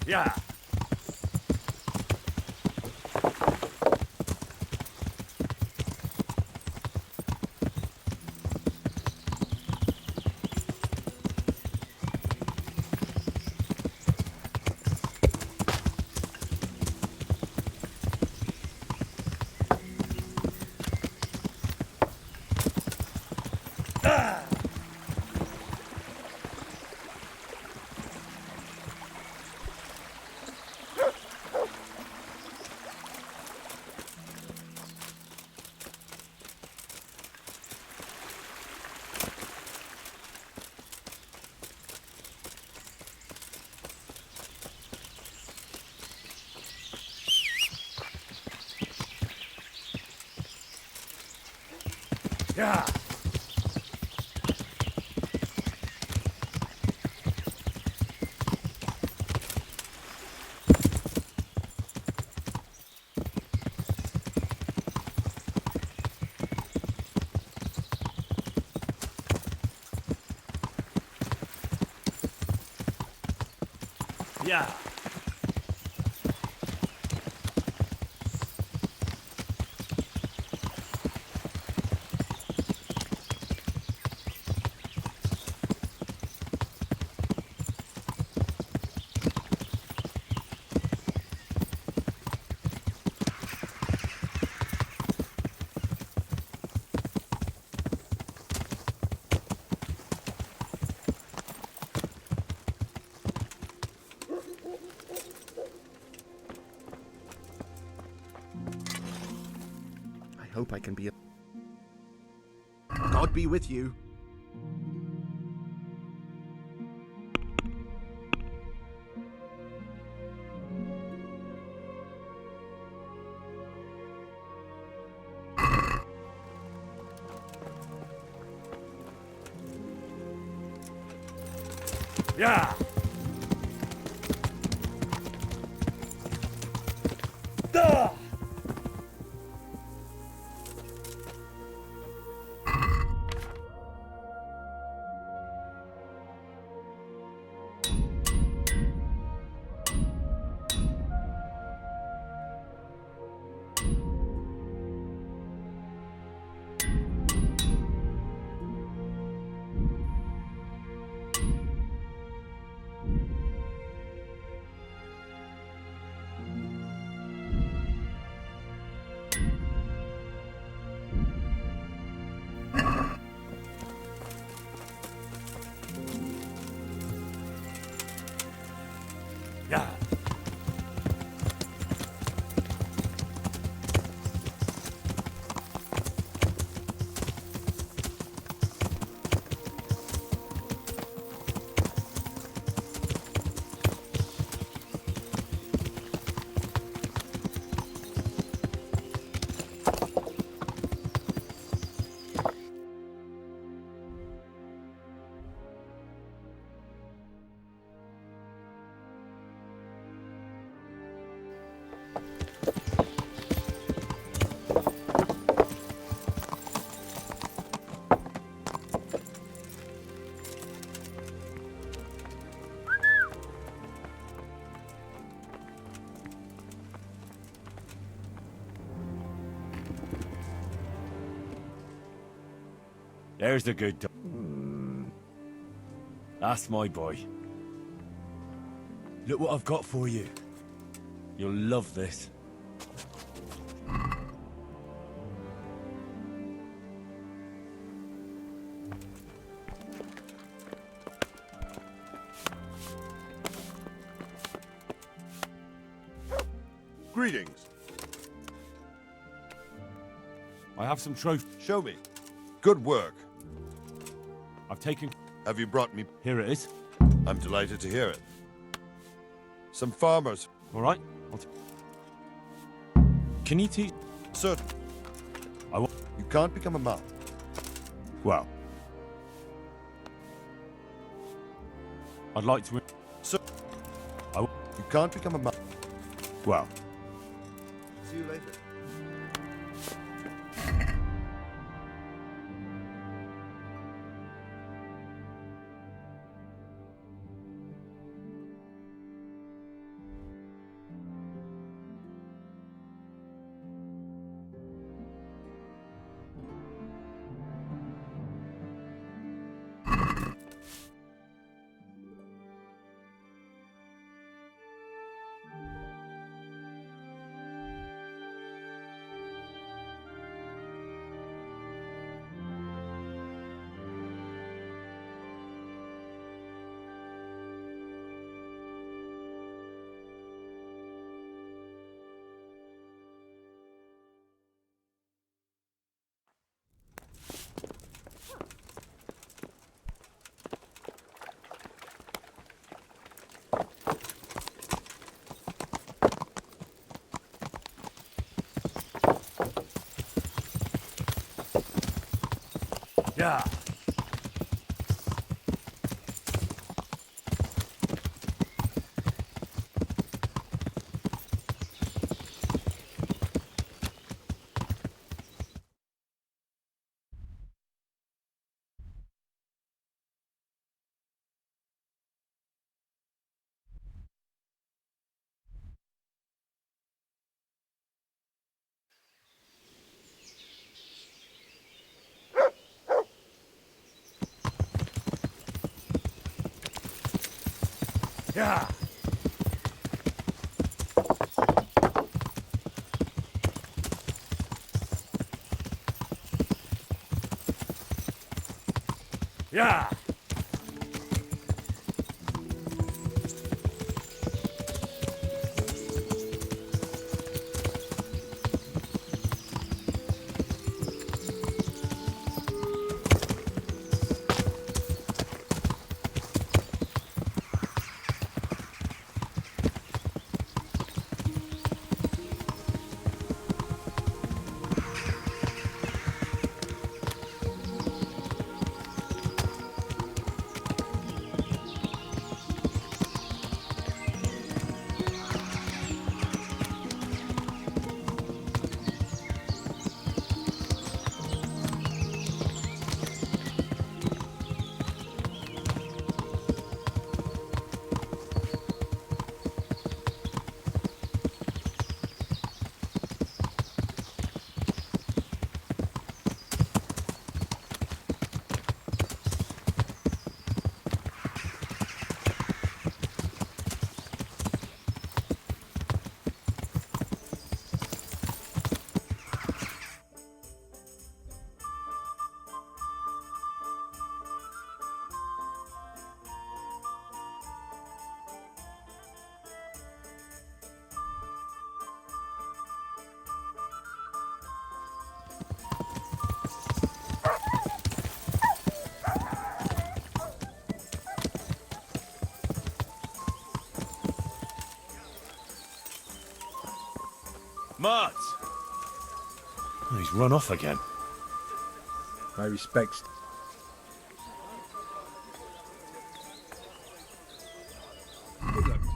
Yeah. Yeah. Yeah. I hope I can be a... God be with you. Yeah. Duh. Yeah. There's the good dog. That's my boy. Look what I've got for you. You'll love this. Greetings. I have some trophies. Show me. Good work. I've taken... Have you brought me? Here it is. I'm delighted to hear it. Some farmers. All right. Can you teach... Certain. I will... You can't become a monk. Well... I'd like to... Sir, I will... you can't become a monk. Well... See you later. Yeah. Yeah. Yeah. Mart! Oh, he's run off again. My respects. Good luck to you.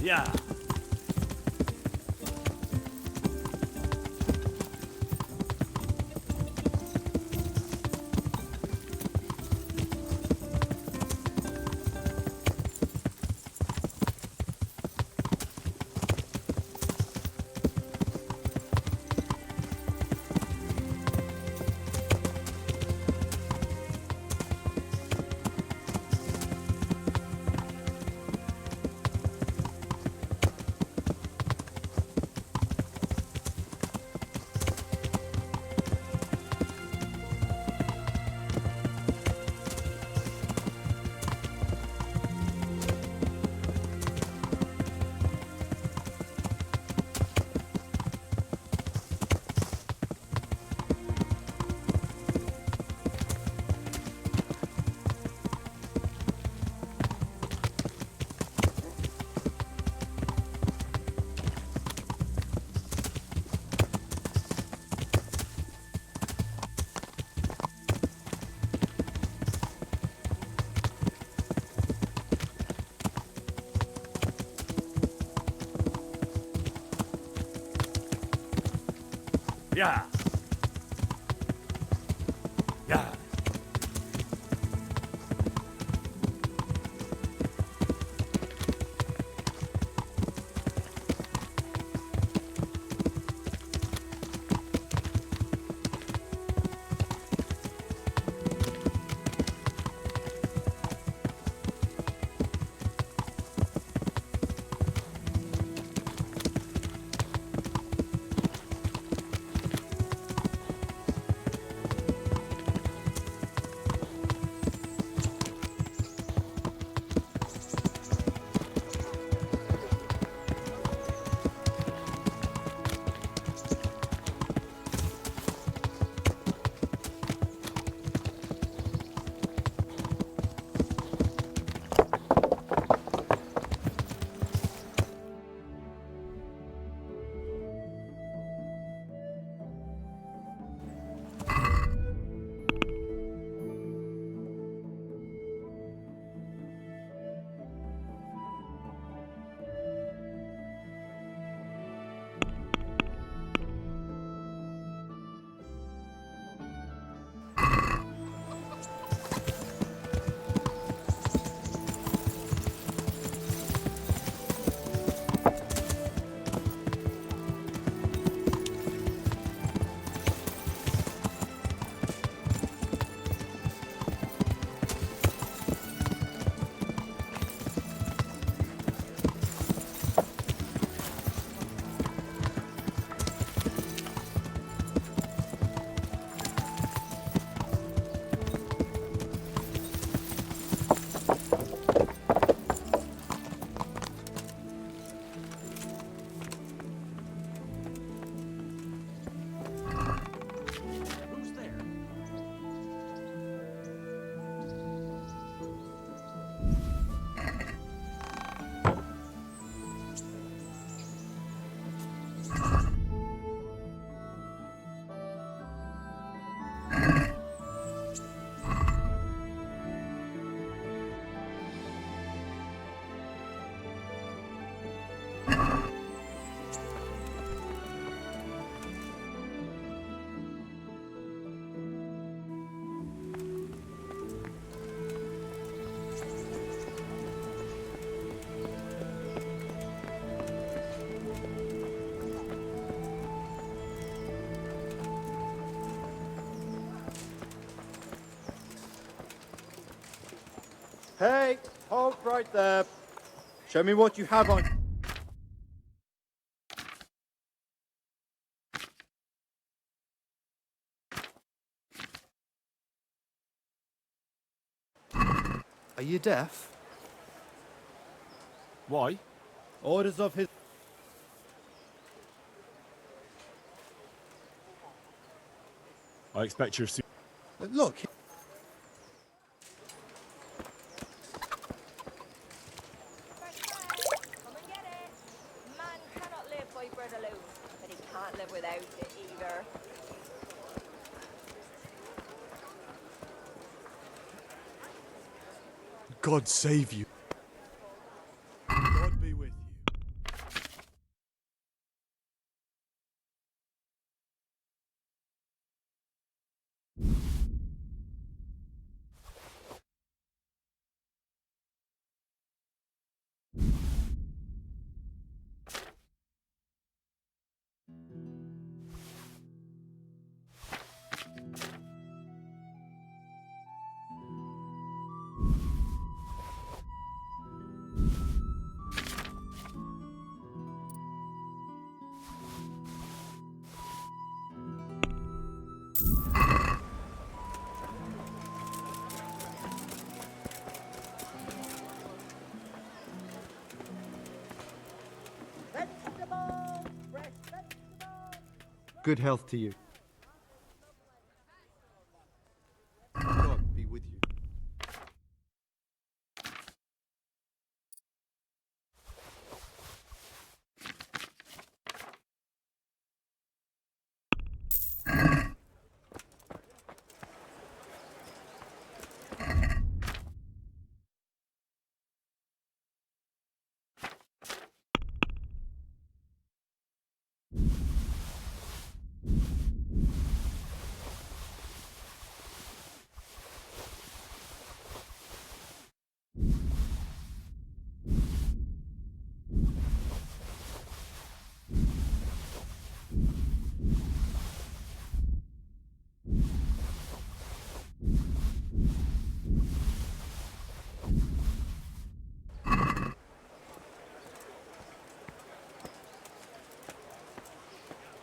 Yeah. Yeah. Yeah. Hey, halt right there. Show me what you have on. Are you deaf? Why? Orders of his. I expect you're. Look, Come and get it. Man cannot live by bread alone, but he can't live without it either. God save you. God be with you. good health to you. God be with you.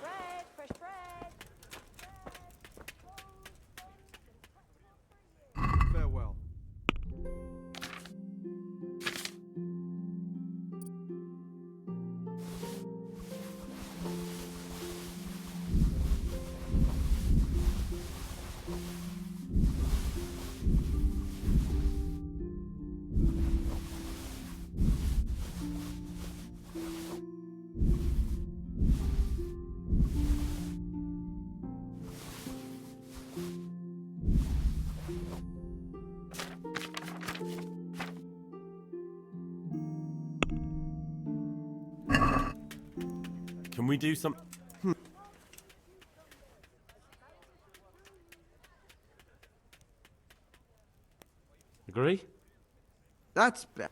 Bread, fresh bread. Farewell. Can we do some? Agree? That's better.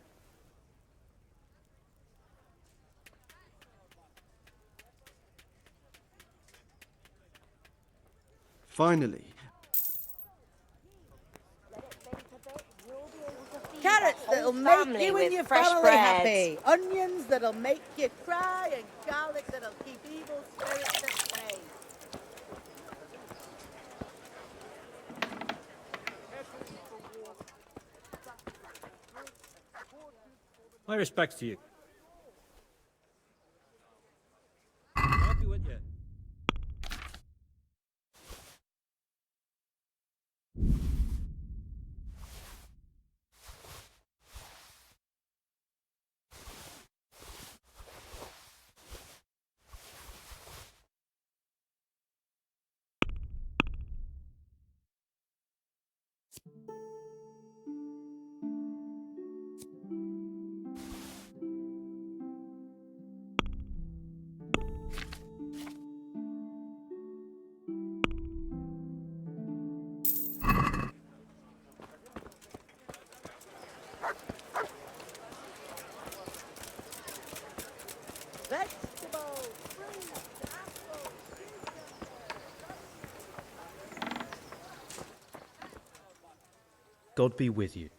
Finally. Carrots that'll make you and your family happy. Onions that'll make you cry, and garlic that'll keep evil spirits at bay. My respects to you. God be with you. Vegetables, fruit, apples, God be with you.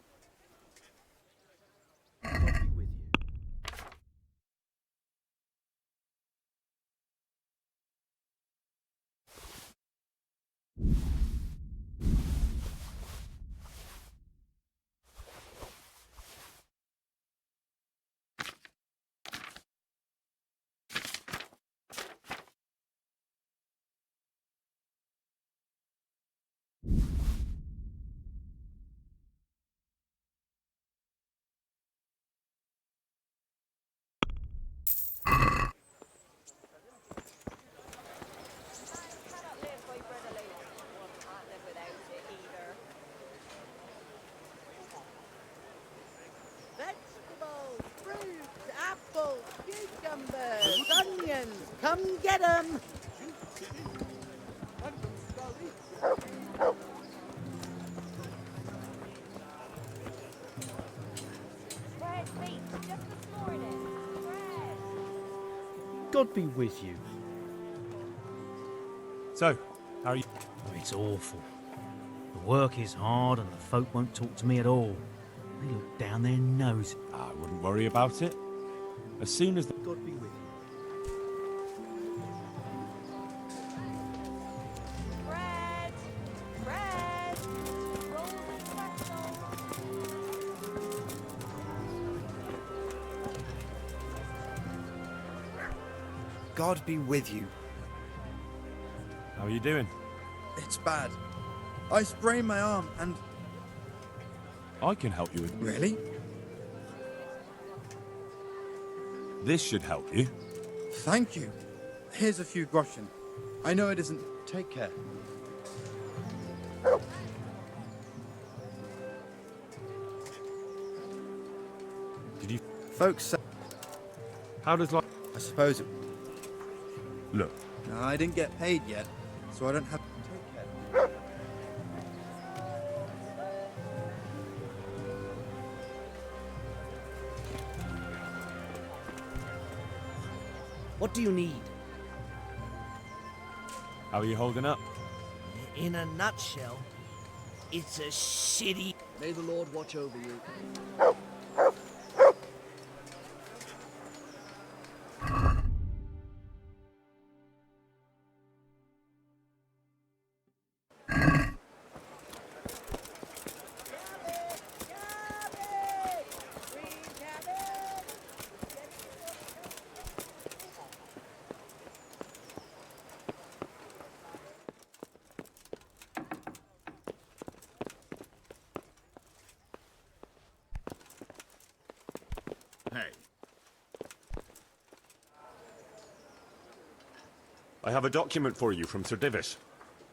Come get 'em! Fred, wait, just this morning. Fred. God be with you. So, how are you? Oh, it's awful. The work is hard and the folk won't talk to me at all. They look down their nose. I wouldn't worry about it. As soon as the... God be with you. Fred. Fred. Rolling pretzel. God be with you. How are you doing? It's bad. I sprained my arm and... I can help you with... Really? This should help you. Thank you. Here's a few groschen. I know it isn't... Take care. Did you... Folks say... How does life... I suppose it... Look, No, I didn't get paid yet, so I don't have... Take care. What do you need? how are you holding up? In a nutshell, it's a shitty... May the Lord watch over you. Hey. I have a document for you from Sir Divish.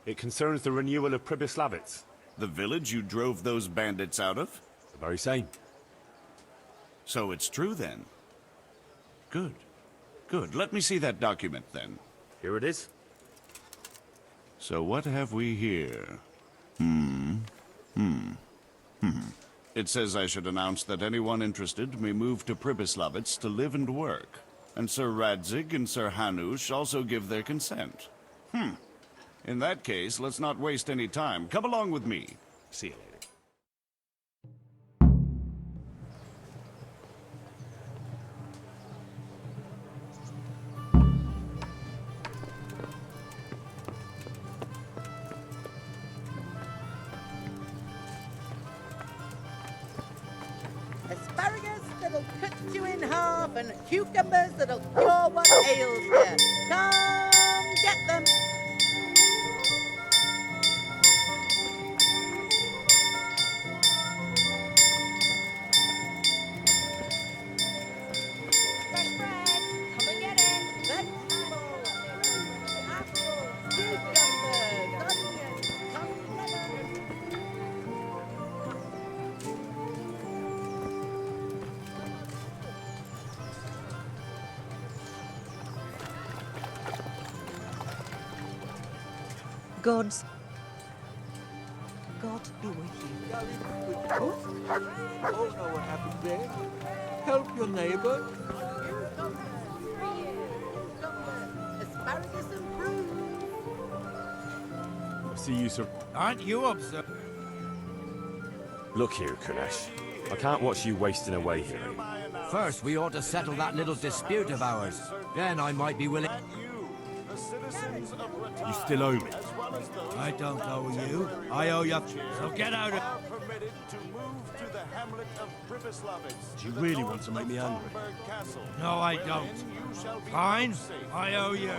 It concerns the renewal of Pribyslavitz. The village you drove those bandits out of? The very same. So it's true then? Good. Good. Let me see that document then. Here it is. So what have we here? It says I should announce that anyone interested may move to Pribyslavitz to live and work. And Sir Radzig and Sir Hanush also give their consent. In that case, let's not waste any time. Come along with me. See you later. Asparagus that'll cut you in half and cucumbers that'll cure what ails you. Come get them. Fresh bread. Come and get it. Vegetables, apples, cucumbers, onions. Come get them. God be with you. Oh, no, what happened there? Help your neighbor. Asparagus and prunes. I see you, sir. Aren't you observed? Look here, Kunesh. I can't watch you wasting away here. First, we ought to settle that little dispute of ours. Then I might be willing... You still owe me. I don't owe you. I owe you. So get out of... Permitted to move to the hamlet of Pribyslavitz. Do you really want to make me angry? No, I don't. Fine, I owe you.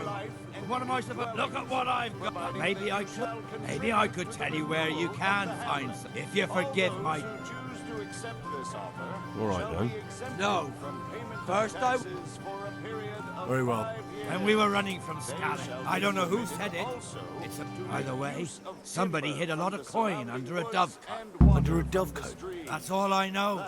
What am I supposed... Look at what I've got. Maybe I could tell you where you can find some. If you forgive my... All right, then. No. First I... Very well. When we were running from Scotland, I don't know who said it. It's by the way, somebody hid a lot of coin under a dovecote. Under a dovecote? That's all I know.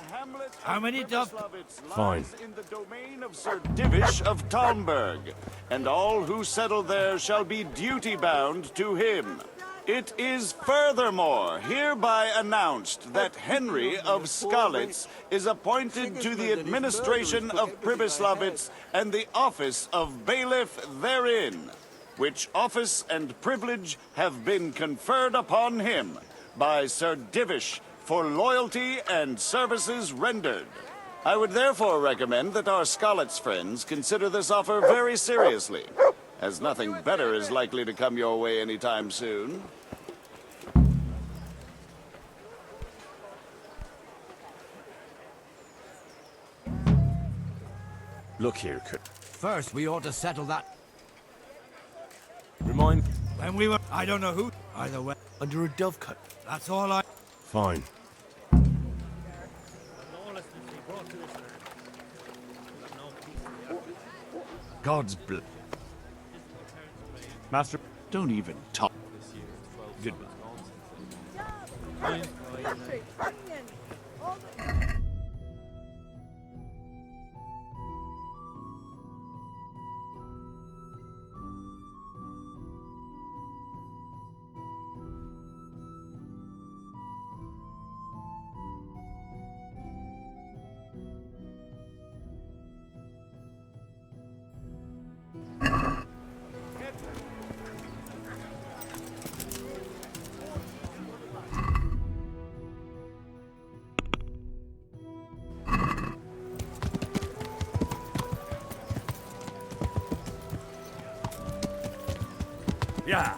How many dovecotes? Fine. In the domain of Sir Divish of Talmberg. and all who settle there shall be duty-bound to him. It is furthermore hereby announced that Henry of Skalitz is appointed to the administration of Pribyslavitz and the office of bailiff therein, which office and privilege have been conferred upon him by Sir Divish for loyalty and services rendered. I would therefore recommend that our Skalitz friends consider this offer very seriously, as nothing better is likely to come your way anytime soon. Look here, First, we ought to settle that. Remind... When we were... I don't know who. Either way. Under a dovecote. That's all I... Fine. God's blood. Master, Don't even talk. goodbye. Onions, all the... Yeah.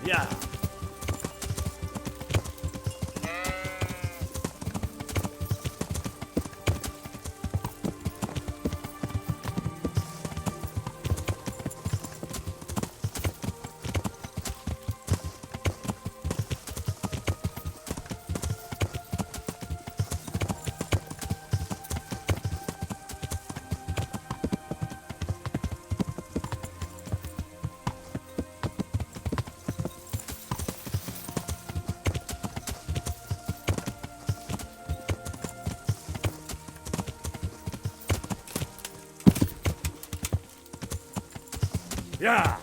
Yeah. Yeah.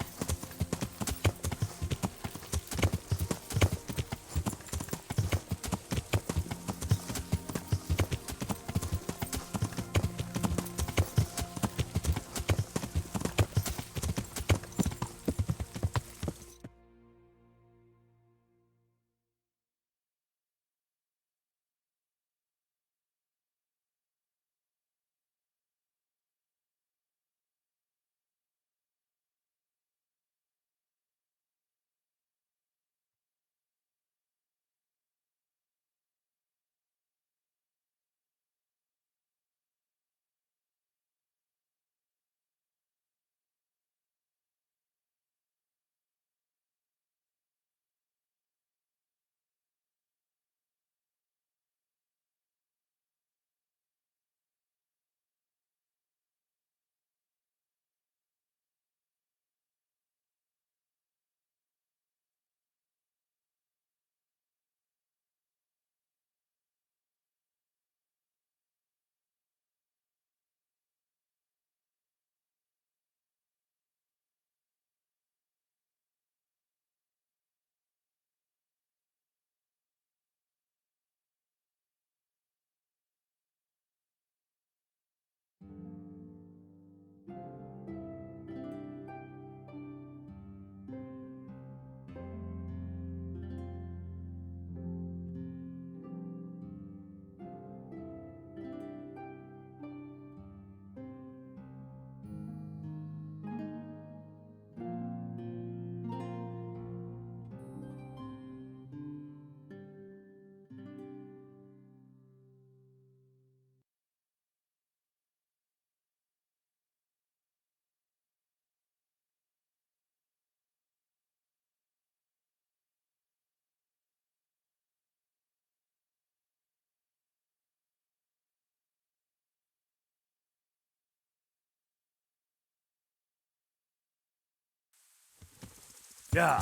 Yeah.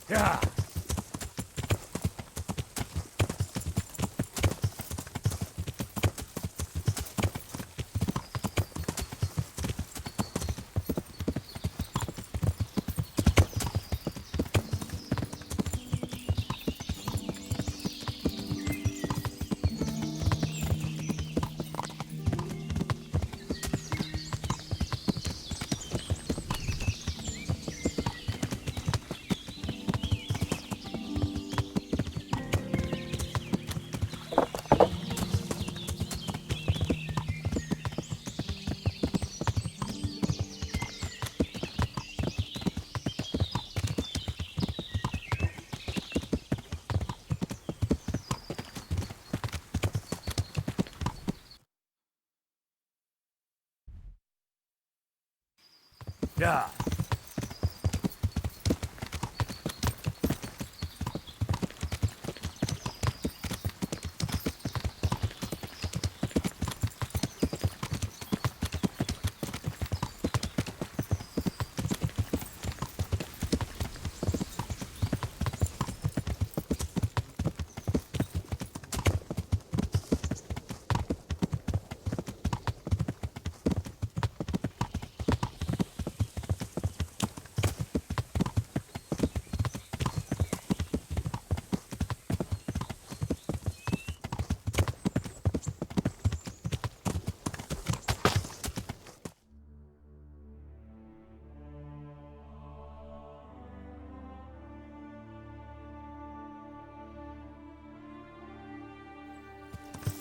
Yeah. Yeah.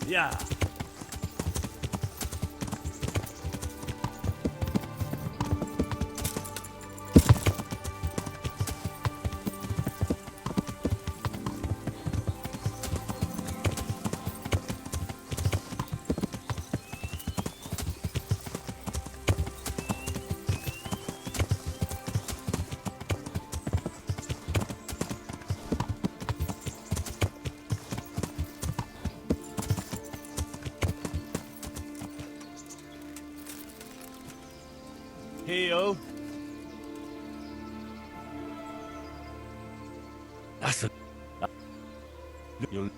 Yeah. Heel. That's a... You'll...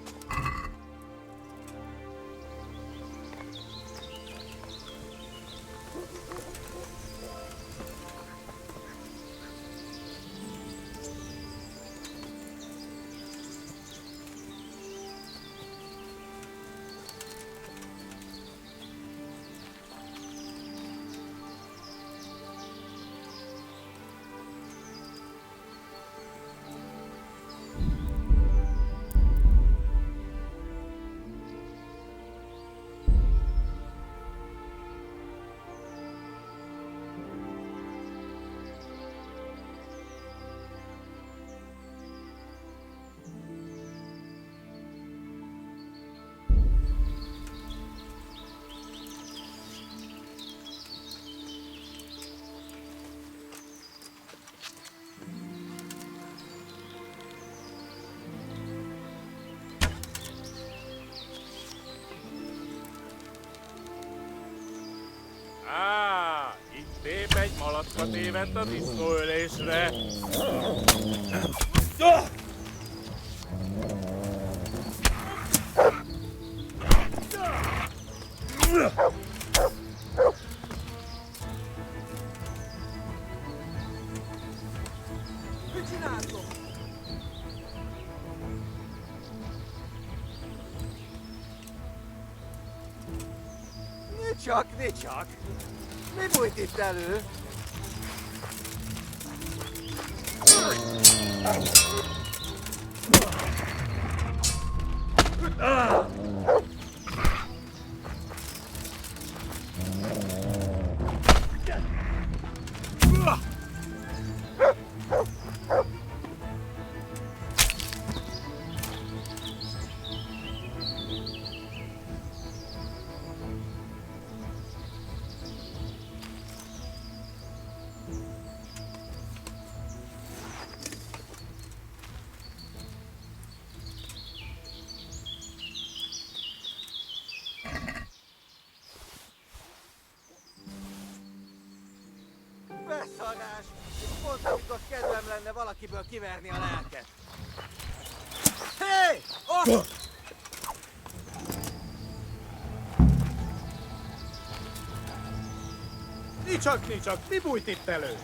Itt épp egy malacka tévedt a diszkóölésre. Mit csináltok? Ne csak! Mi bújt itt elő? Beszarás! Pont amikor kedvem lenne valakiből kiverni a lelket. Hé! Ott! Nicsak, mi bújt itt elő?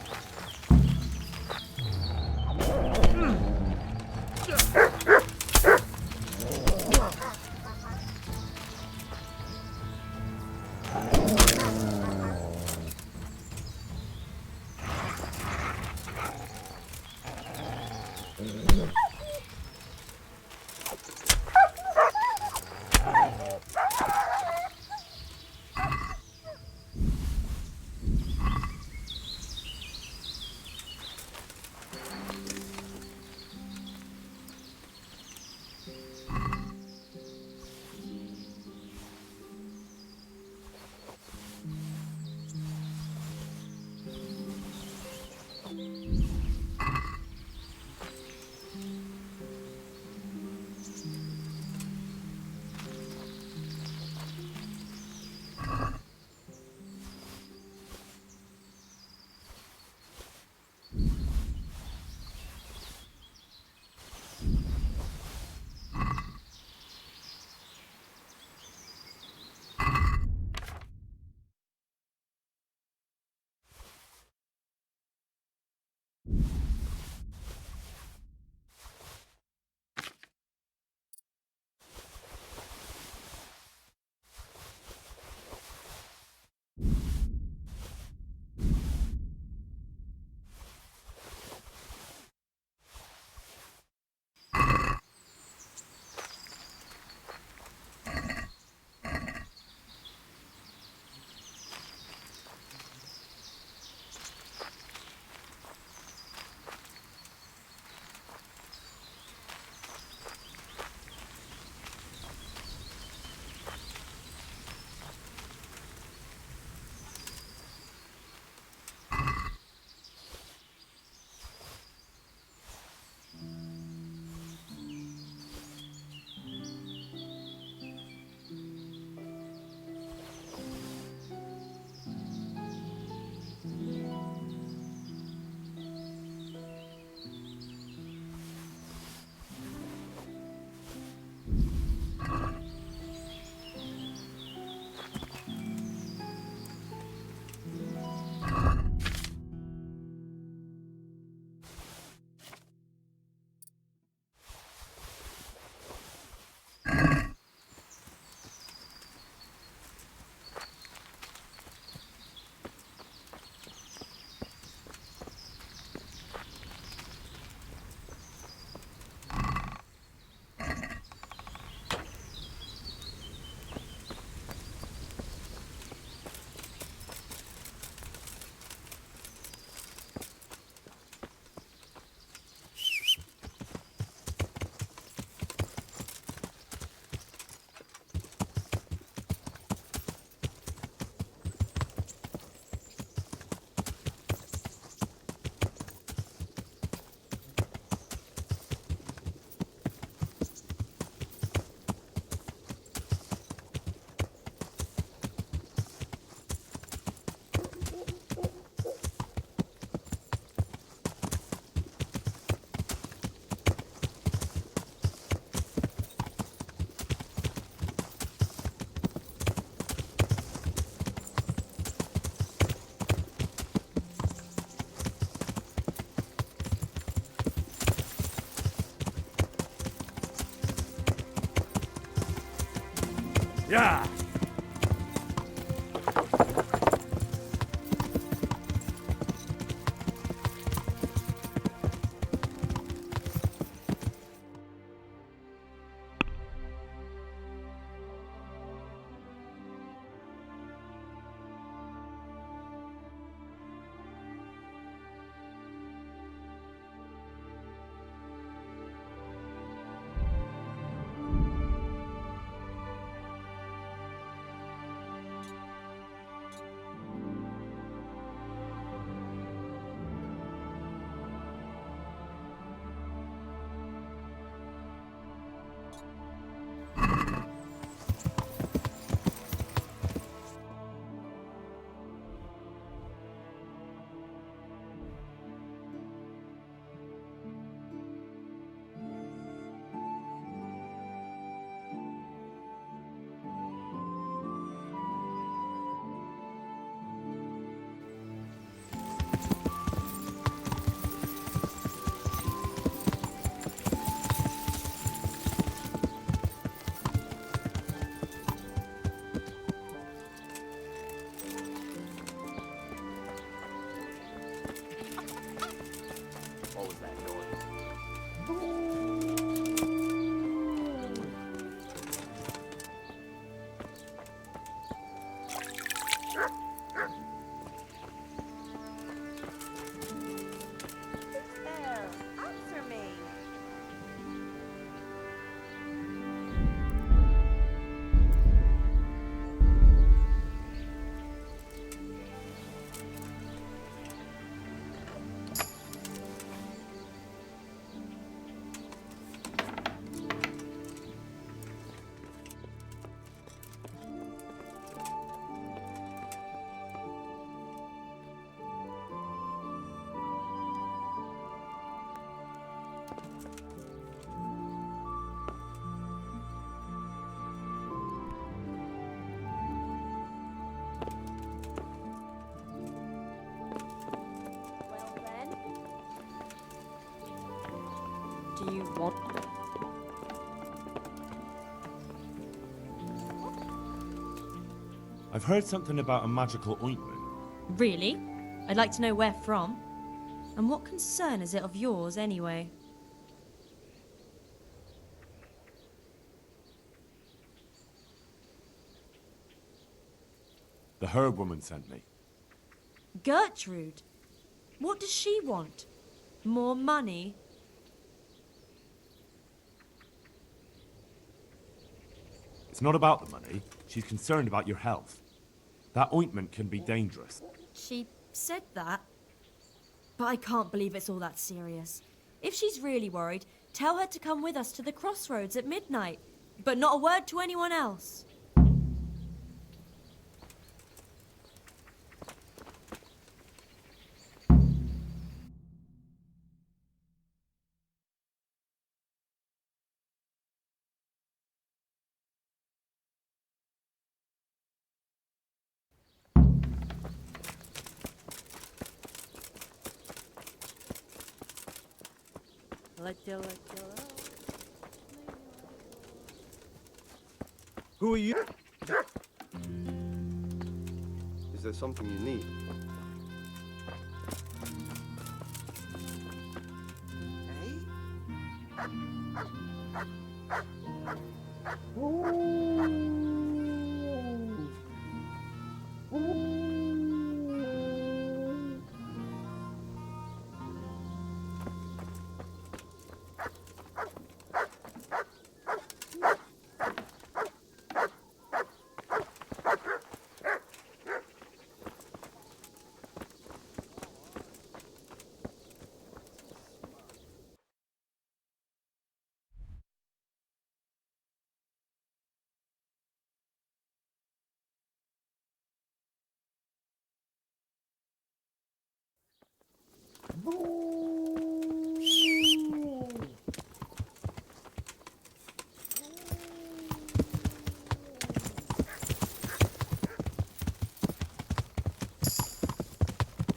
Yeah. What was that noise? Hell, answer me. Well then, do you want? I've heard something about a magical ointment. Really? I'd like to know where from. And what concern is it of yours, anyway? The herb woman sent me. Gertrude? What does she want? More money? It's not about the money. She's concerned about your health. That ointment can be dangerous. She said that? But I can't believe it's all that serious. If she's really worried, tell her to come with us to the crossroads at midnight. But not a word to anyone else. Who are you? Is there something you need?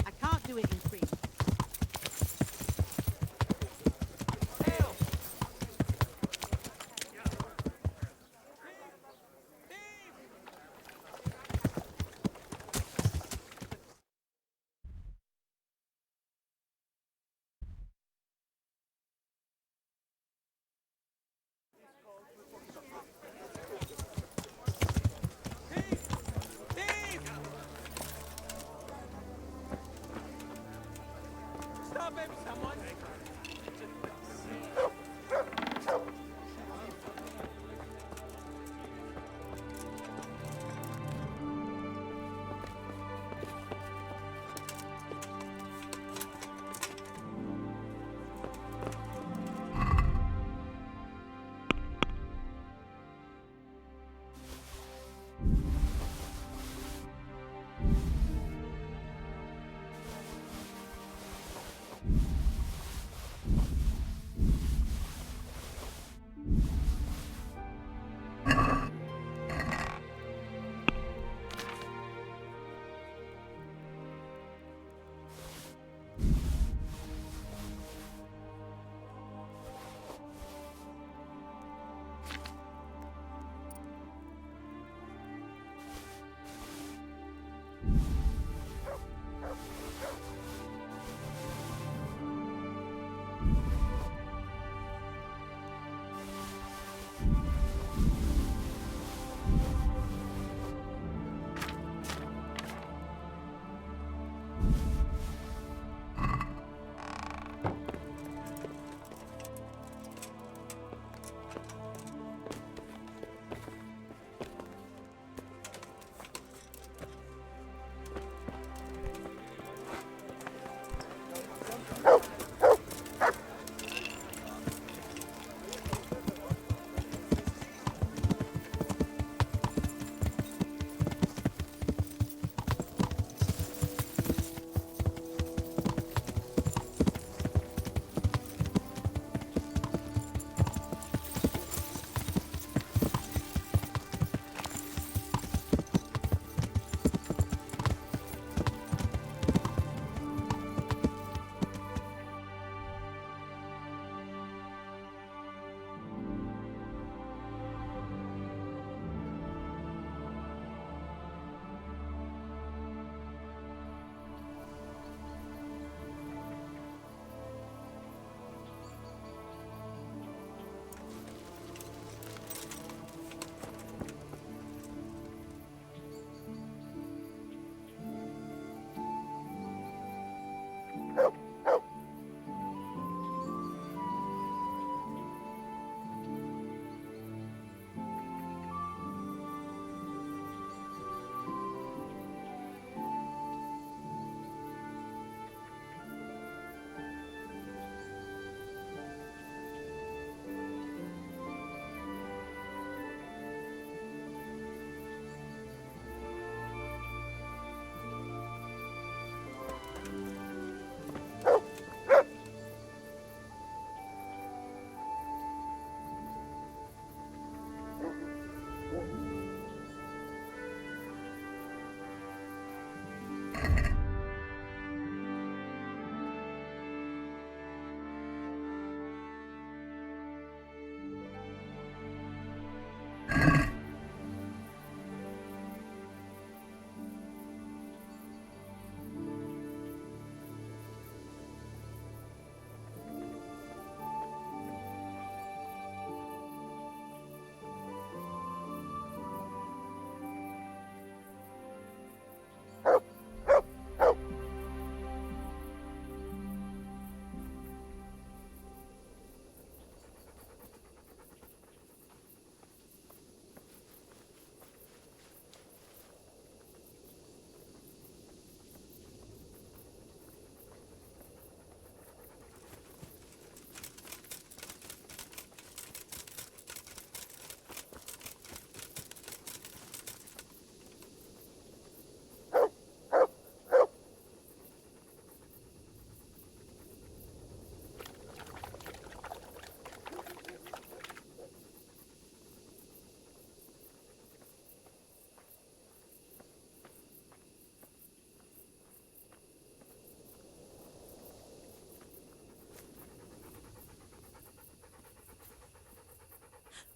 I can't do it in three.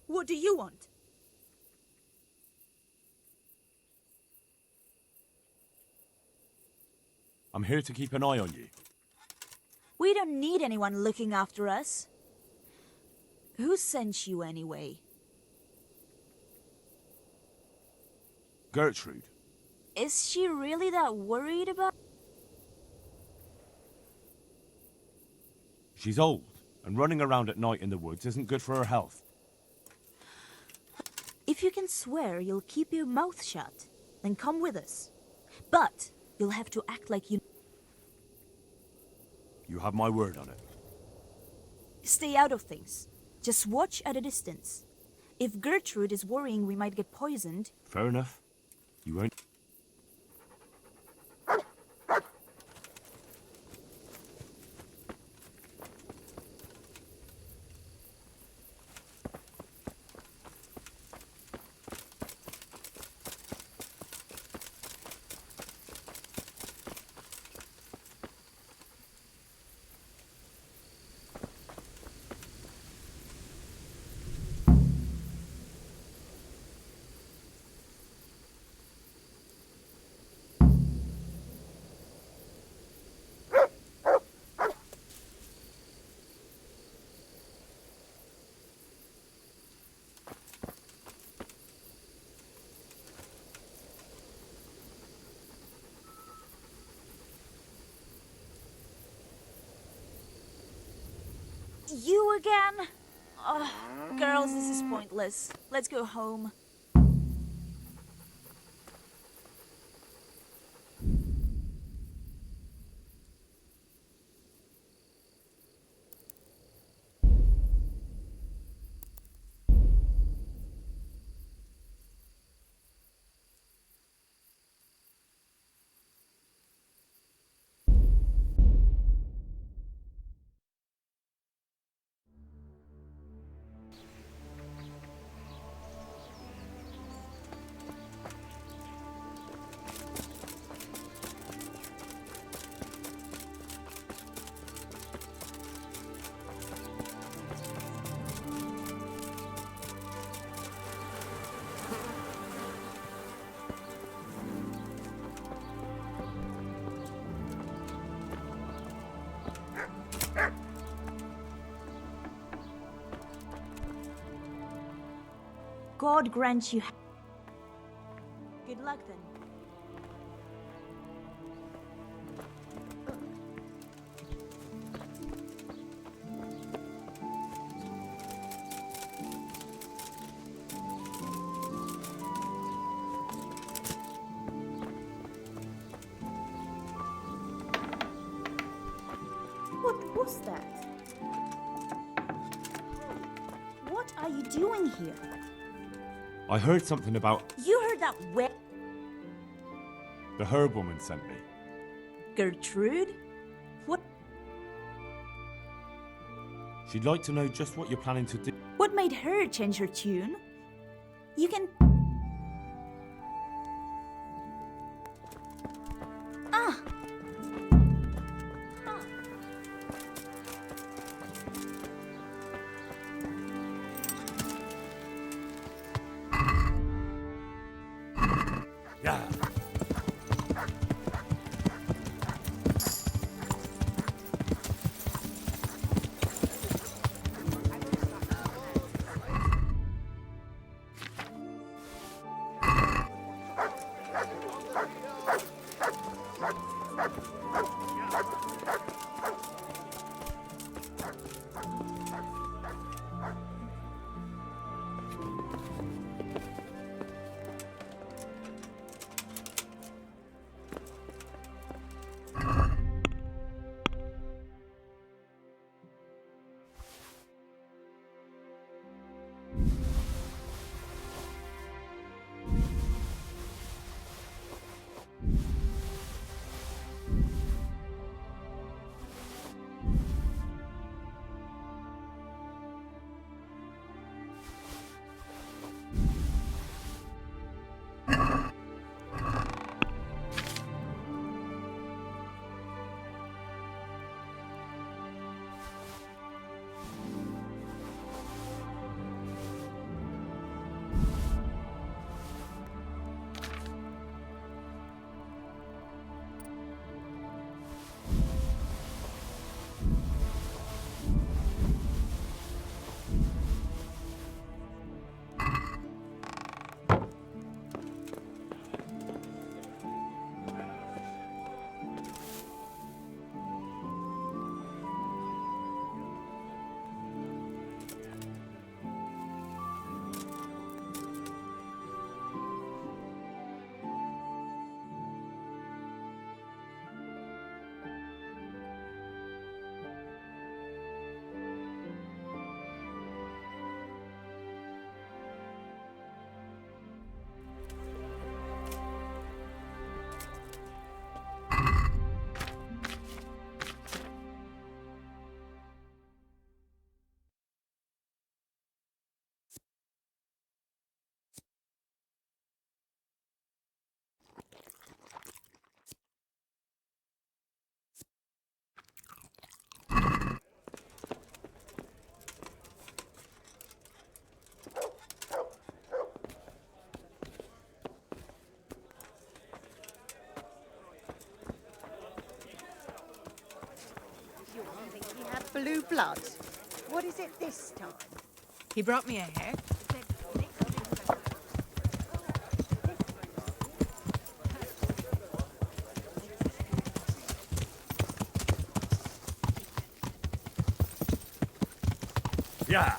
What do you want? I'm here to keep an eye on you. We don't need anyone looking after us. Who sent you anyway? Gertrude. Is she really that worried about... She's old, and running around at night in the woods isn't good for her health. If you can swear you'll keep your mouth shut, then come with us. But you'll have to act like you... You have my word on it. Stay out of things. Just watch at a distance. If Gertrude is worrying we might get poisoned... Fair enough. You won't... You again? Girls, this is pointless. Let's go home. God grant you... Good luck then. What was that? What are you doing here? I heard something about... You heard that where? The herb woman sent me. Gertrude? What? She'd like to know just what you're planning to do. What made her change her tune? You can... Ah! Yeah. Vindaloo blood. What is it this time? He brought me a hair. Yeah.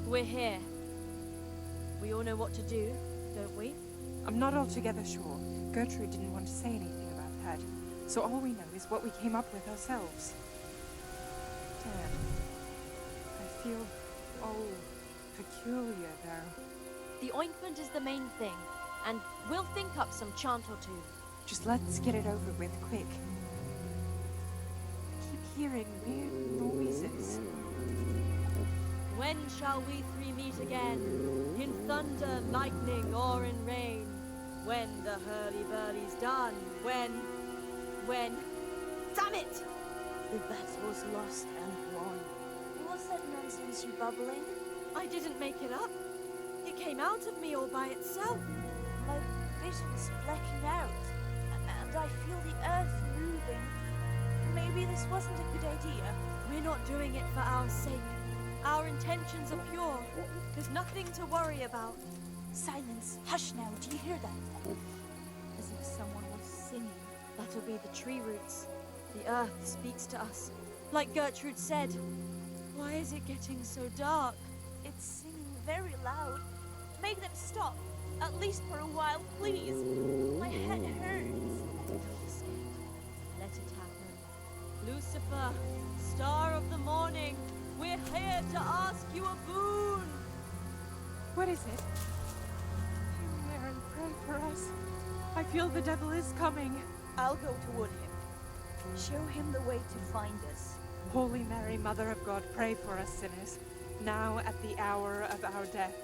We're here. We all know what to do, don't we? I'm not altogether sure. Gertrude didn't want to say anything about that. So all we know is what we came up with ourselves. Damn. I feel, peculiar though. The ointment is the main thing, and we'll think up some chant or two. Just let's get it over with quick. I keep hearing weird noises. When shall we three meet again? In thunder, lightning, or in rain? When the hurly-burly's done? When? Damn it! The battle's lost and won. What's that nonsense you bubbling? I didn't make it up. It came out of me all by itself. My vision's blacking out, and I feel the earth moving. Maybe this wasn't a good idea. We're not doing it for our sake. Our intentions are pure. There's nothing to worry about. Silence. Hush now. Do you hear that? As if someone was singing. That'll be the tree roots. The earth speaks to us. Like Gertrude said. Why is it getting so dark? It's singing very loud. Make them stop. At least for a while, please. My head hurts. Don't be scared. Let it happen. Lucifer, star of the morning, we're here to ask you a boon. What is it? Mary, pray for us. I feel the devil is coming. I'll go toward him. Show him the way to find us. Holy Mary, Mother of God, pray for us sinners, now at the hour of our death.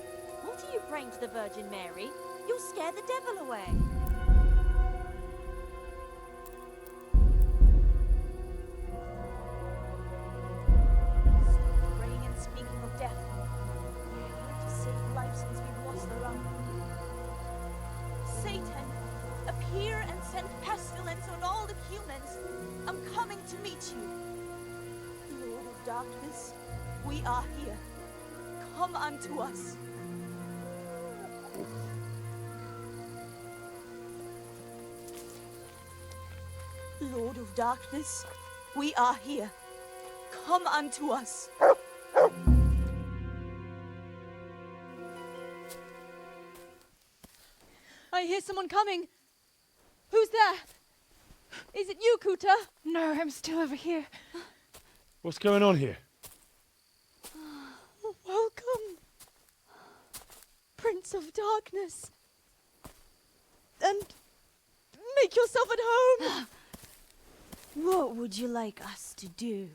What are you praying to the Virgin Mary? You'll scare the devil away. Praying and speaking of death. We're here to save lives since we've lost our own. Satan, appear and send pestilence on all the humans. I'm coming to meet you. Lord of darkness, we are here. Come unto us. Lord of Darkness, we are here. Come unto us. I hear someone coming. Who's there? Is it you, Kuta? No, I'm still over here. What's going on here? Welcome, Prince of Darkness. And make yourself at home. What would you like us to do?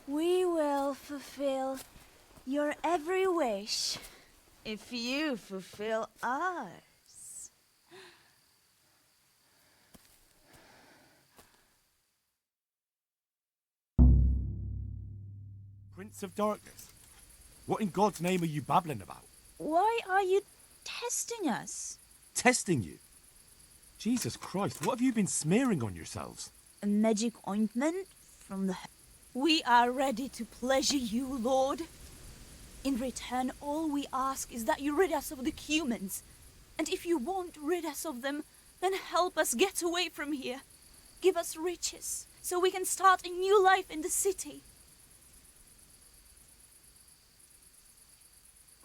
We will fulfill your every wish if you fulfill ours. Prince of Darkness? What in God's name are you babbling about? Why are you testing us? Testing you? Jesus Christ, what have you been smearing on yourselves? A magic ointment from the... We are ready to pleasure you, Lord. In return, all we ask is that you rid us of the humans. And if you won't rid us of them, then help us get away from here. Give us riches, so we can start a new life in the city.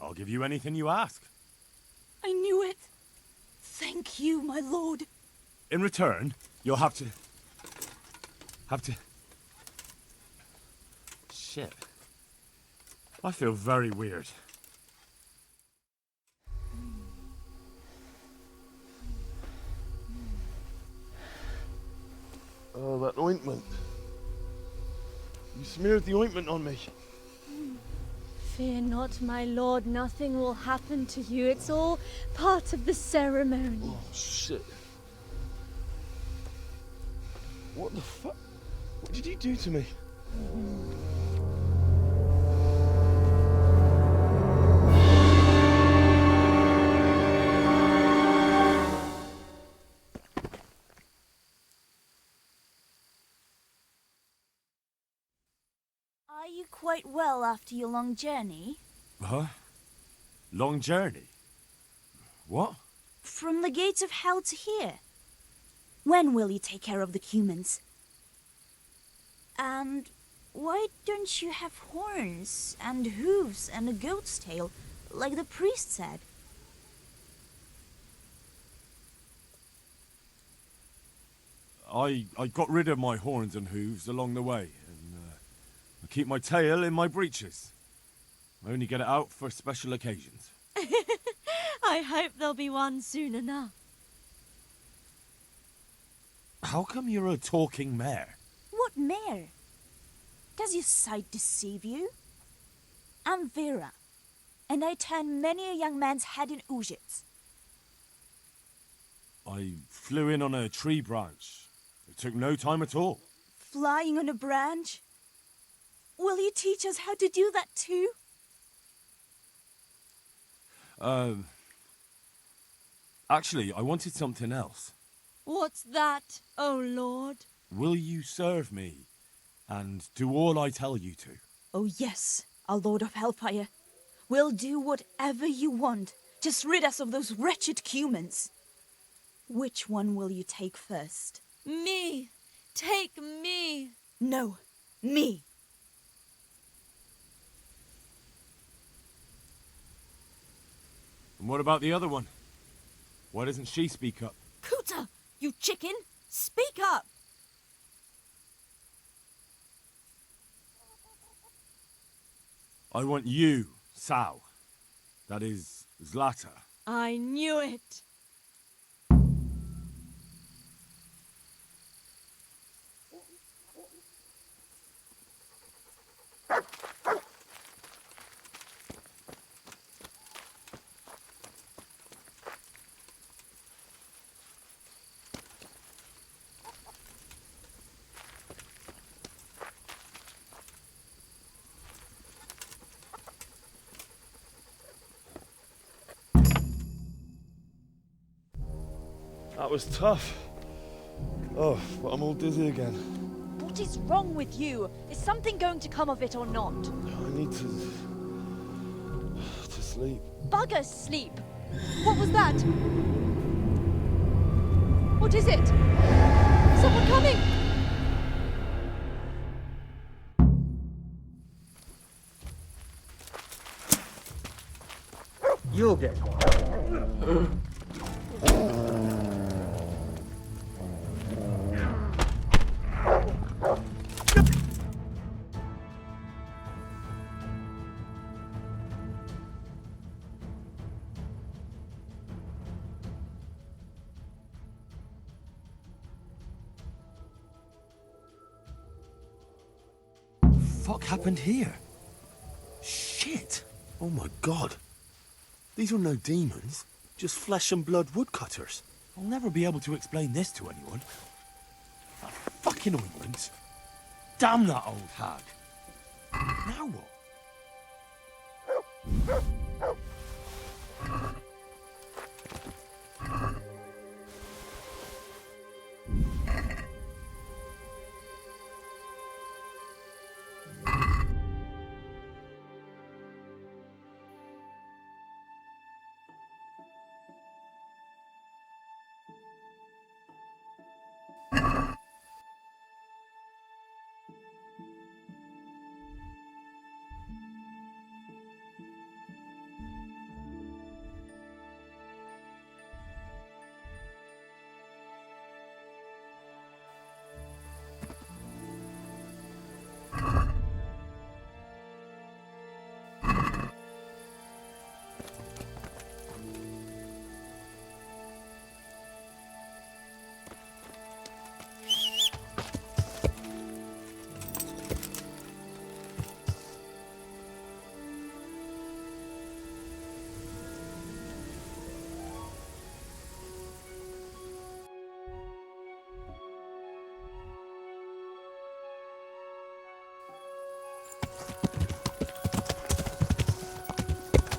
I'll give you anything you ask. I knew it. Thank you, my lord. In return, you'll have to... Shit. I feel very weird. Oh, that ointment. You smeared the ointment on me. Fear not, my lord. Nothing will happen to you. It's all part of the ceremony. Oh, shit. What the fuck? What did you do to me? Are you quite well after your long journey? Huh? Long journey? What? From the gates of hell to here. When will you take care of the humans? And why don't you have horns and hooves and a goat's tail, like the priest said? I got rid of my horns and hooves along the way, and I keep my tail in my breeches. I only get it out for special occasions. I hope there'll be one soon enough. How come you're a talking mare? What mare? Does your sight deceive you? I'm Vera, and I turn many a young man's head in Ujits. I flew in on a tree branch. It took no time at all. Flying on a branch? Will you teach us how to do that too? Actually, I wanted something else. What's that, oh Lord? Will you serve me and do all I tell you to? Oh yes, our Lord of Hellfire. We'll do whatever you want. Just rid us of those wretched humans. Which one will you take first? Me! Take me! No, me! And what about the other one? Why doesn't she speak up? Kuta! You chicken! Speak up! I want you, Sal. That is, Zlata. I knew it! That was tough. Oh, but I'm all dizzy again. What is wrong with you? Is something going to come of it or not? I need to sleep. Bugger sleep! What was that? What is it? Someone coming! You'll get one. Fuck happened here? Shit! Oh my god. These are no demons, just flesh and blood woodcutters. I'll never be able to explain this to anyone. That fucking ointment. Damn that old hag. Now what?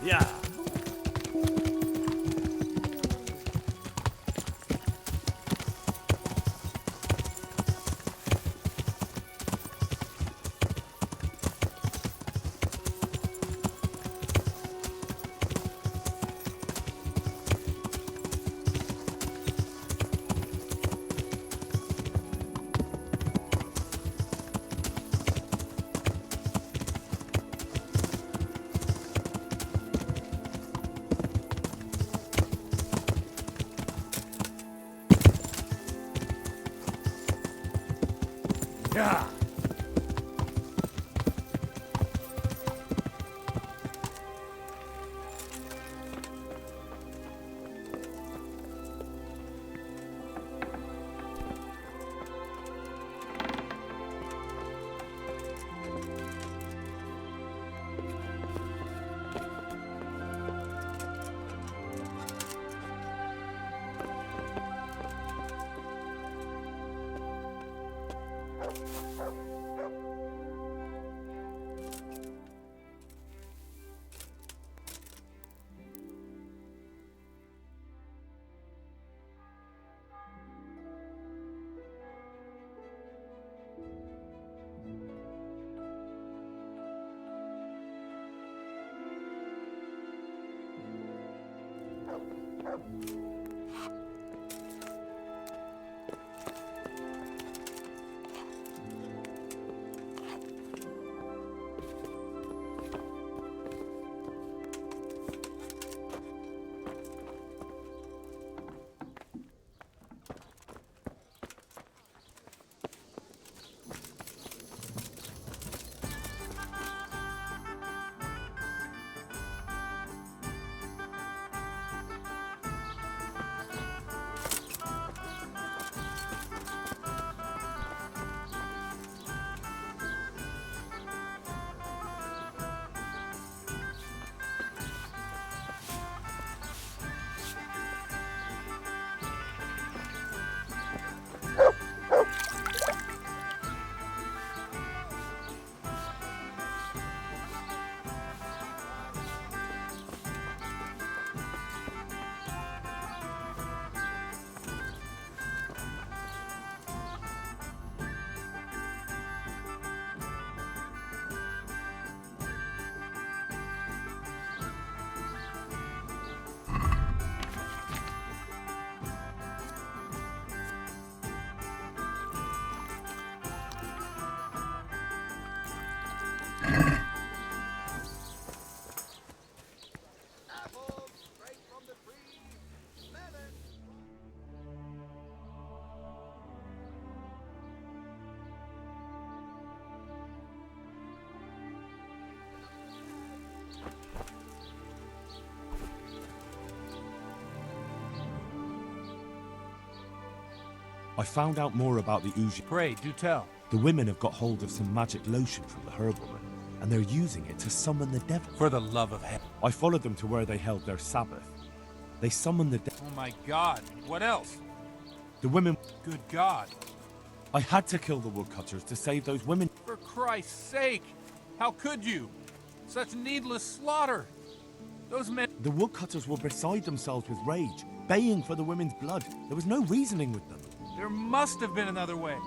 Yeah. Yeah. I found out more about the Uji. Pray, do tell. The women have got hold of some magic lotion from the herbwoman, and they're using it to summon the devil. For the love of heaven. I followed them to where they held their Sabbath. They summoned the devil. Oh my God. What else? The women... Good God. I had to kill the woodcutters to save those women. For Christ's sake. How could you? Such needless slaughter. Those men... The woodcutters were beside themselves with rage, baying for the women's blood. There was no reasoning with them. There must have been another way.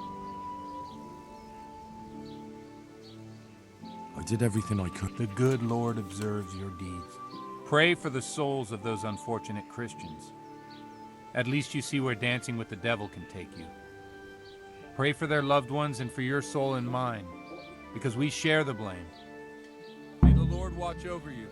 I did everything I could. The good Lord observes your deeds. Pray for the souls of those unfortunate Christians. At least you see where dancing with the devil can take you. Pray for their loved ones and for your soul and mine, because we share the blame. May the Lord watch over you.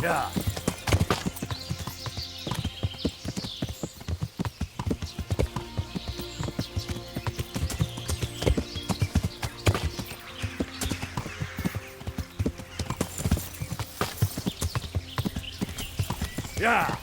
Yeah. Yeah.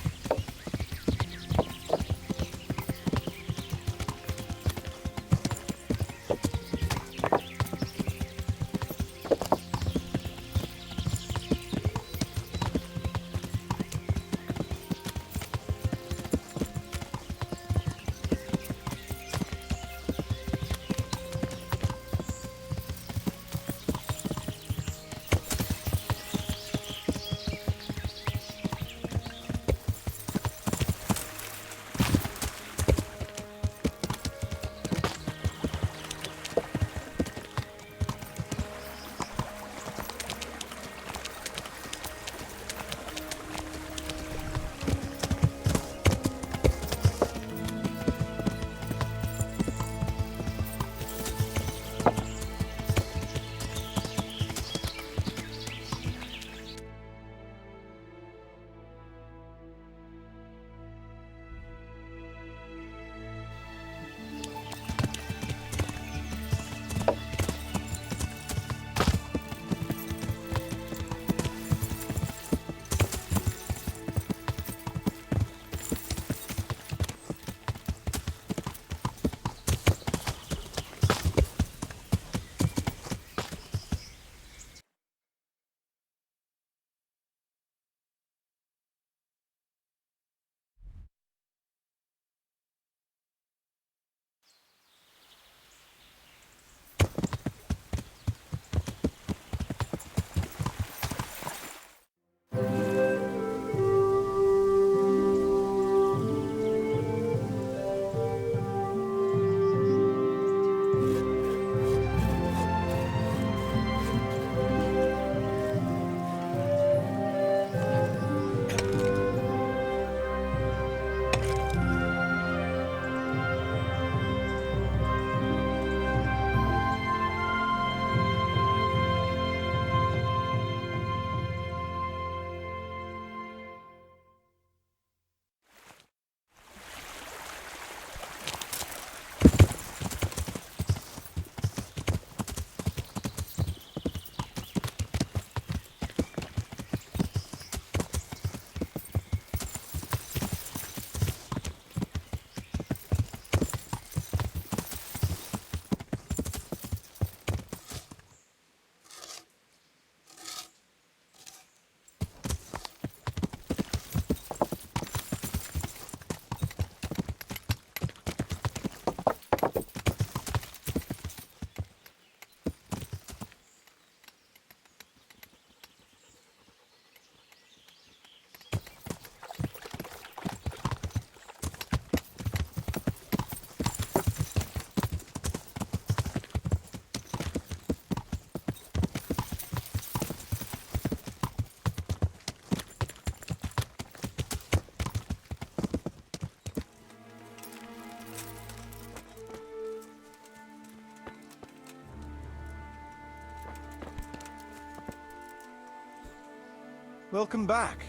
Welcome back.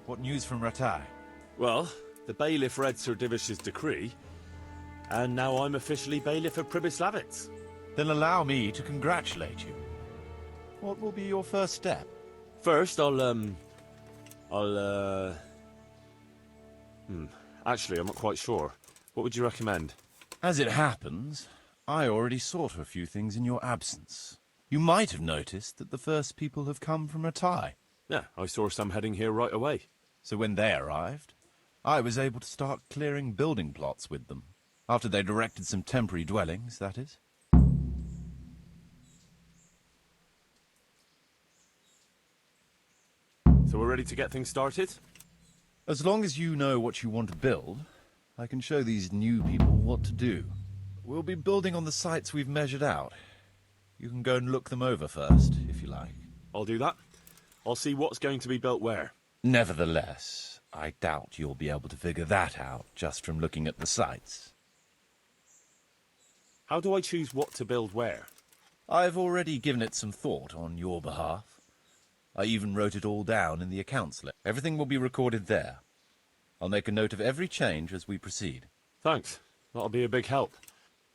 What news from Ratai? Well, the bailiff read Sir Divish's decree, and now I'm officially bailiff of Pribyslavitz. Then allow me to congratulate you. What will be your first step? First, actually, I'm not quite sure. What would you recommend? As it happens, I already saw to a few things in your absence. You might have noticed that the first people have come from Ratai. Yeah, I saw some heading here right away. So when they arrived, I was able to start clearing building plots with them. After they'd erected some temporary dwellings, that is. So we're ready to get things started? As long as you know what you want to build, I can show these new people what to do. We'll be building on the sites we've measured out. You can go and look them over first, if you like. I'll do that. I'll see what's going to be built where. Nevertheless, I doubt you'll be able to figure that out just from looking at the sites. How do I choose what to build where? I've already given it some thought on your behalf. I even wrote it all down in the accounts list. Everything will be recorded there. I'll make a note of every change as we proceed. Thanks. That'll be a big help.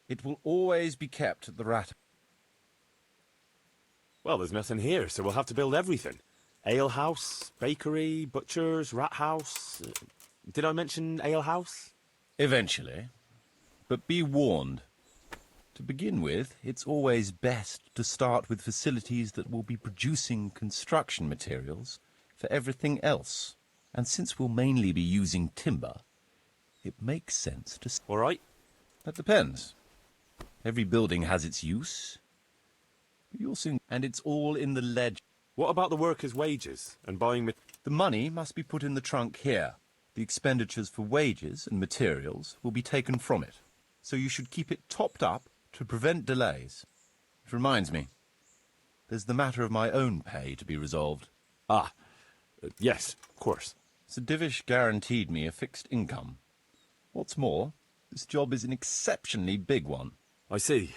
It will always be kept at the rat. Well, there's nothing here, so we'll have to build everything. Ale house, bakery, butchers, rat house. Did I mention ale house? Eventually. But be warned. To begin with, it's always best to start with facilities that will be producing construction materials for everything else. And since we'll mainly be using timber, it makes sense to... All right. That depends. Every building has its use. But you'll soon... And it's all in the ledger. What about the workers' wages and buying... The money must be put in the trunk here. The expenditures for wages and materials will be taken from it. So you should keep it topped up to prevent delays. It reminds me, there's the matter of my own pay to be resolved. Yes, of course. Sir Divish guaranteed me a fixed income. What's more, this job is an exceptionally big one. I see.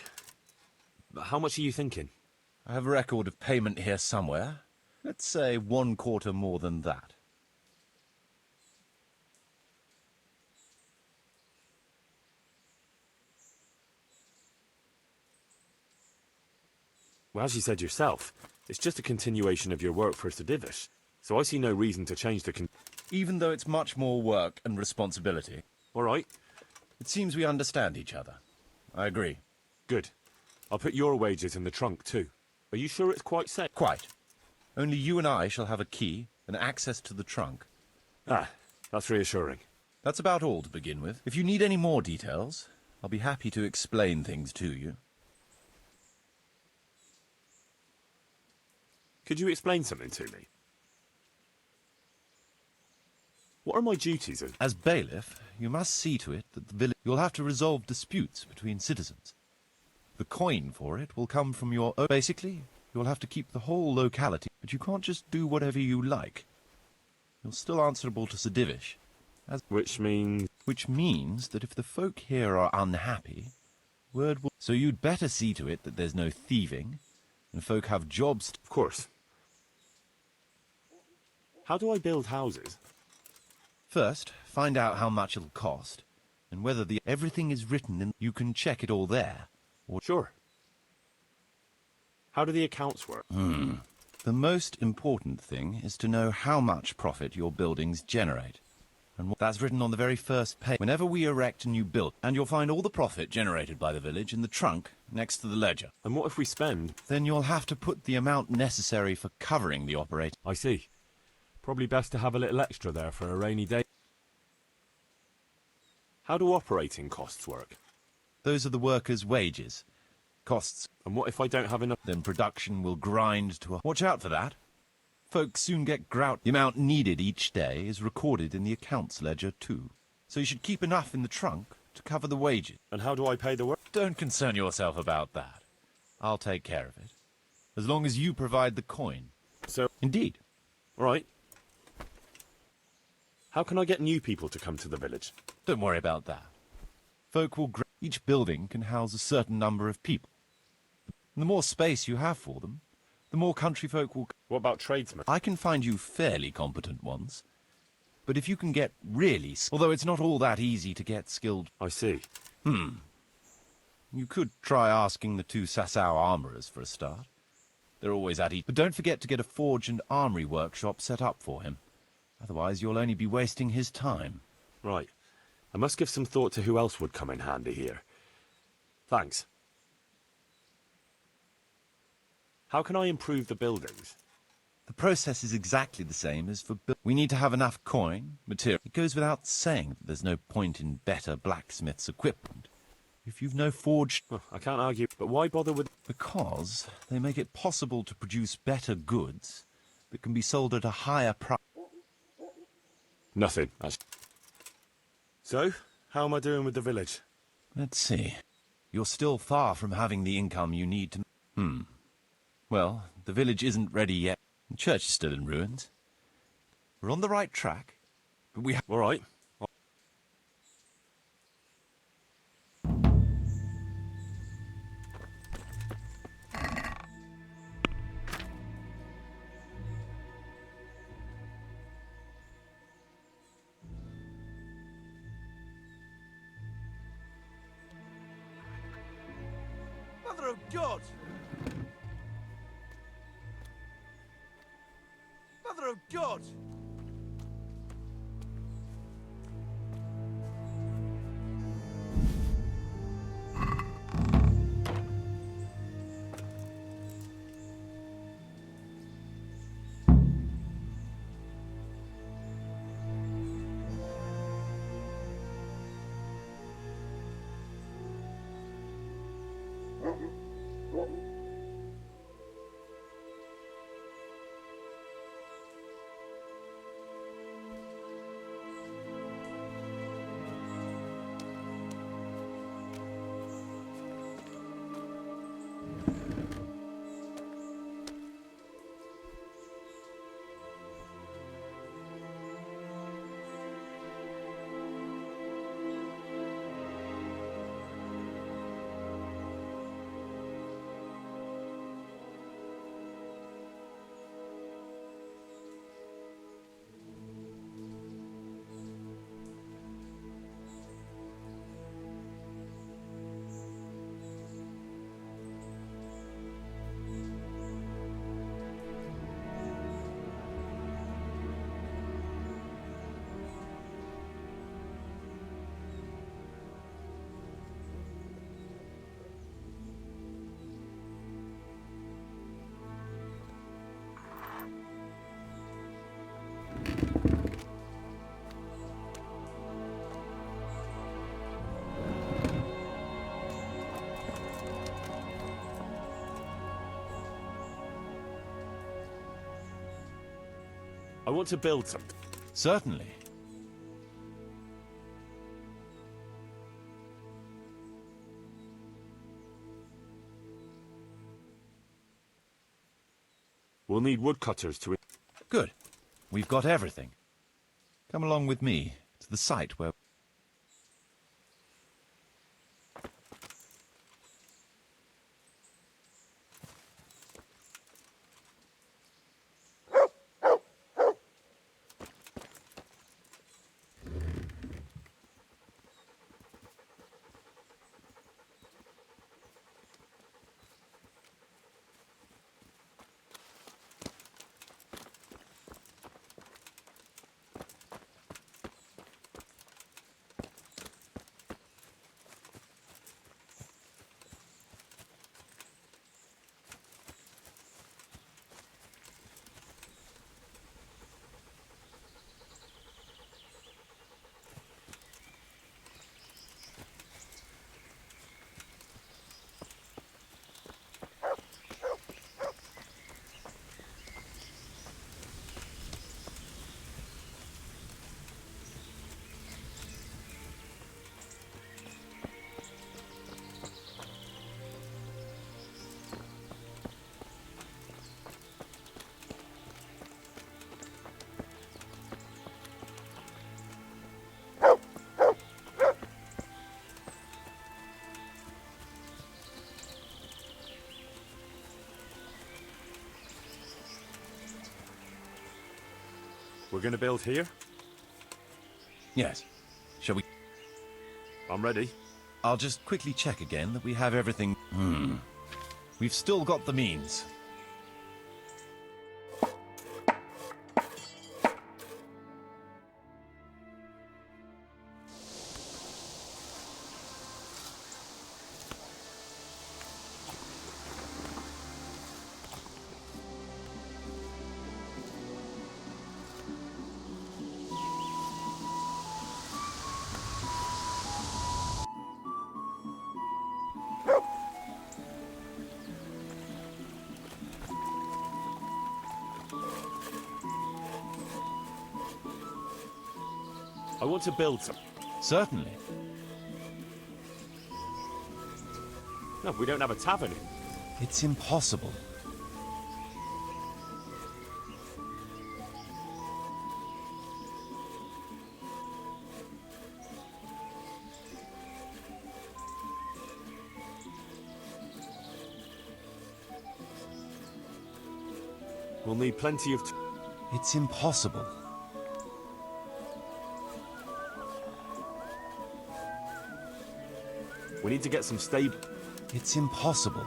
But how much are you thinking? I have a record of payment here somewhere. Let's say 1/4 more than that. Well, as you said yourself, it's just a continuation of your work for Sir Divish, so I see no reason to change the Even though it's much more work and responsibility. All right. It seems we understand each other. I agree. Good. I'll put your wages in the trunk, too. Are you sure it's quite safe? Quite. Only you and I shall have a key and access to the trunk. That's reassuring. That's about all to begin with. If you need any more details, I'll be happy to explain things to you. Could you explain something to me? What are my duties? As bailiff, you must see to it that the village... You'll have to resolve disputes between citizens. The coin for it will come from your own... Basically, you'll have to keep the whole locality, but you can't just do whatever you like. You're still answerable to Sir Divish. Which means... Which means that if the folk here are unhappy, word will... So you'd better see to it that there's no thieving, and folk have jobs... Of course. How do I build houses? First, find out how much it'll cost, and whether everything is written in... You can check it all there. Sure. How do the accounts work? The most important thing is to know how much profit your buildings generate. And that's written on the very first page. Whenever we erect a new build, and you'll find all the profit generated by the village in the trunk next to the ledger. And what if we spend? Then you'll have to put the amount necessary for covering the operation. I see. Probably best to have a little extra there for a rainy day. How do operating costs work? Those are the workers' wages. Costs. And what if I don't have enough? Then production will grind to a... Watch out for that. Folks soon get grout. The amount needed each day is recorded in the accounts ledger too. So you should keep enough in the trunk to cover the wages. And how do I pay the work? Don't concern yourself about that. I'll take care of it. As long as you provide the coin. So... Indeed. All right. How can I get new people to come to the village? Don't worry about that. Folk will... Each building can house a certain number of people. And the more space you have for them, the more country folk will... What about tradesmen? I can find you fairly competent ones. But if you can get really... Although it's not all that easy to get skilled... I see. You could try asking the 2 Sasau armourers for a start. They're always at each... But don't forget to get a forge and armoury workshop set up for him. Otherwise, you'll only be wasting his time. Right. I must give some thought to who else would come in handy here. Thanks. How can I improve the buildings? The process is exactly the same as for... We need to have enough coin, material... It goes without saying that there's no point in better blacksmith's equipment. If you've no forged... Well, I can't argue, but why bother with... Because they make it possible to produce better goods that can be sold at a higher price. Nothing. So, how am I doing with the village? Let's see. You're still far from having the income you need to... Well, the village isn't ready yet. The church is still in ruins. We're on the right track, but we have... All right. Mother of God! Mother of God! I want to build something. Certainly. We'll need woodcutters to... Good. We've got everything. Come along with me to the site where... We're gonna build here? Yes. Shall we? I'm ready. I'll just quickly check again that we have everything. We've still got the means. I want to build some. Certainly. No, we don't have a tavern. It's impossible. We'll need plenty of... It's impossible. We need to get some stable... It's impossible.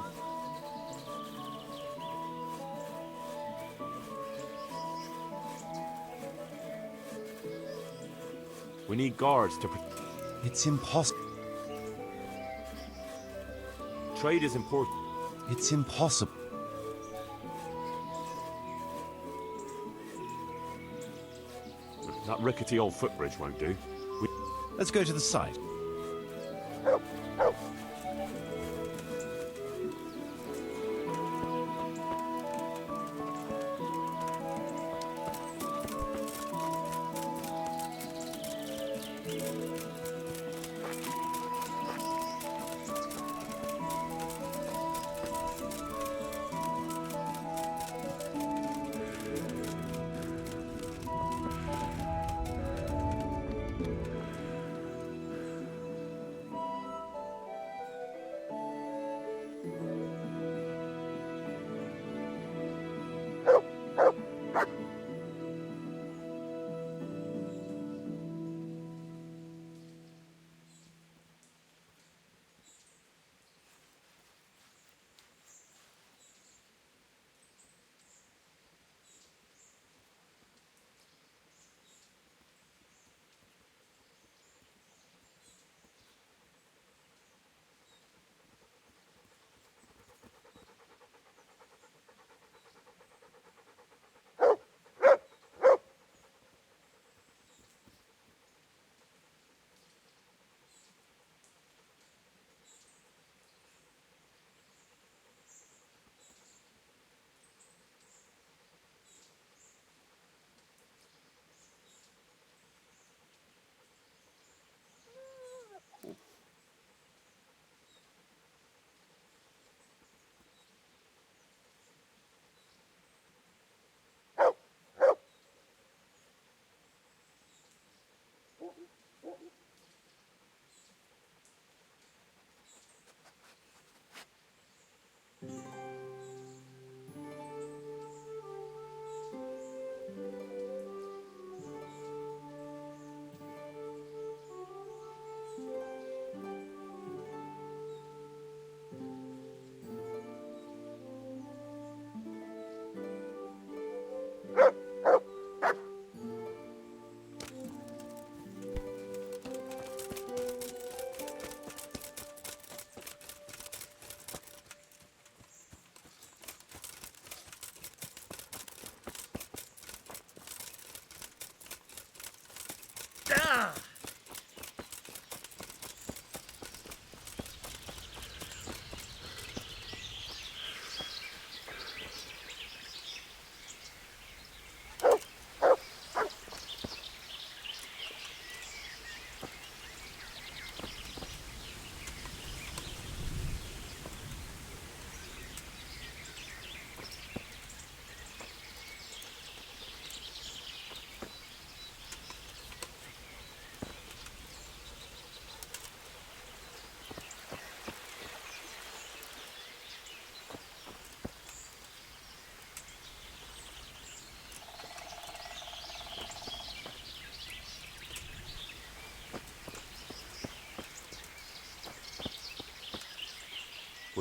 We need guards to... It's impossible. Trade is important. It's impossible. That rickety old footbridge won't do. Let's go to the site.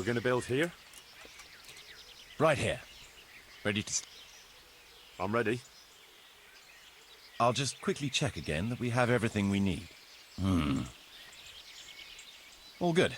We're going to build here? Right here. Ready to... I'm ready. I'll just quickly check again that we have everything we need. All good.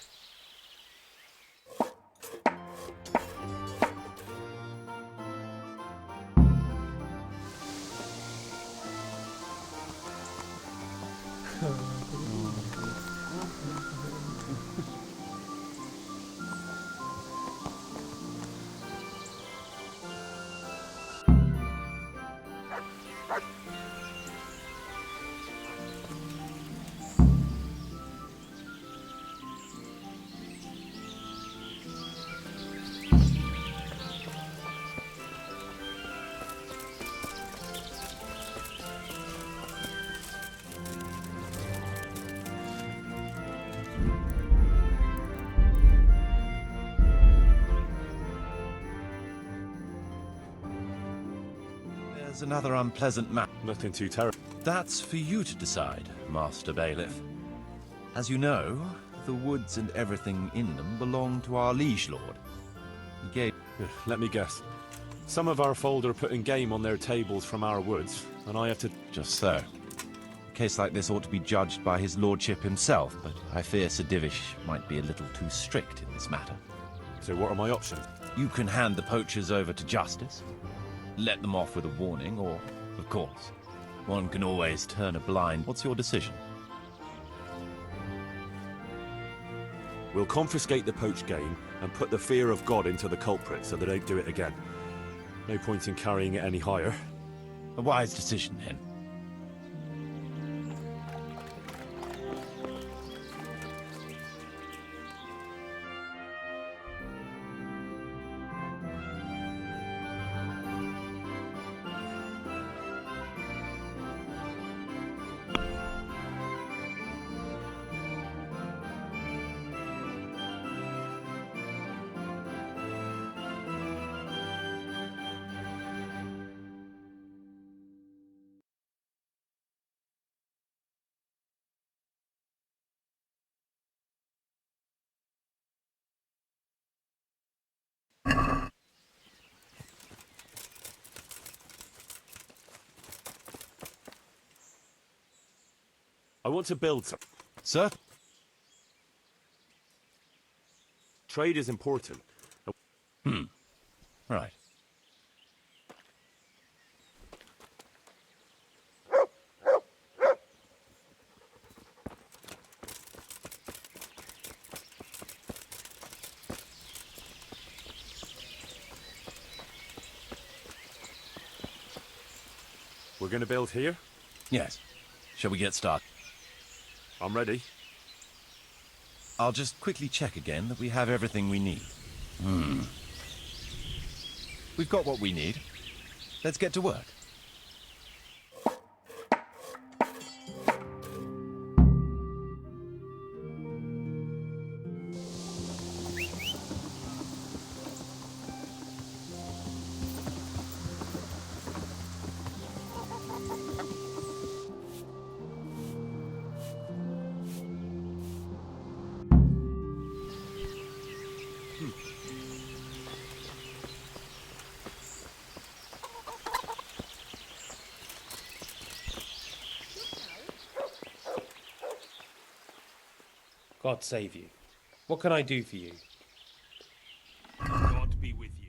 There's another unpleasant matter. Nothing too terrible. That's for you to decide, Master Bailiff. As you know, the woods and everything in them belong to our liege lord. He gave... Let me guess. Some of our fold are putting game on their tables from our woods, and I have to... Just so. A case like this ought to be judged by his lordship himself, but I fear Sir Divish might be a little too strict in this matter. So what are my options? You can hand the poachers over to justice, let them off with a warning, or, of course, one can always turn a blind... What's your decision? We'll confiscate the poached game and put the fear of God into the culprit so they don't do it again. No point in carrying it any higher. A wise decision, then. I want to build some. Sir? Trade is important. Right. We're going to build here? Yes. Shall we get started? I'm ready. I'll just quickly check again that we have everything we need. We've got what we need. Let's get to work. God save you. What can I do for you? God be with you.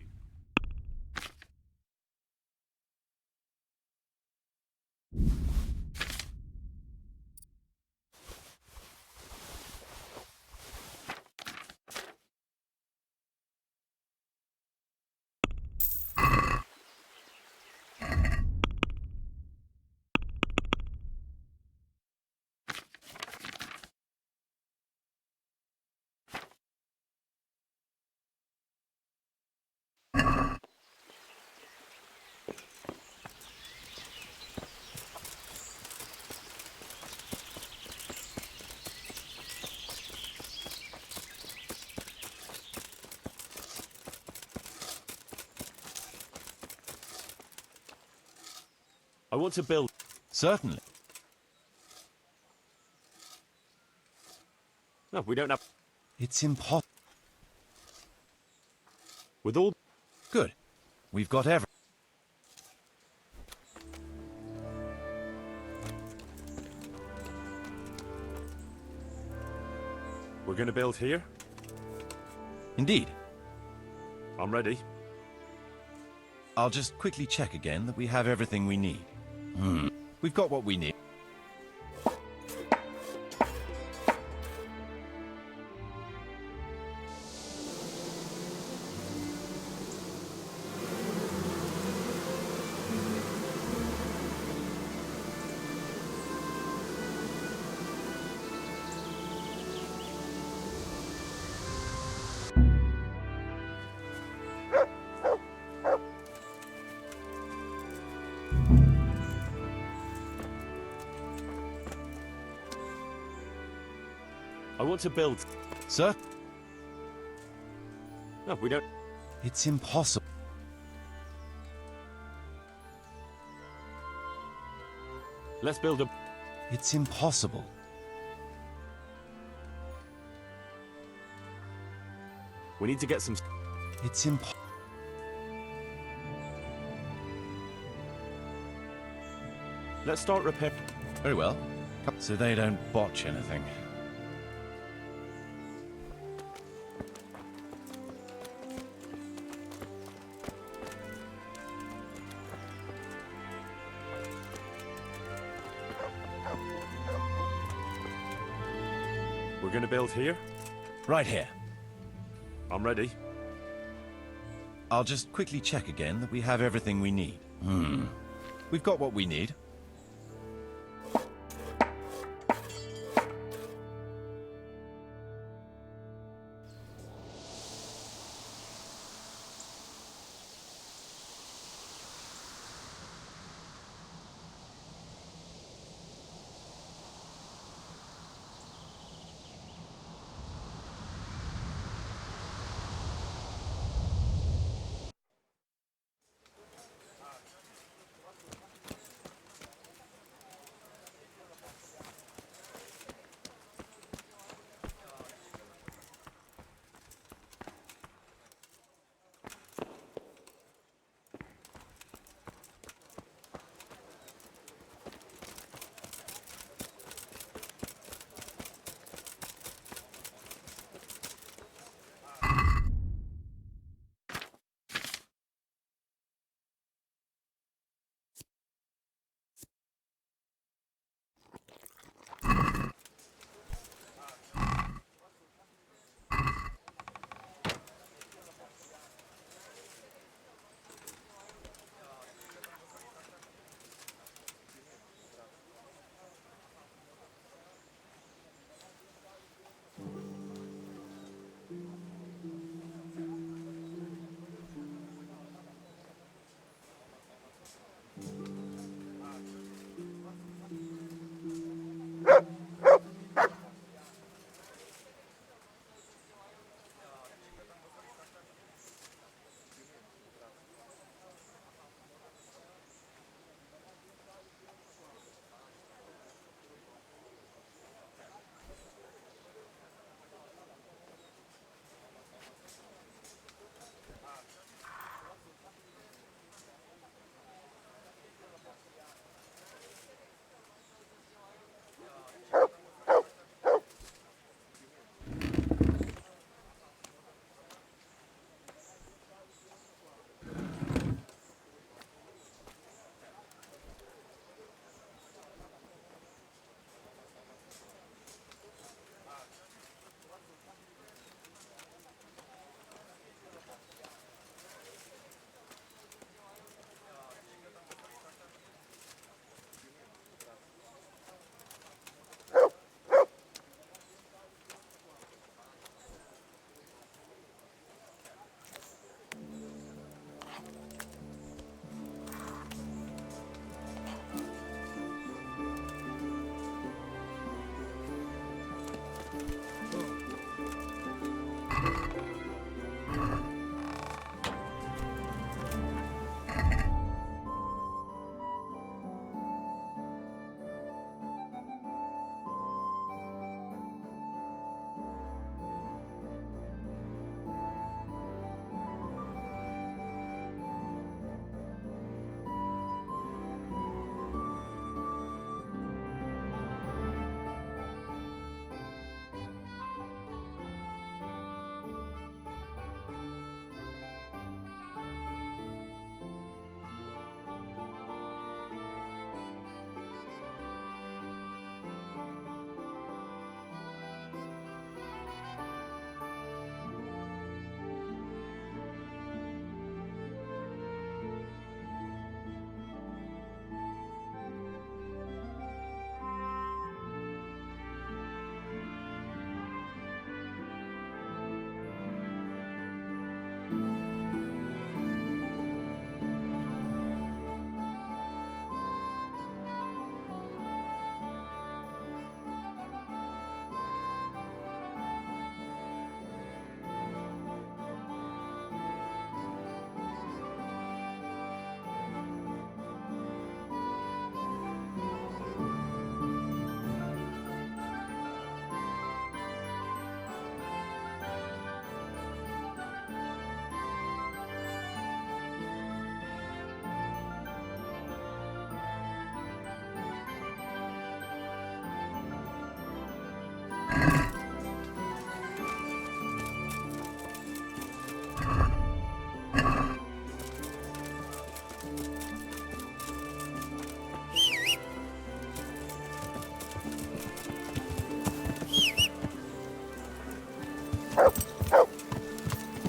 I want to build... Certainly. No, we don't have... It's impossible. With all... Good. We've got everything. We're going to build here? Indeed. I'm ready. I'll just quickly check again that we have everything we need. We've got what we need. I want to build... Sir? No, we don't... It's impossible. Let's build a... It's impossible. We need to get some... It's impossible. Let's start repair... Very well. So they don't botch anything. We're going to build here? Right here. I'm ready. I'll just quickly check again that we have everything we need. We've got what we need.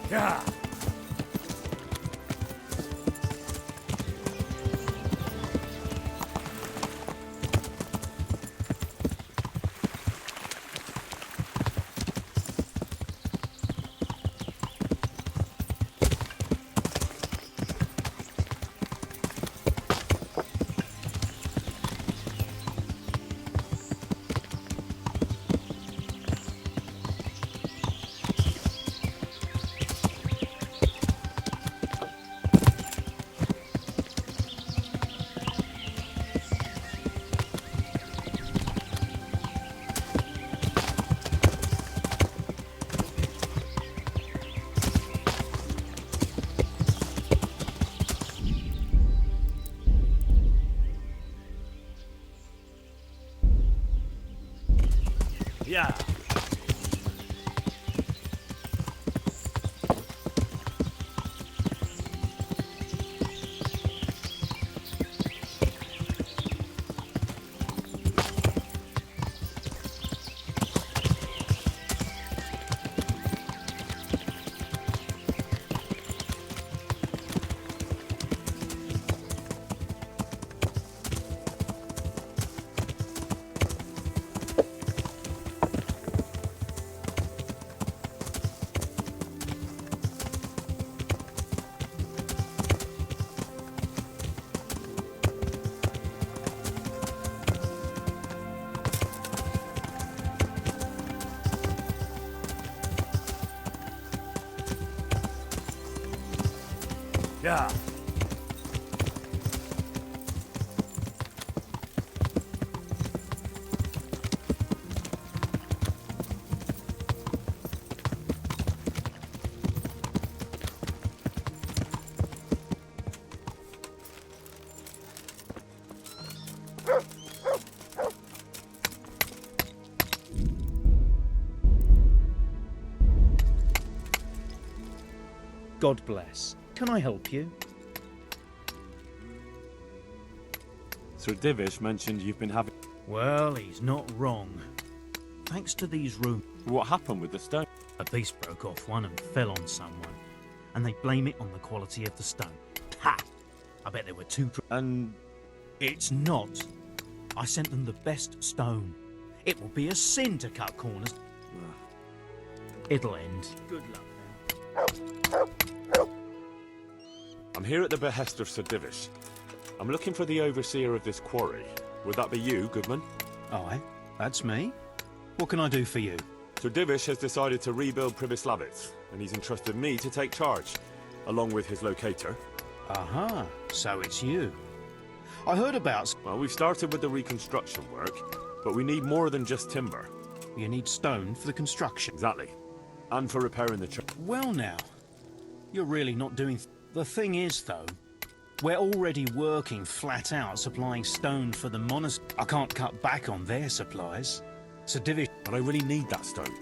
Yeah. Yeah. Yeah. God bless. Can I help you? Sir Divish mentioned you've been having... Well, he's not wrong. Thanks to these rooms... What happened with the stone? A piece broke off one and fell on someone, and they blame it on the quality of the stone. Ha! I bet there were two... And... It's not. I sent them the best stone. It will be a sin to cut corners. It'll end. Good luck then. I'm here at the behest of Sir Divish. I'm looking for the overseer of this quarry. Would that be you, Goodman? Aye, that's me. What can I do for you? Sir Divish has decided to rebuild Pribyslavitz, and he's entrusted me to take charge, along with his locator. Aha, so it's you. I heard about... Well, we've started with the reconstruction work, but we need more than just timber. You need stone for the construction. Exactly. And for repairing the church. Well now, you're really not doing... The thing is, though, we're already working flat out supplying stone for the monastery. I can't cut back on their supplies. So Divish... But I really need that stone.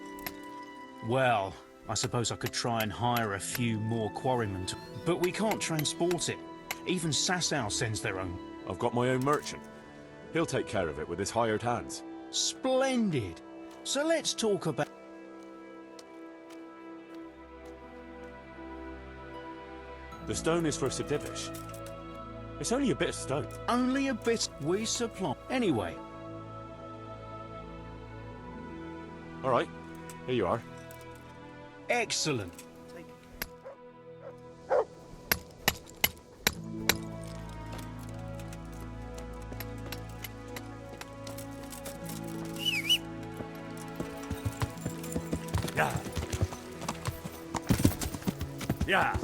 Well, I suppose I could try and hire a few more quarrymen to... But we can't transport it. Even Sasau sends their own. I've got my own merchant. He'll take care of it with his hired hands. Splendid. So let's talk about... The stone is for Sir Divish. It's only a bit of stone. Only a bit we supply. Anyway. All right, here you are. Excellent. Yeah. Yeah.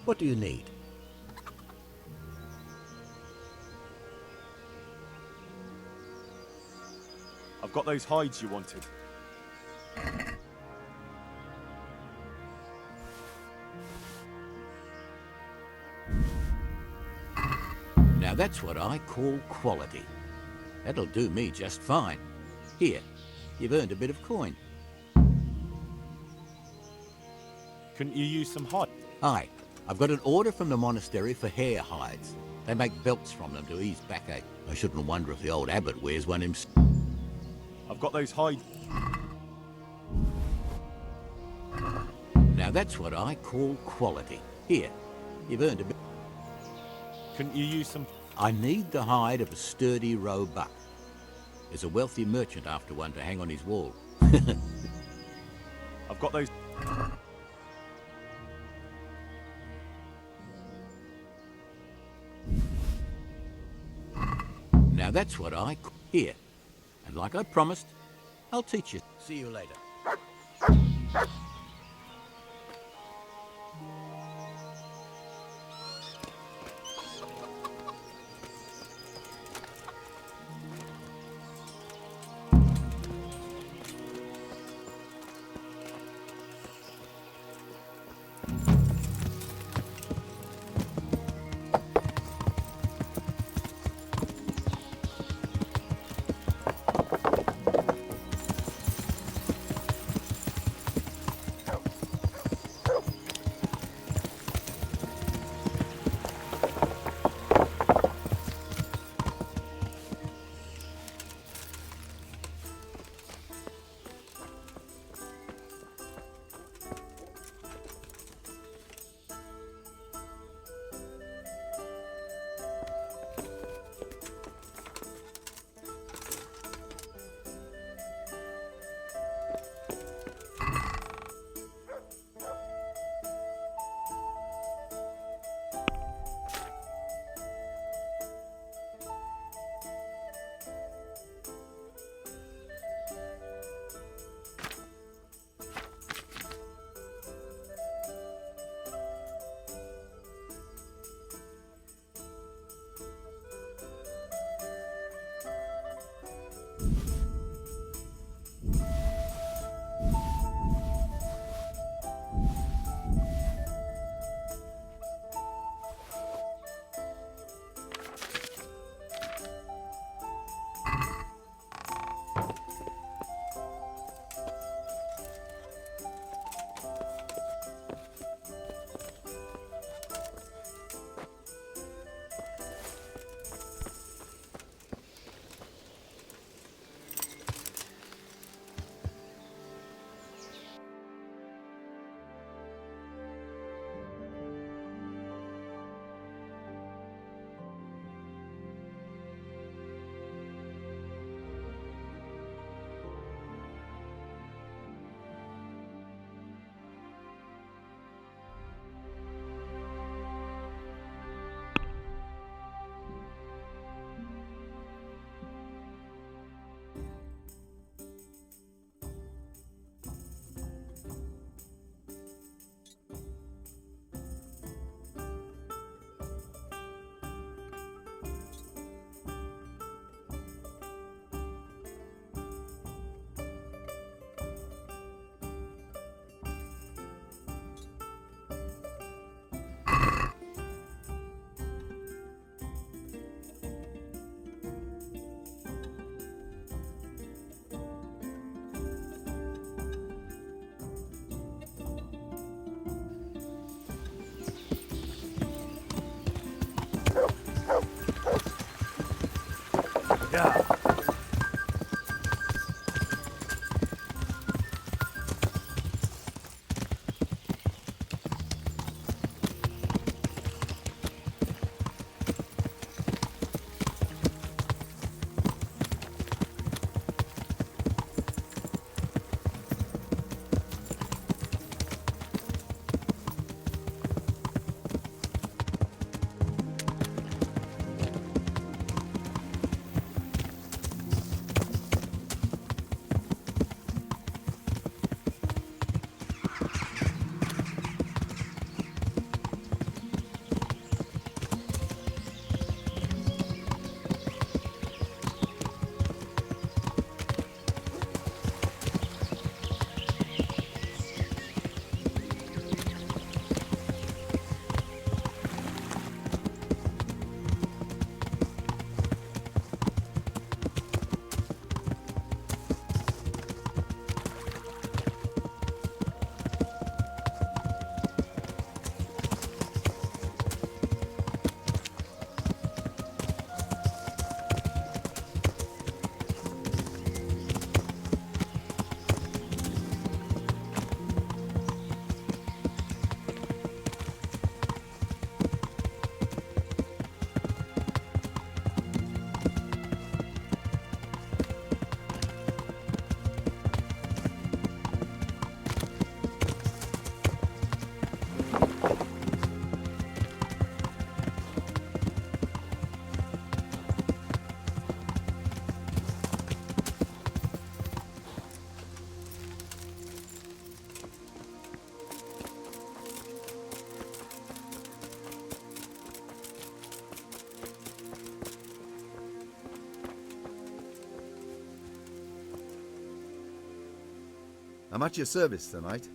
What do you need? I've got those hides you wanted. Now that's what I call quality. That'll do me just fine. Here, you've earned a bit of coin. Couldn't you use some hide? Aye, I've got an order from the monastery for hare hides. They make belts from them to ease backache. I shouldn't wonder if the old abbot wears one himself. I've got those hides. Now that's what I call quality. Here, you've earned a bit. Couldn't you use some? I need the hide of a sturdy roe buck. There's a wealthy merchant after one to hang on his wall. I've got those. Now that's what I call here. And like I promised, I'll teach you. See you later. I'm at your service tonight.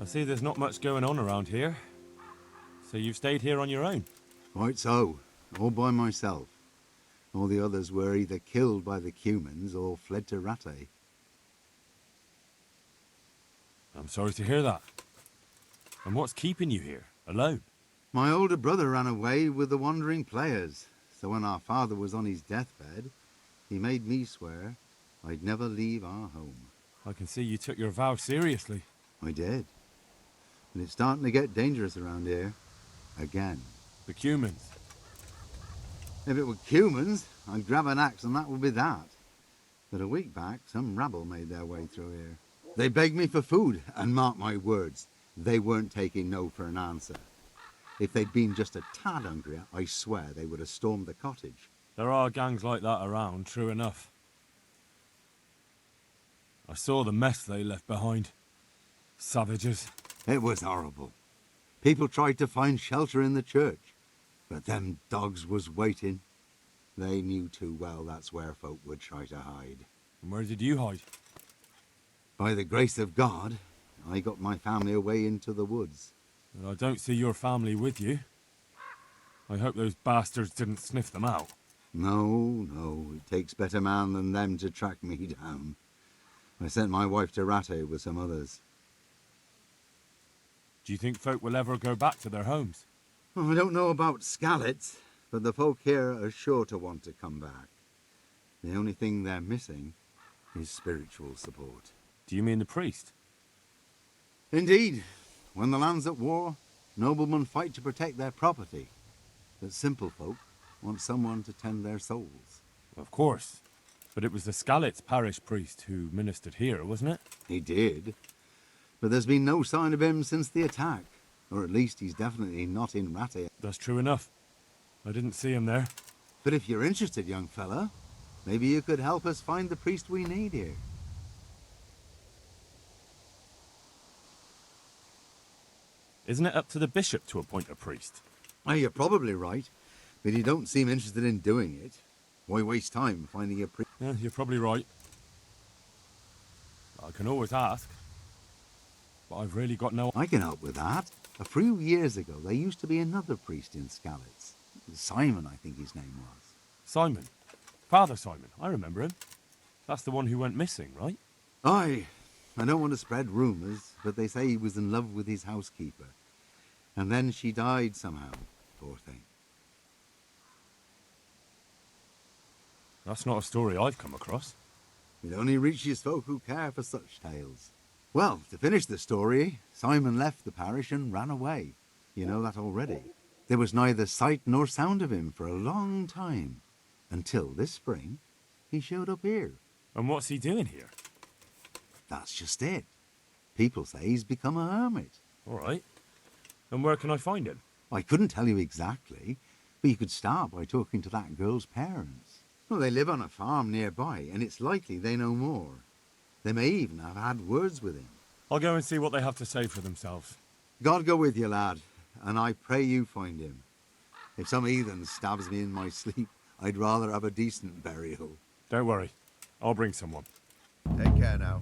I see there's not much going on around here. So you've stayed here on your own? Quite so. All by myself. All the others were either killed by the Cumans or fled to Rattay. I'm sorry to hear that. And what's keeping you here, alone? My older brother ran away with the wandering players, so when our father was on his deathbed, he made me swear I'd never leave our home. I can see you took your vow seriously. I did. And it's starting to get dangerous around here. Again. The Cumans? If it were Cumans, I'd grab an axe and that would be that. But a week back, some rabble made their way through here. They begged me for food, and mark my words, they weren't taking no for an answer. If they'd been just a tad hungrier, I swear they would have stormed the cottage. There are gangs like that around, true enough. I saw the mess they left behind. Savages. It was horrible. People tried to find shelter in the church, but them dogs was waiting. They knew too well that's where folk would try to hide. And where did you hide? By the grace of God, I got my family away into the woods. But I don't see your family with you. I hope those bastards didn't sniff them out. No, it takes better man than them to track me down. I sent my wife to Rattay with some others. Do you think folk will ever go back to their homes? Well, I don't know about Skallets, but the folk here are sure to want to come back. The only thing they're missing is spiritual support. Do you mean the priest? Indeed. When the land's at war, noblemen fight to protect their property. But simple folk want someone to tend their souls. Of course. But it was the Skallets parish priest who ministered here, wasn't it? He did. But there's been no sign of him since the attack. Or at least he's definitely not in Rattay. That's true enough. I didn't see him there. But if you're interested, young fella, maybe you could help us find the priest we need here. Isn't it up to the bishop to appoint a priest? You're probably right, but you don't seem interested in doing it. Why waste time finding a priest? Yeah, you're probably right. I can always ask. But I've really got no... I can help with that. A few years ago, there used to be another priest in Skallets. Simon, I think his name was. Simon? Father Simon, I remember him. That's the one who went missing, right? Aye. I don't want to spread rumours, but they say he was in love with his housekeeper. And then she died somehow, poor thing. That's not a story I've come across. It only reaches folk who care for such tales. Well, to finish the story, Simon left the parish and ran away. You know that already. There was neither sight nor sound of him for a long time. Until this spring, he showed up here. And what's he doing here? That's just it. People say he's become a hermit. All right. And where can I find him? I couldn't tell you exactly, but you could start by talking to that girl's parents. Well, they live on a farm nearby, and it's likely they know more. They may even have had words with him. I'll go and see what they have to say for themselves. God go with you, lad, and I pray you find him. If some heathen stabs me in my sleep, I'd rather have a decent burial. Don't worry. I'll bring someone. Take care now.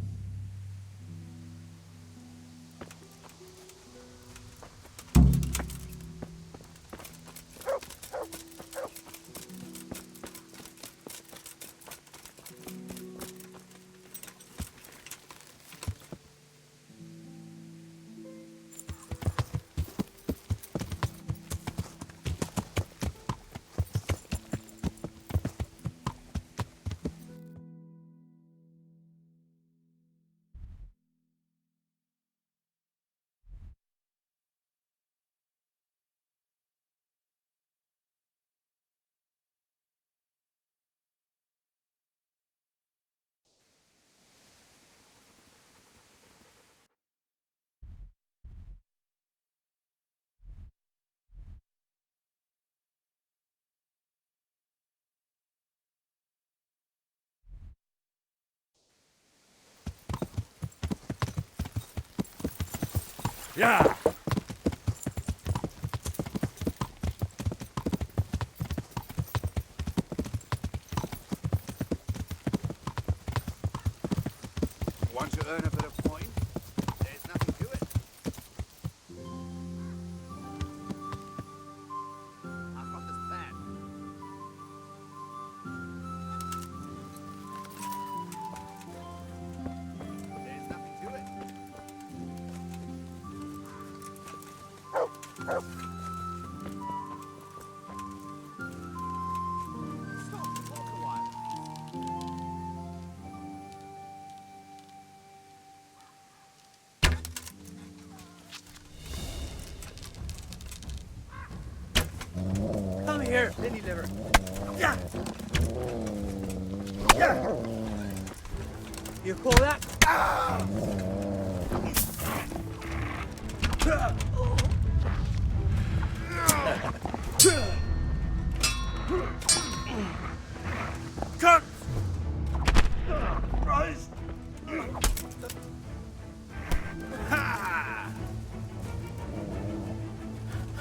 Yeah! Come here, Vinny liver. Yeah. Yeah. You call that? Ah! Cut! Rise! Ha!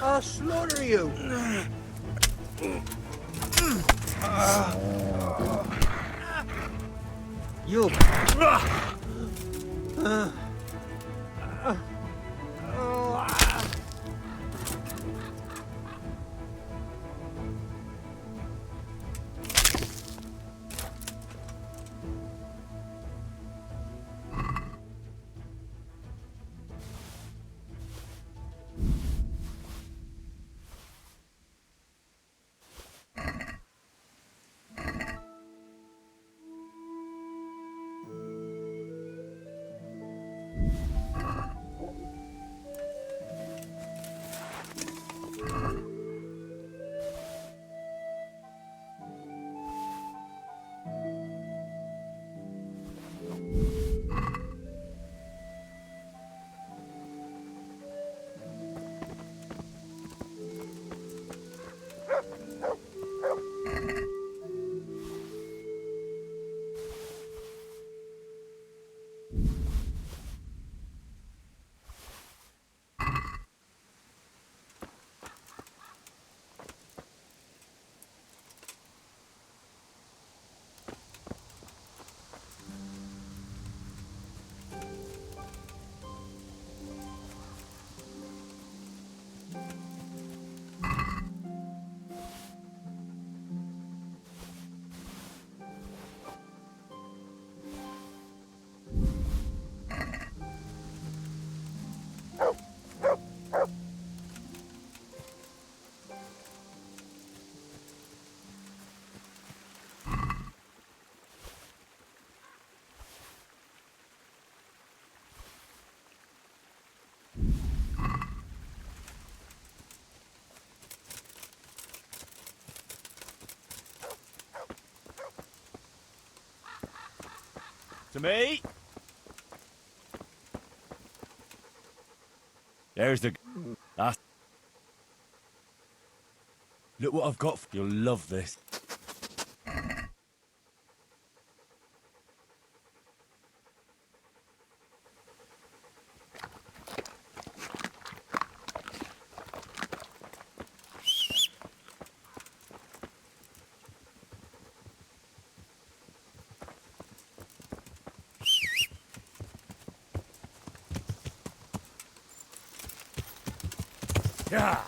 I'll slaughter you! You. To me. There's the... That's... Look what I've got. You'll love this. Yeah.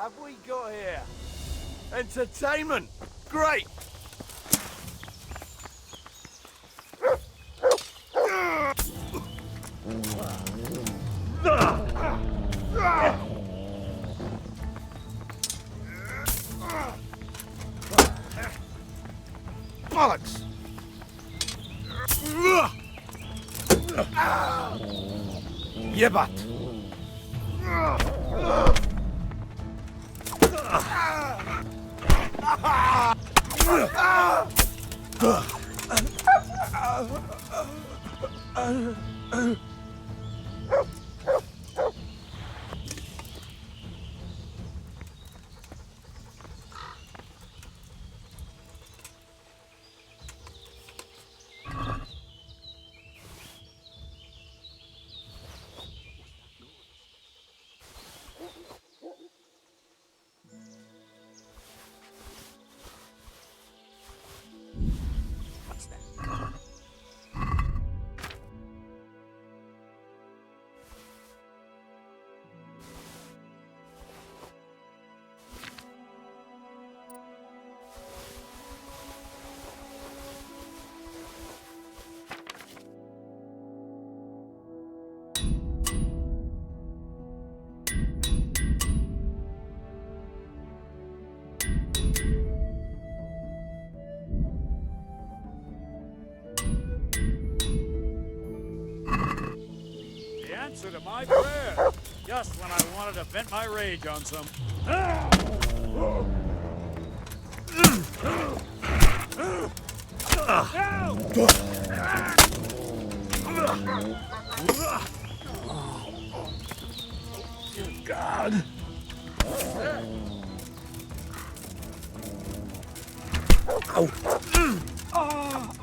have we got here? Entertainment! Great! Bollocks! Yebat! The answer to my prayer. Just when I wanted to vent my rage on some. Dear God. Ow.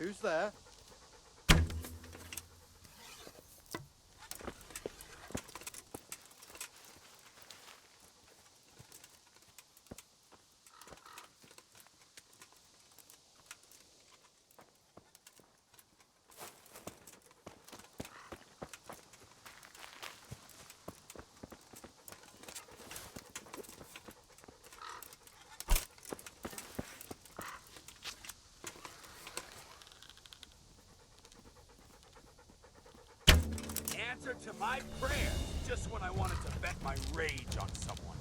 Who's there? Answer to my prayers, just when I wanted to vent my rage on someone.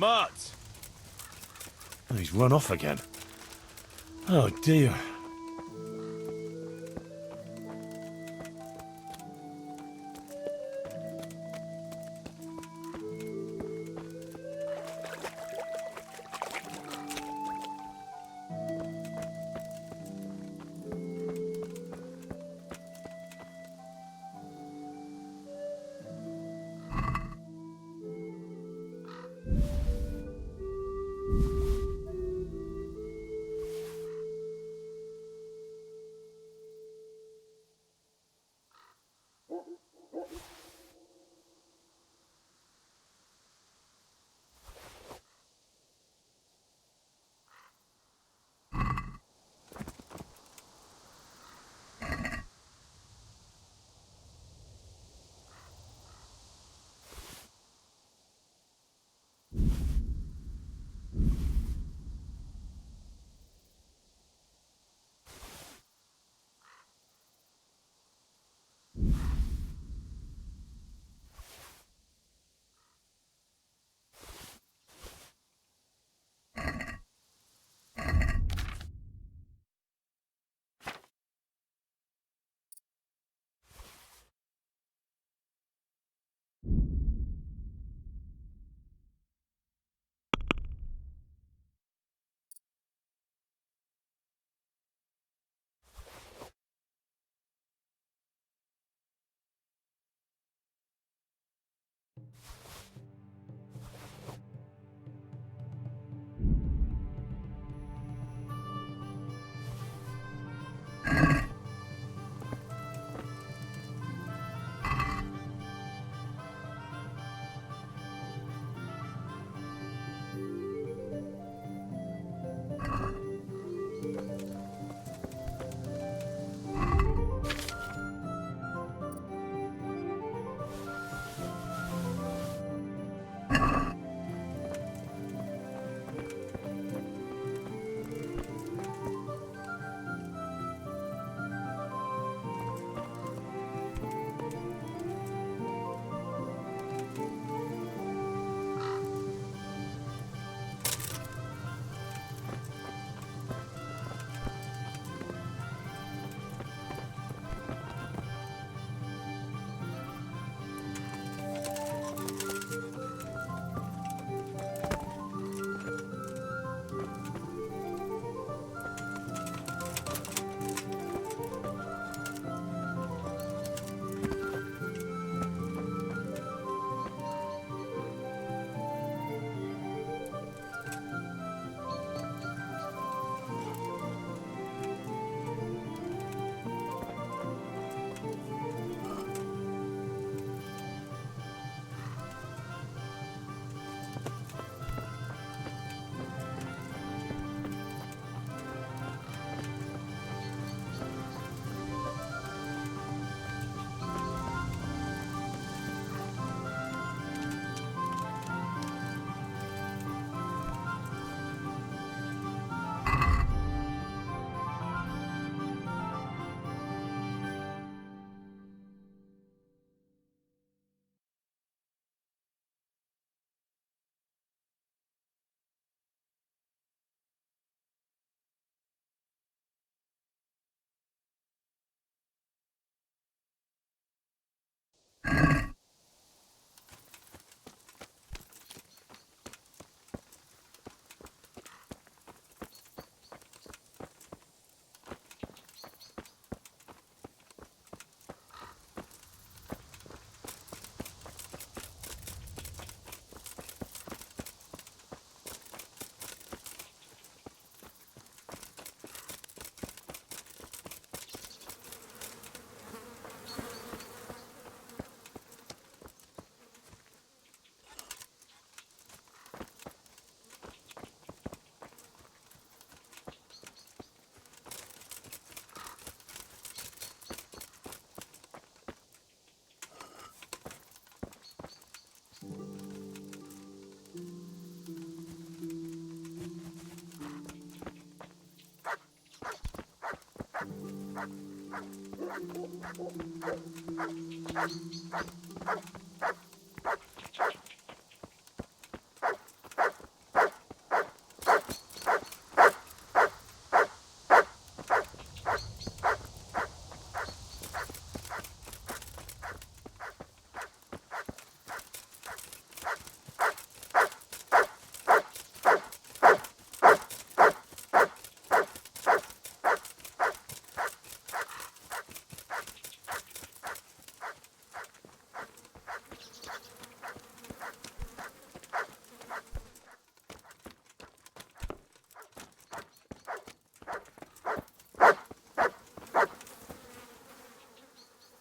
Mart! Oh, he's run off again. Oh dear.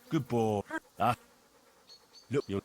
Good boy. Ah. Look, you.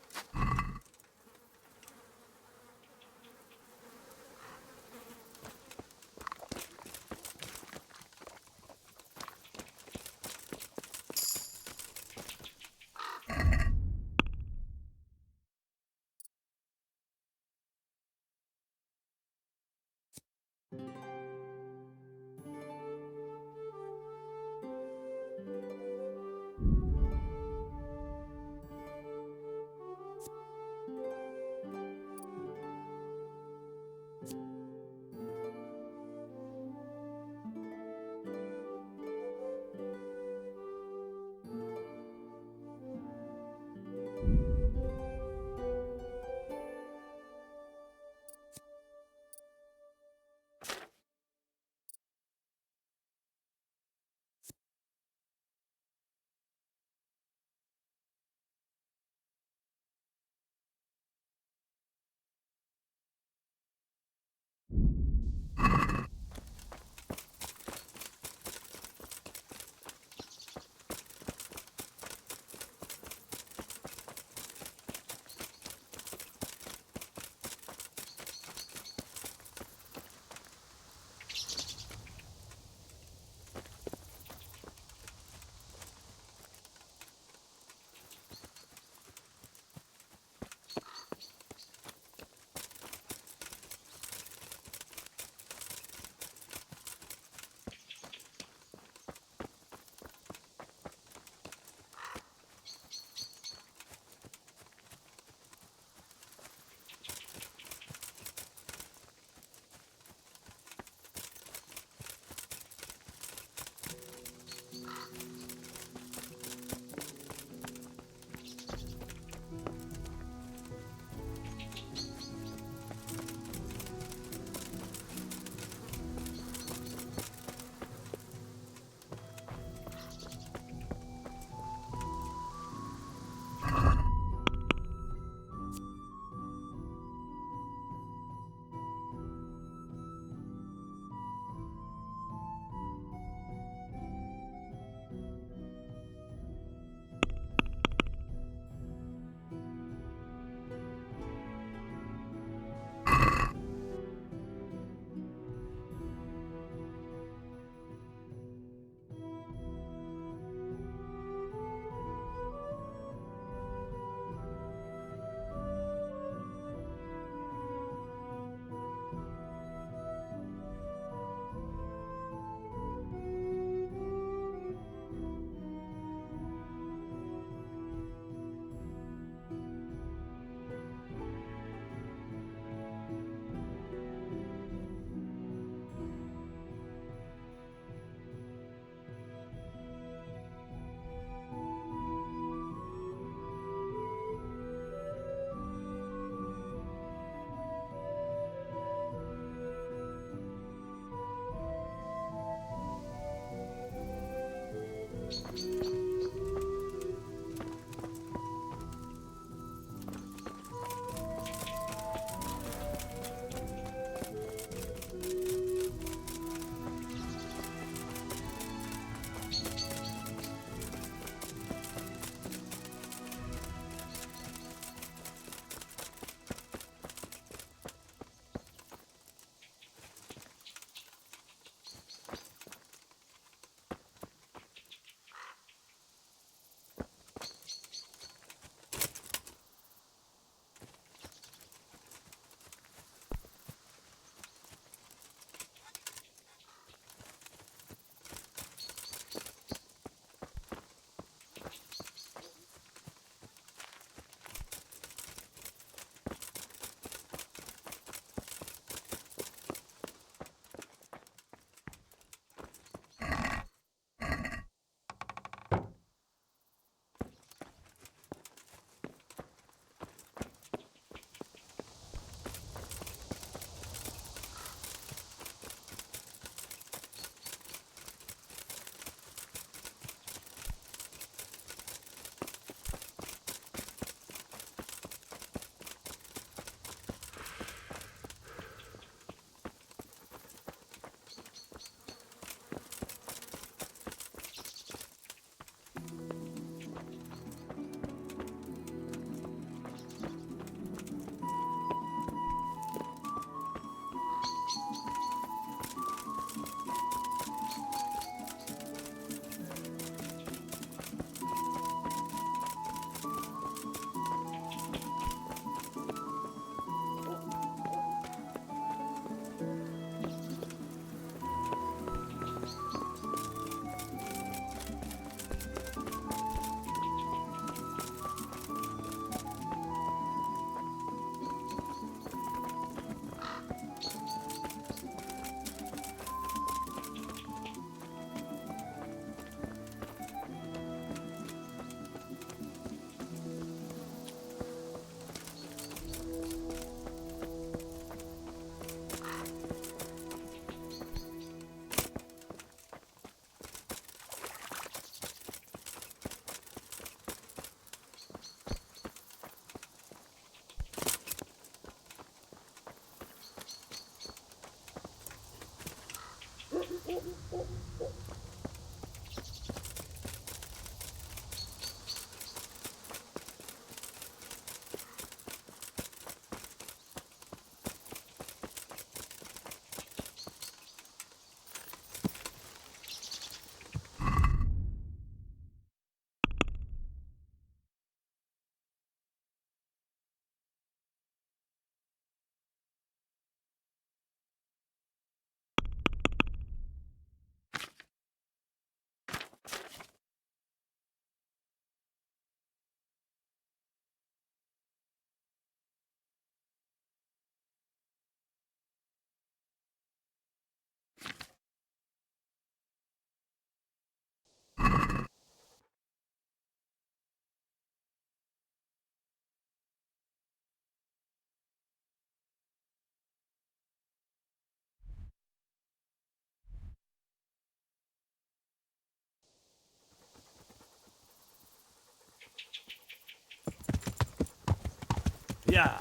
Yeah.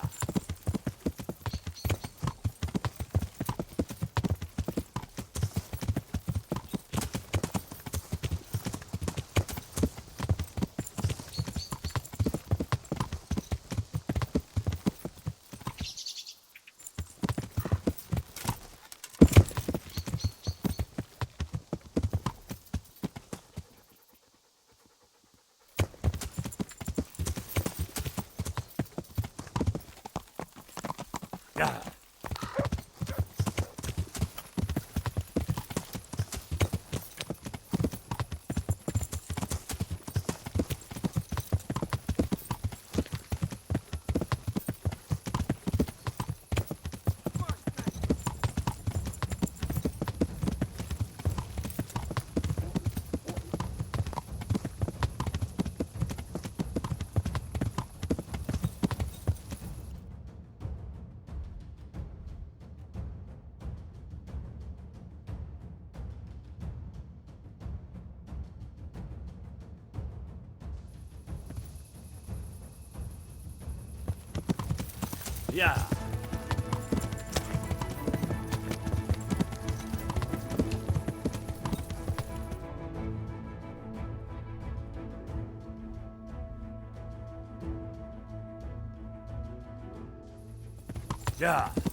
Yeah. Yeah. Yeah. Yeah.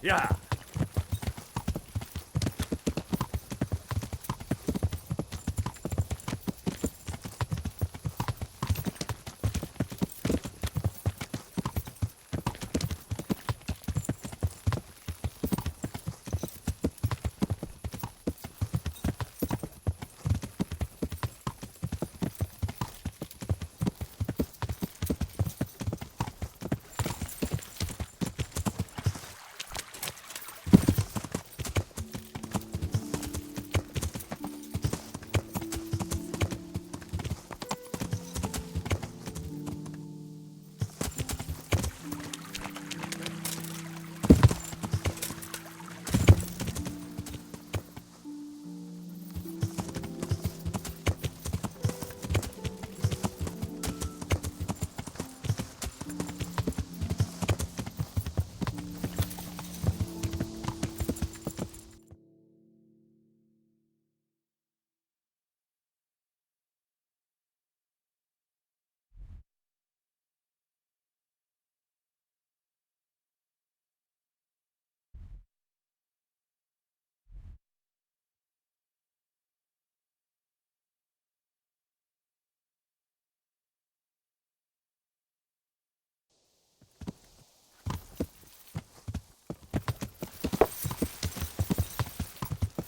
Yeah.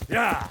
Yeah.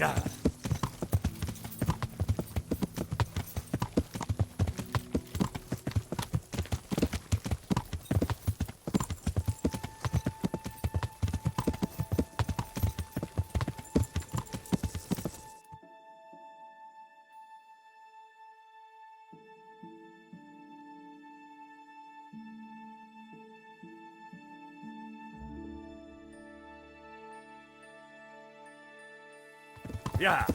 Yeah. Yeah.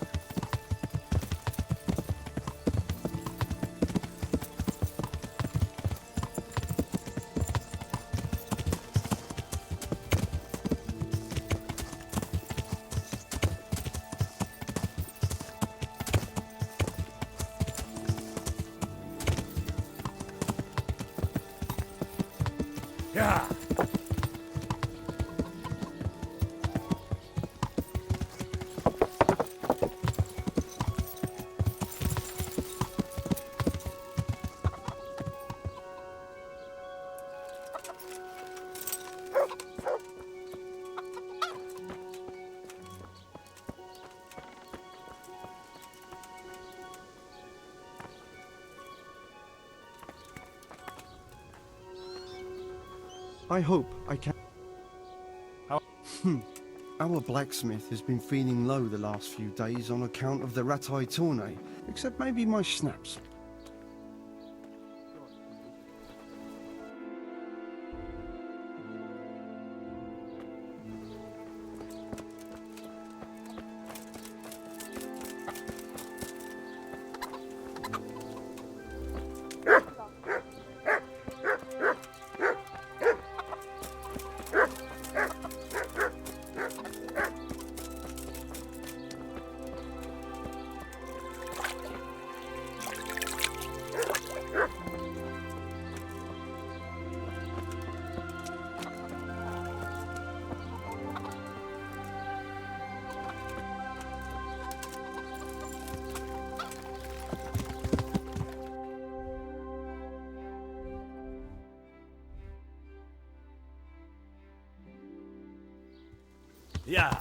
Yeah. I hope I can. Our blacksmith has been feeling low the last few days on account of the rat-eye tourney, except maybe my snaps. Yeah.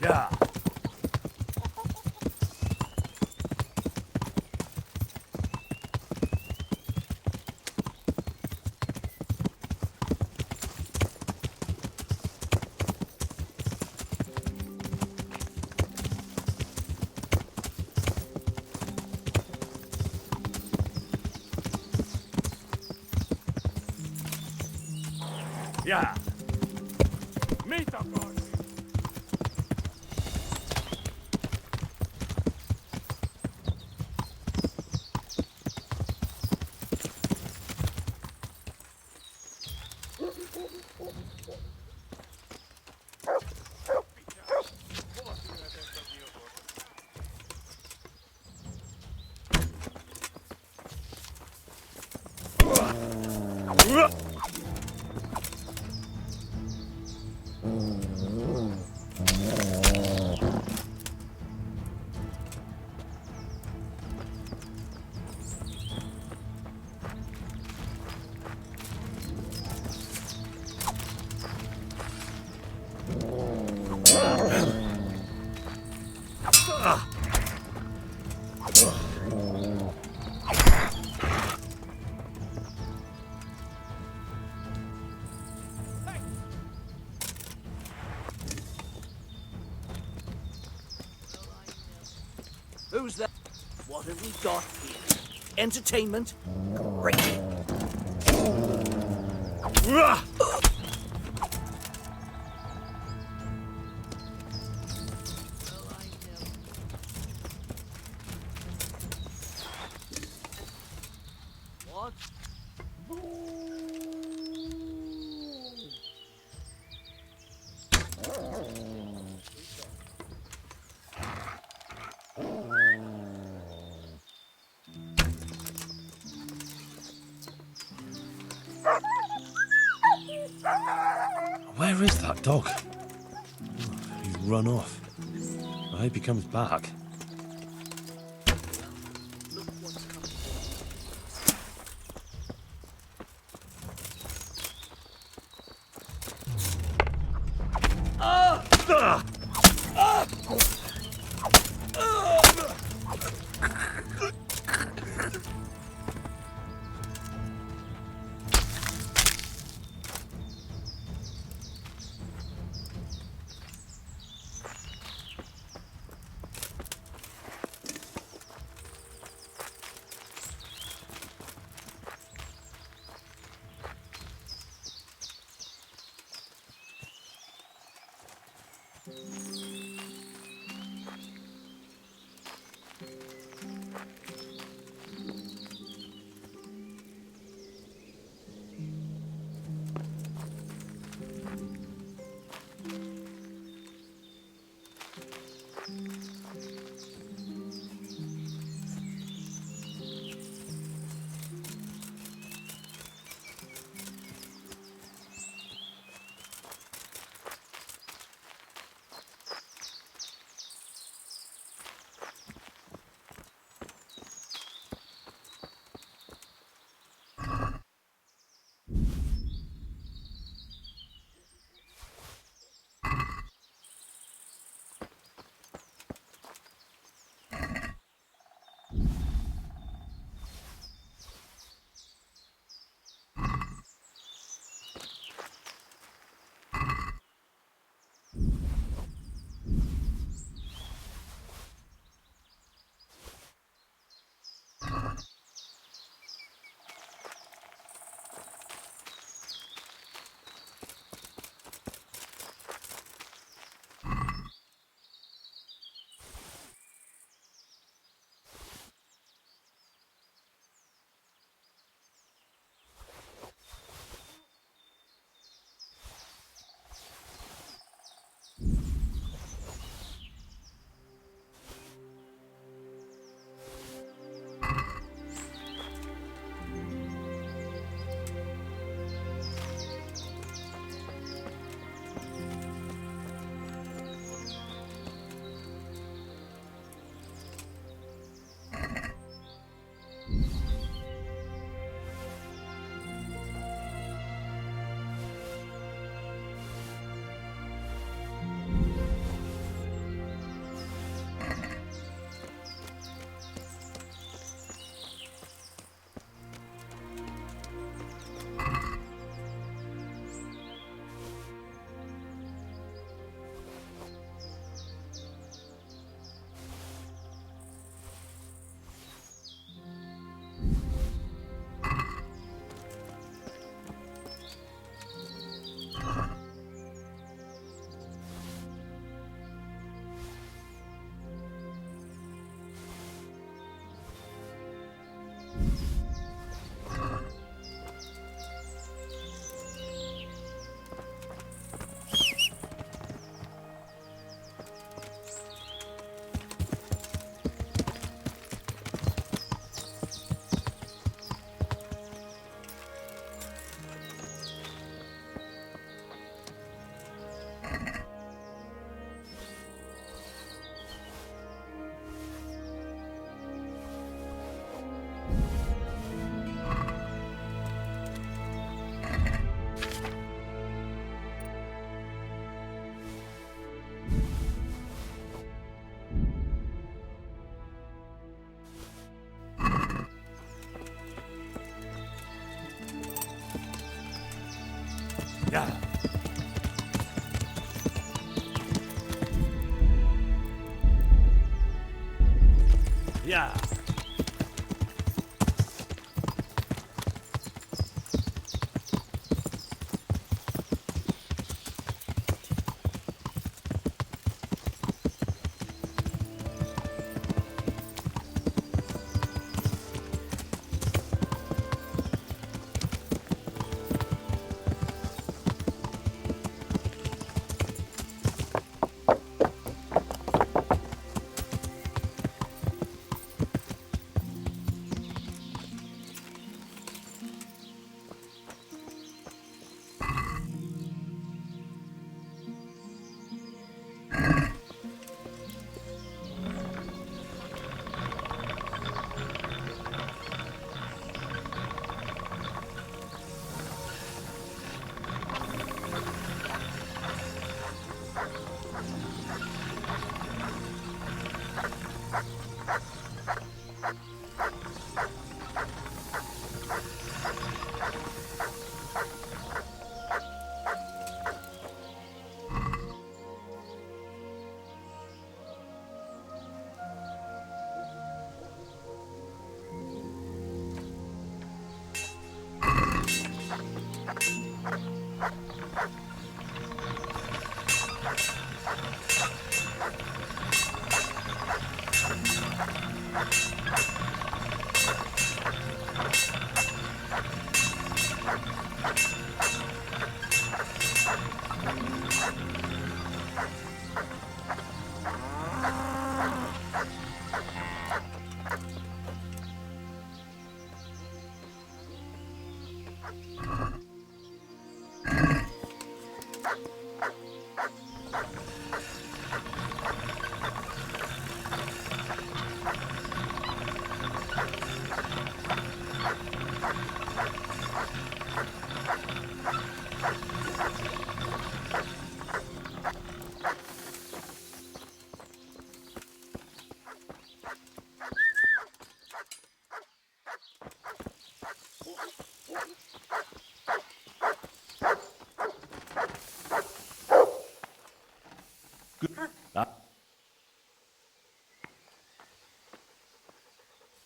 Yeah. Yeah. Meet the God. Who's that? What have we got here? Entertainment? Great. What? Where is that dog? He's run off. I hope he comes back. Yeah. Yeah.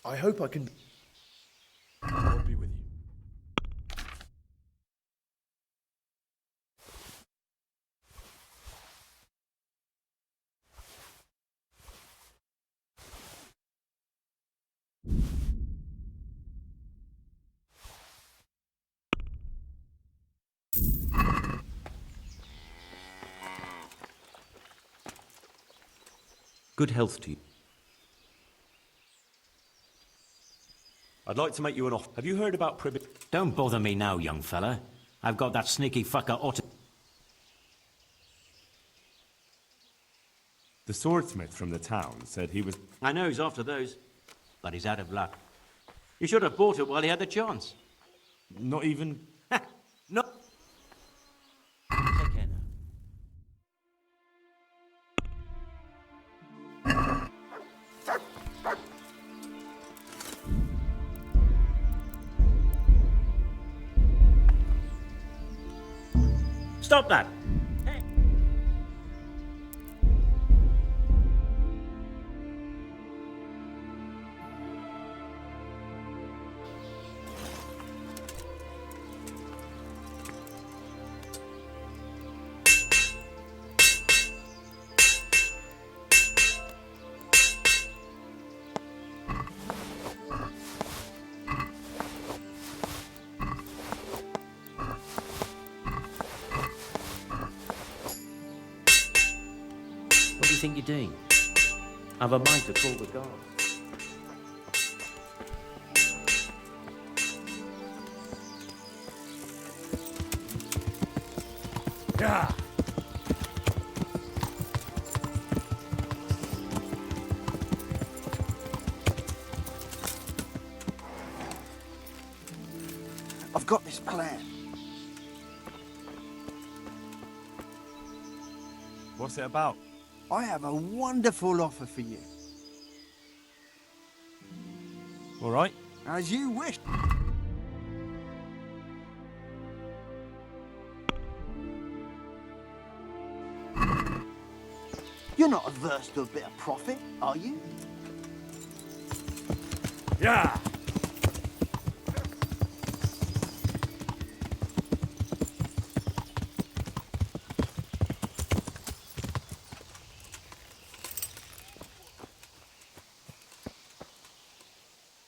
I hope I can... God be with you. Good health to you. I'd like to make you an offer. Have you heard about Don't bother me now, young fella. I've got that sneaky fucker Otto. The swordsmith from the town said he was... I know he's after those, but he's out of luck. You should have bought it while he had the chance. Not even... No. Take care now. Stop that! What do you think you're doing? I've a mind to call the guards. Yeah. I've got this plan. What's it about? I have a wonderful offer for you. All right. As you wish. You're not averse to a bit of profit, are you? Yeah.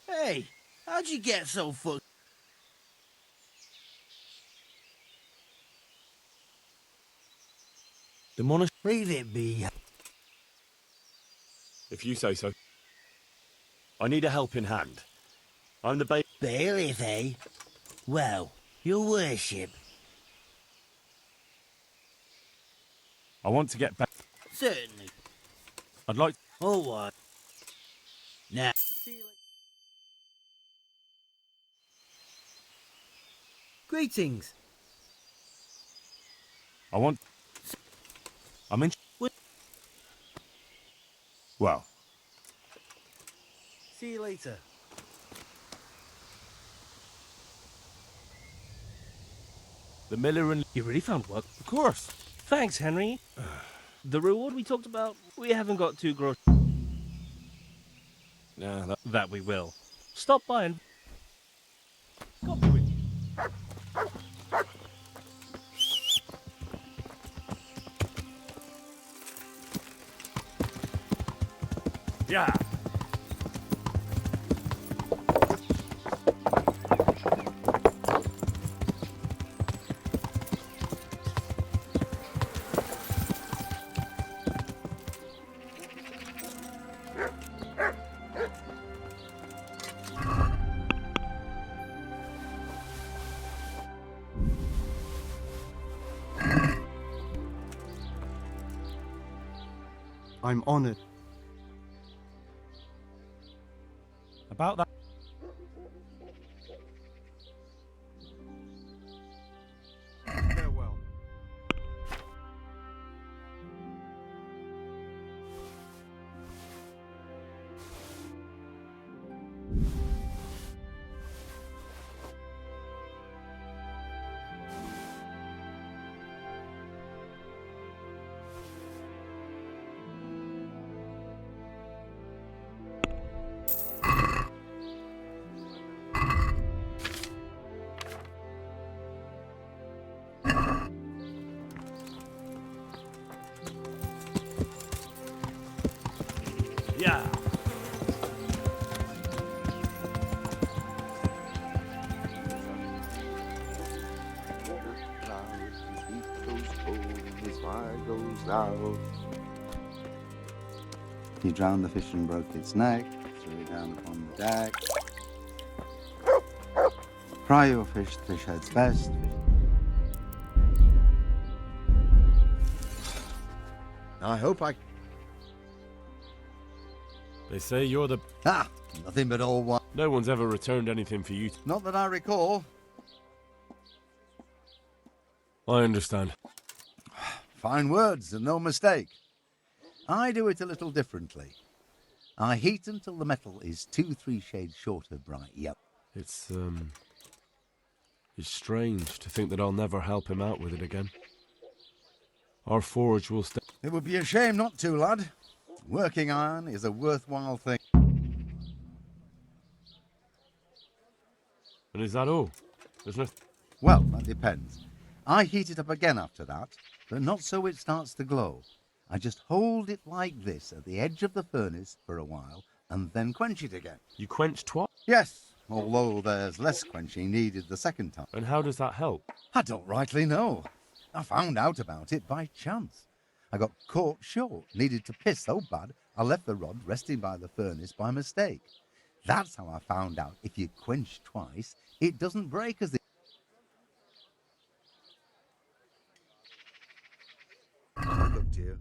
Hey, how'd you get so fucked? The monastery. Leave it be. If you say so. I need a helping hand. I'm the bailiff, eh? Well, your worship. I want to get back. Certainly. I'd like. Oh, what? Now. Greetings. I want. I'm in. Well. See you later. The miller and... You really found work? Of course. Thanks, Henry. The reward we talked about, we haven't got too gross. Yeah, that we will. Stop by and... Yeah. I'm honored. About that. Farewell. Yeah. He drowned the fish and broke its neck, threw it down upon the deck. Fry your fish, the fish head's best. I hope I... They say you're the... Ah, nothing but all one. No one's ever returned anything for you. Not that I recall. I understand. Fine words and no mistake. I do it a little differently. I heat until the metal is 2-3 shades short of bright yellow. It's strange to think that I'll never help him out with it again. Our forge will stay. It would be a shame not to, lad. Working iron is a worthwhile thing. And is that all? There's no... Well, that depends. I heat it up again after that, but not so it starts to glow. I just hold it like this at the edge of the furnace for a while and then quench it again. You quench twice? Yes, although there's less quenching needed the second time. And how does that help? I don't rightly know. I found out about it by chance. I got caught short, needed to piss so bad I left the rod resting by the furnace by mistake. That's how I found out if you quench twice, it doesn't break as it... Look to you.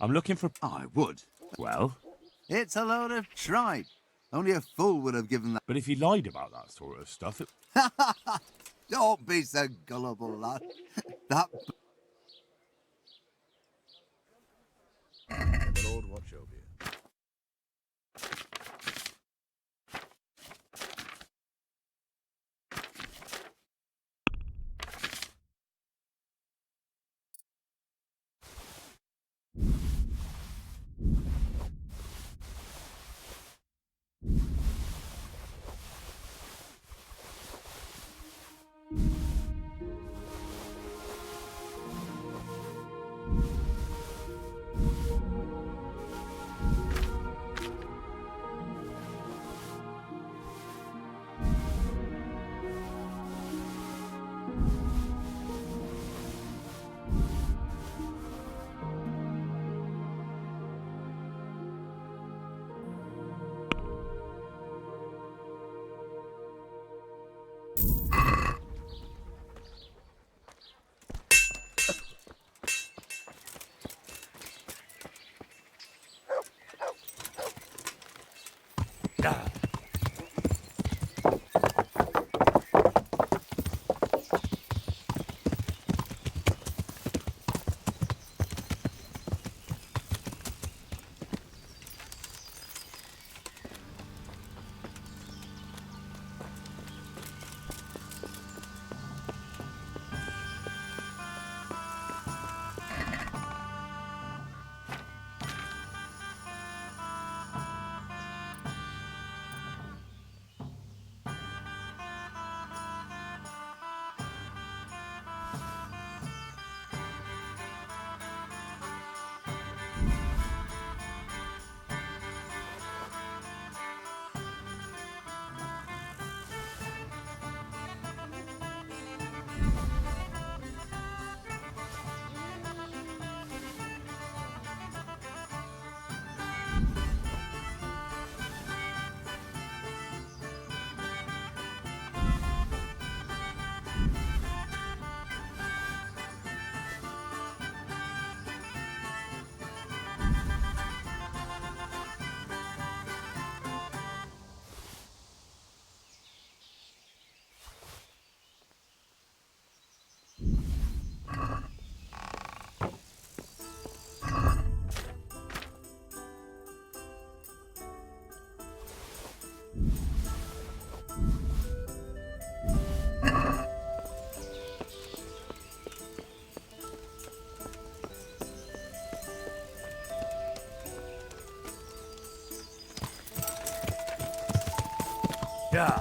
I'm looking for... I would. Well? It's a load of tripe. Only a fool would have given that. But if he lied about that sort of stuff, it... Don't be so gullible, lad. That... The Lord watch over you. Yeah.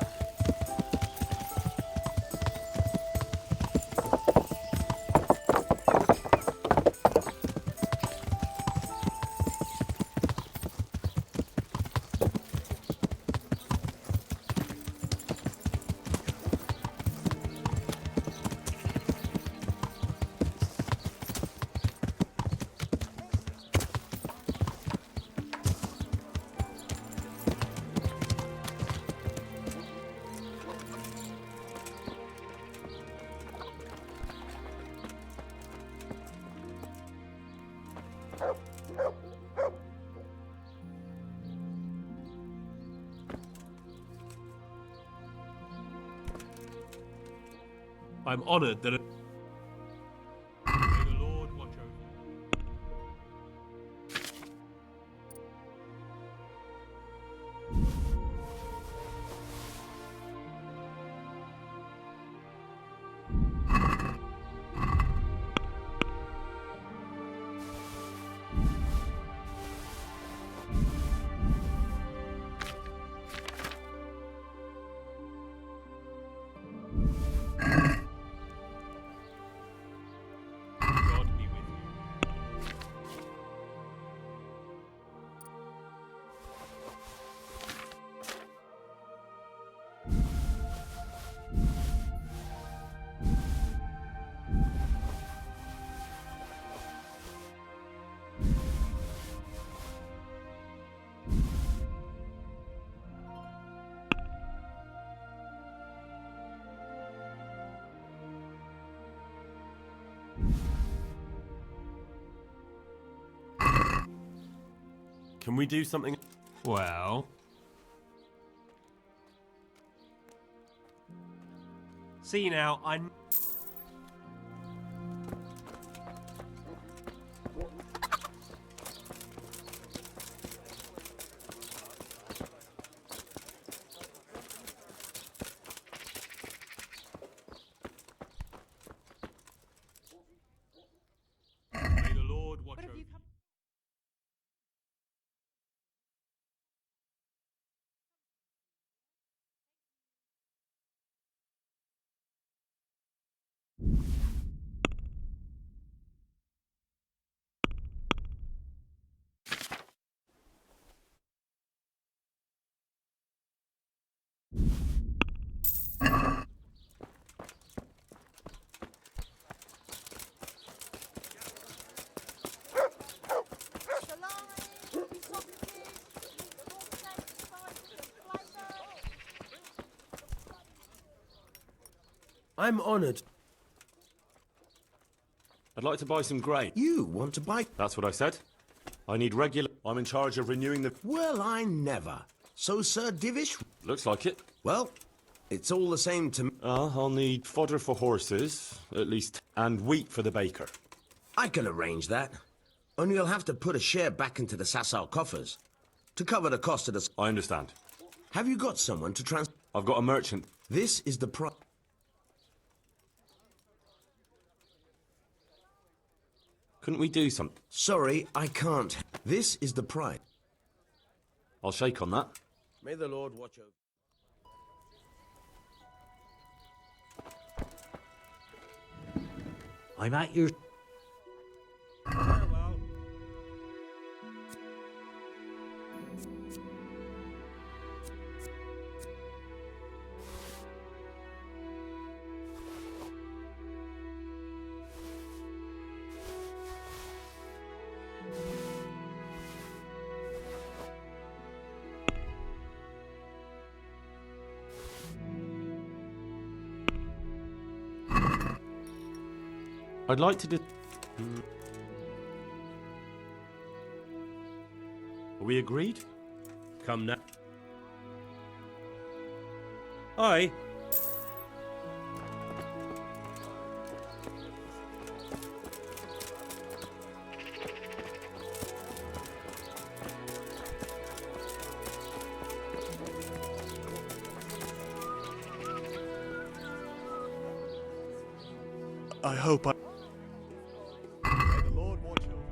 I'm honored that... May the Lord watch over you. Can we do something? Well... See now, May the Lord watch over you. I'm honoured. I'd like to buy some grain. You want to buy? That's what I said. I need regular... I'm in charge of renewing the... Well, I never. So, Sir Divish? Looks like it. Well, it's all the same to me. I'll need fodder for horses, at least, and wheat for the baker. I can arrange that. Only you'll have to put a share back into the Sasau coffers to cover the cost of the... I understand. Have you got someone to trans... I've got a merchant. This is the price. Couldn't we do something? Sorry, I can't. This is the price. I'll shake on that. May the Lord watch over. I'm at your... I'd like to do... Are we agreed? Come now. Aye. I hope I... May the Lord watch over.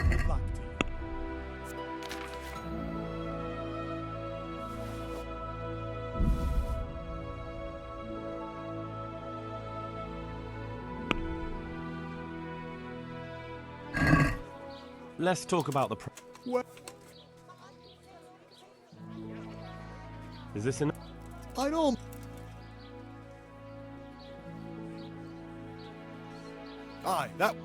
Good luck to you. Let's talk about the... What? Is this enough? I don't... Aye, that...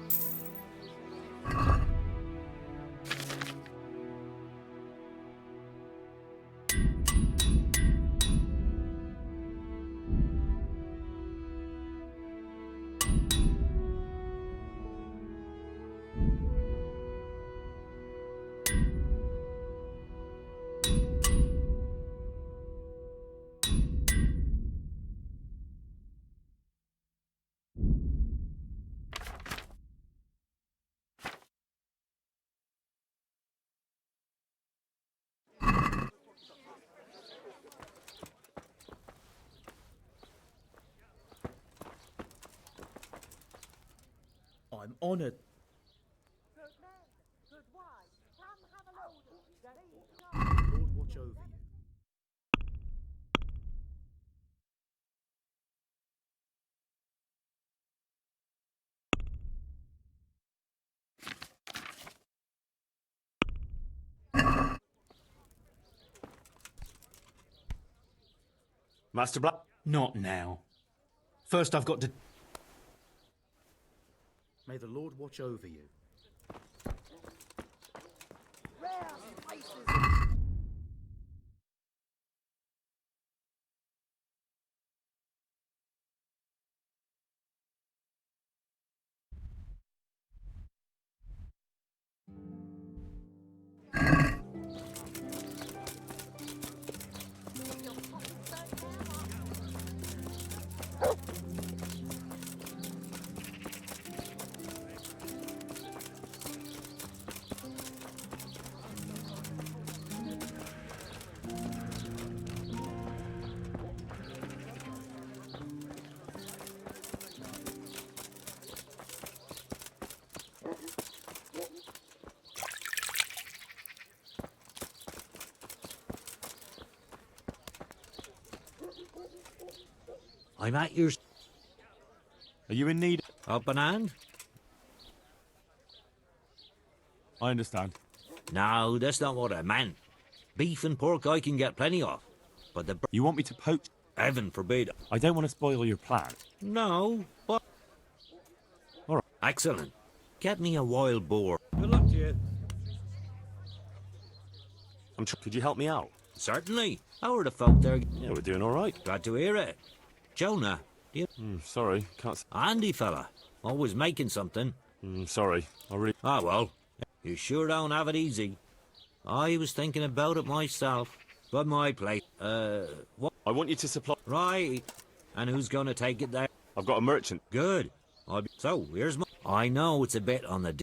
I'm honoured. Lord watch over you. Master Black? Not now. First, I've got to. May the Lord watch over you. I'm at your... Are you in need? Up an hand? I understand. No, that's not what I meant. Beef and pork I can get plenty of. But the... You want me to poach? Heaven forbid. I don't want to spoil your plan. No, but... All right. Excellent. Get me a wild boar. Good luck to you. Could you help me out? Certainly. How are the folk there? Yeah, we're doing all right. Glad to hear it. Jonah, do you... Sorry, can't... Handy fella. Always making something. Sorry, I really... Ah, well. You sure don't have it easy. I was thinking about it myself. But my place... what? I want you to supply... Right. And who's going to take it there? I've got a merchant. Good. So, here's my... I know it's a bit on the...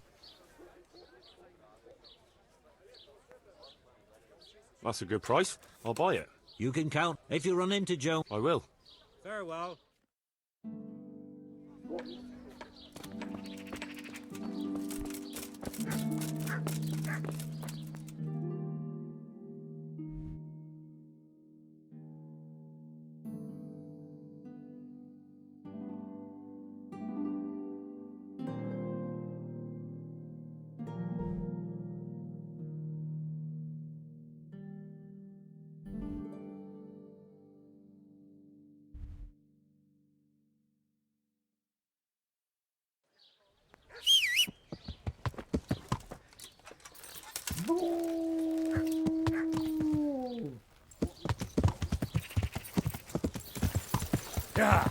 That's a good price. I'll buy it. You can count if you run into Joe. I will. Farewell. Yeah.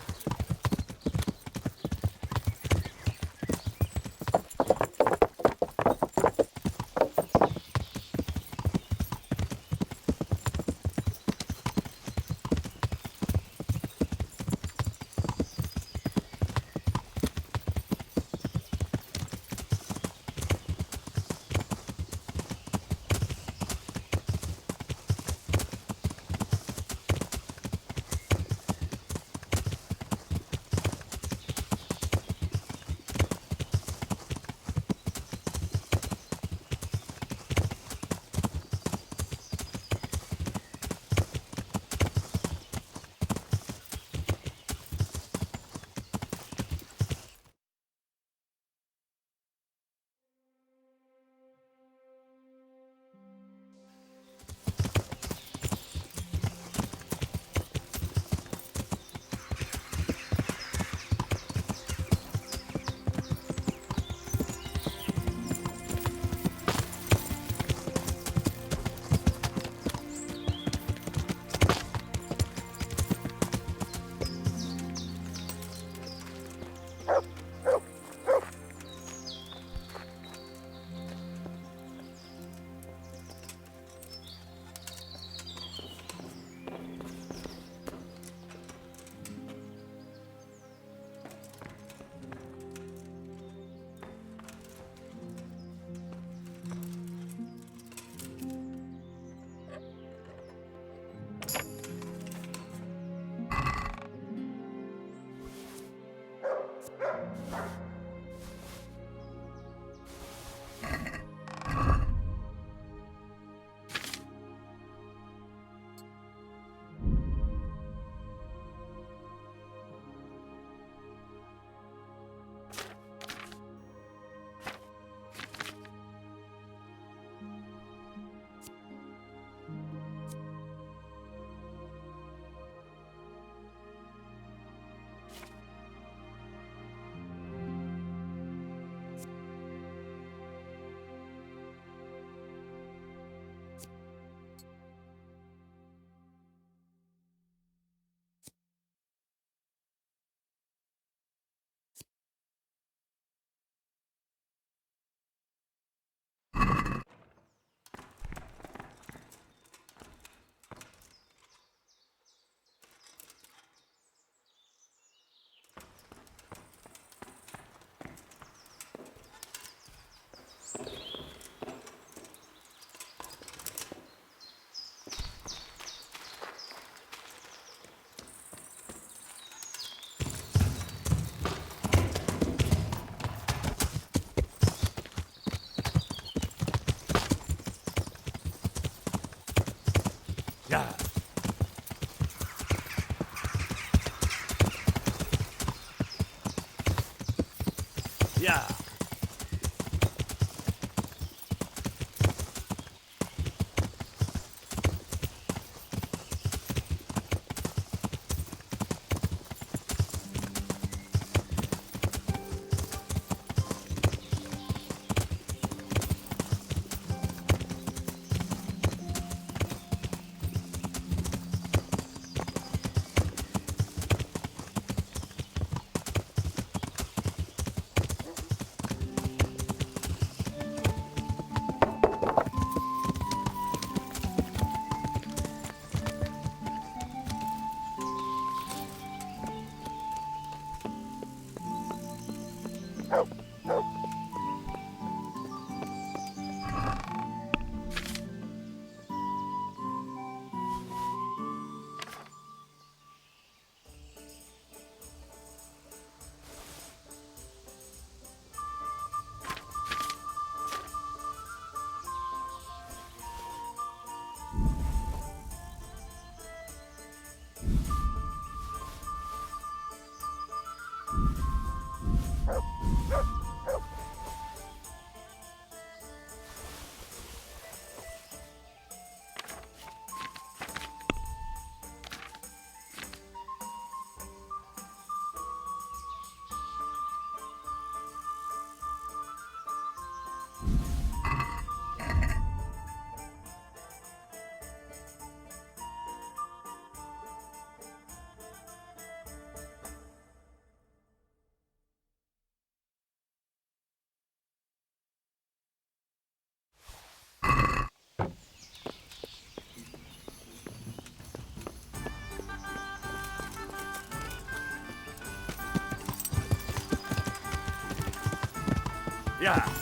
Yeah.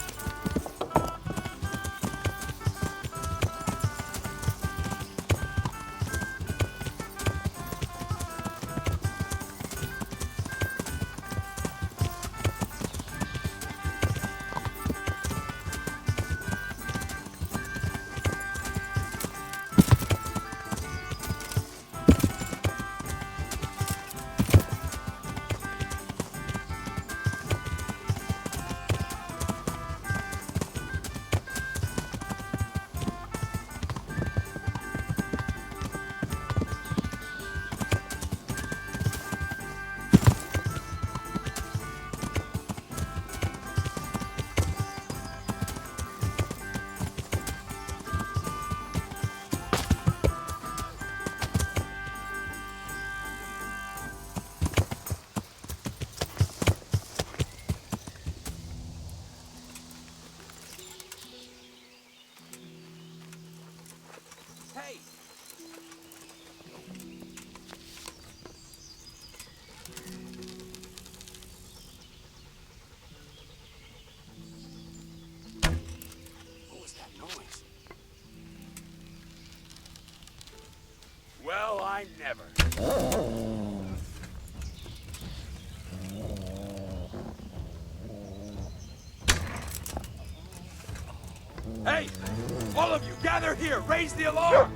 Hey! What was that noise? Well, I never. Hey! All of you, gather here! Raise the alarm!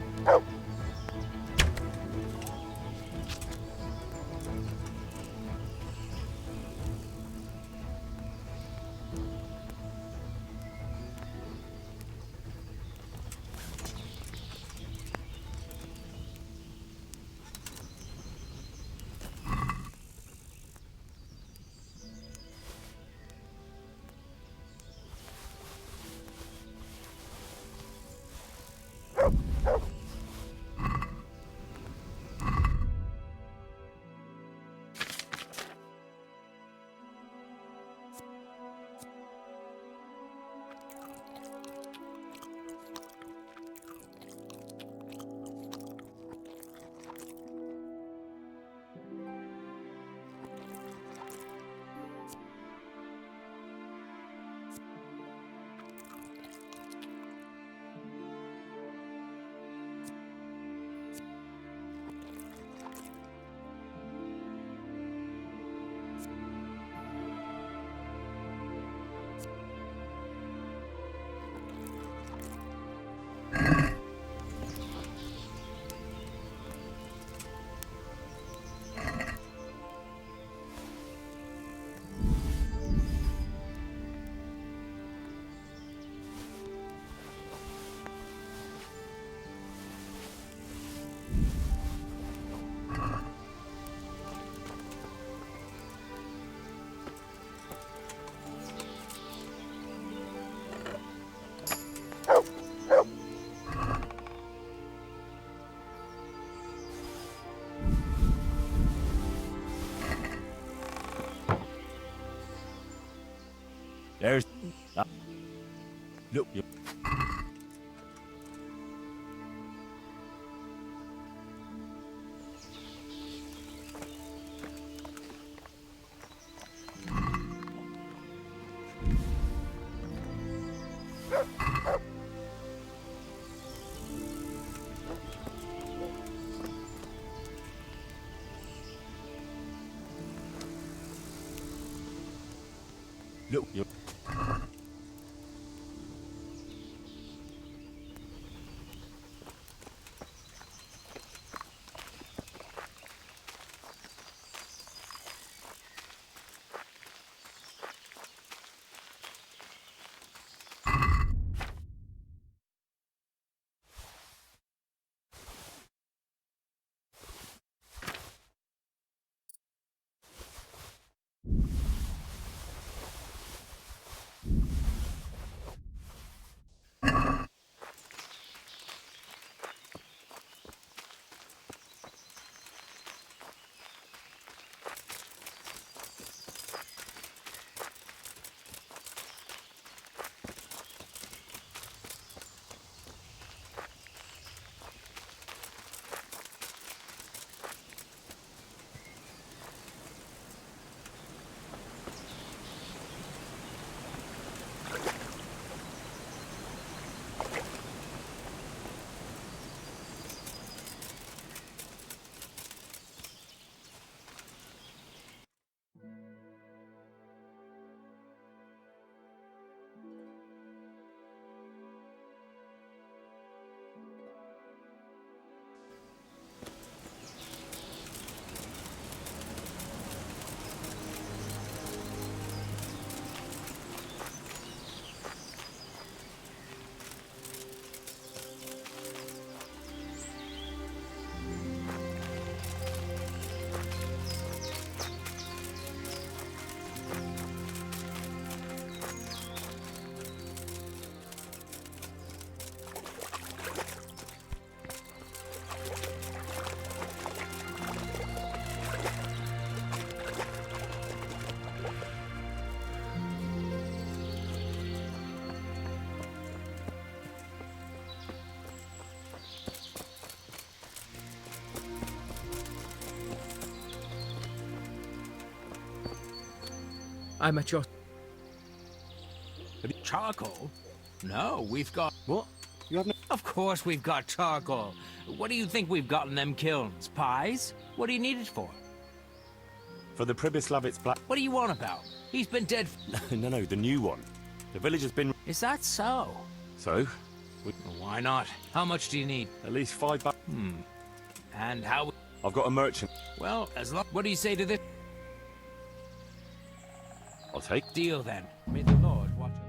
There's... Look, you... Look, you... I'm at your... Charcoal? No, we've got... What? You have no... Of course we've got charcoal. What do you think we've got in them kilns? Pies? What do you need it for? For the Pribyslavitz Black... What do you want about? He's been dead... No, the new one. The village has been... Is that so? So? Why not? How much do you need? At least 5 back... And how... I've got a merchant. Well, as long... What do you say to this? I'll take... Deal then. May the Lord watch over.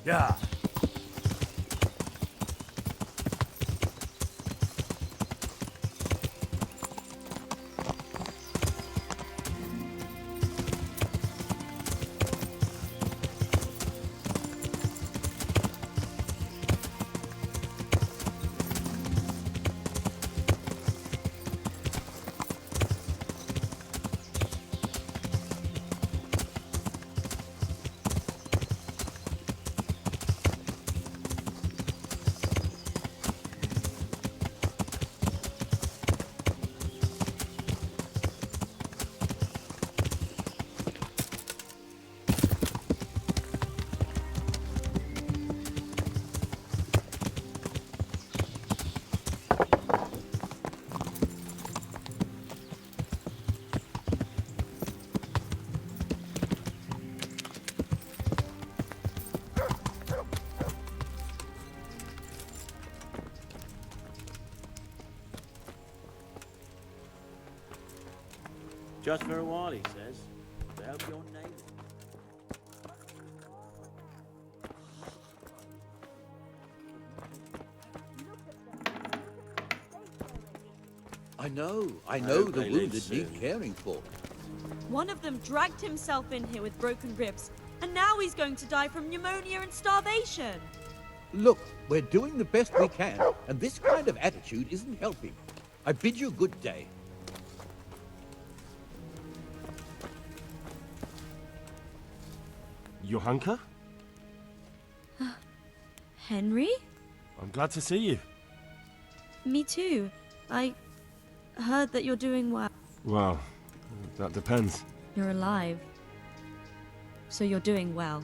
Yeah. Just for a while, he says. To help your neighbour. I know hope the they live wounded need soon. caring for. One of them dragged himself in here with broken ribs, and now he's going to die from pneumonia and starvation. Look, we're doing the best we can, and this kind of attitude isn't helping. I bid you good day. Johanka? Henry? I'm glad to see you. Me too. I heard that you're doing well. Well, that depends. You're alive. So you're doing well.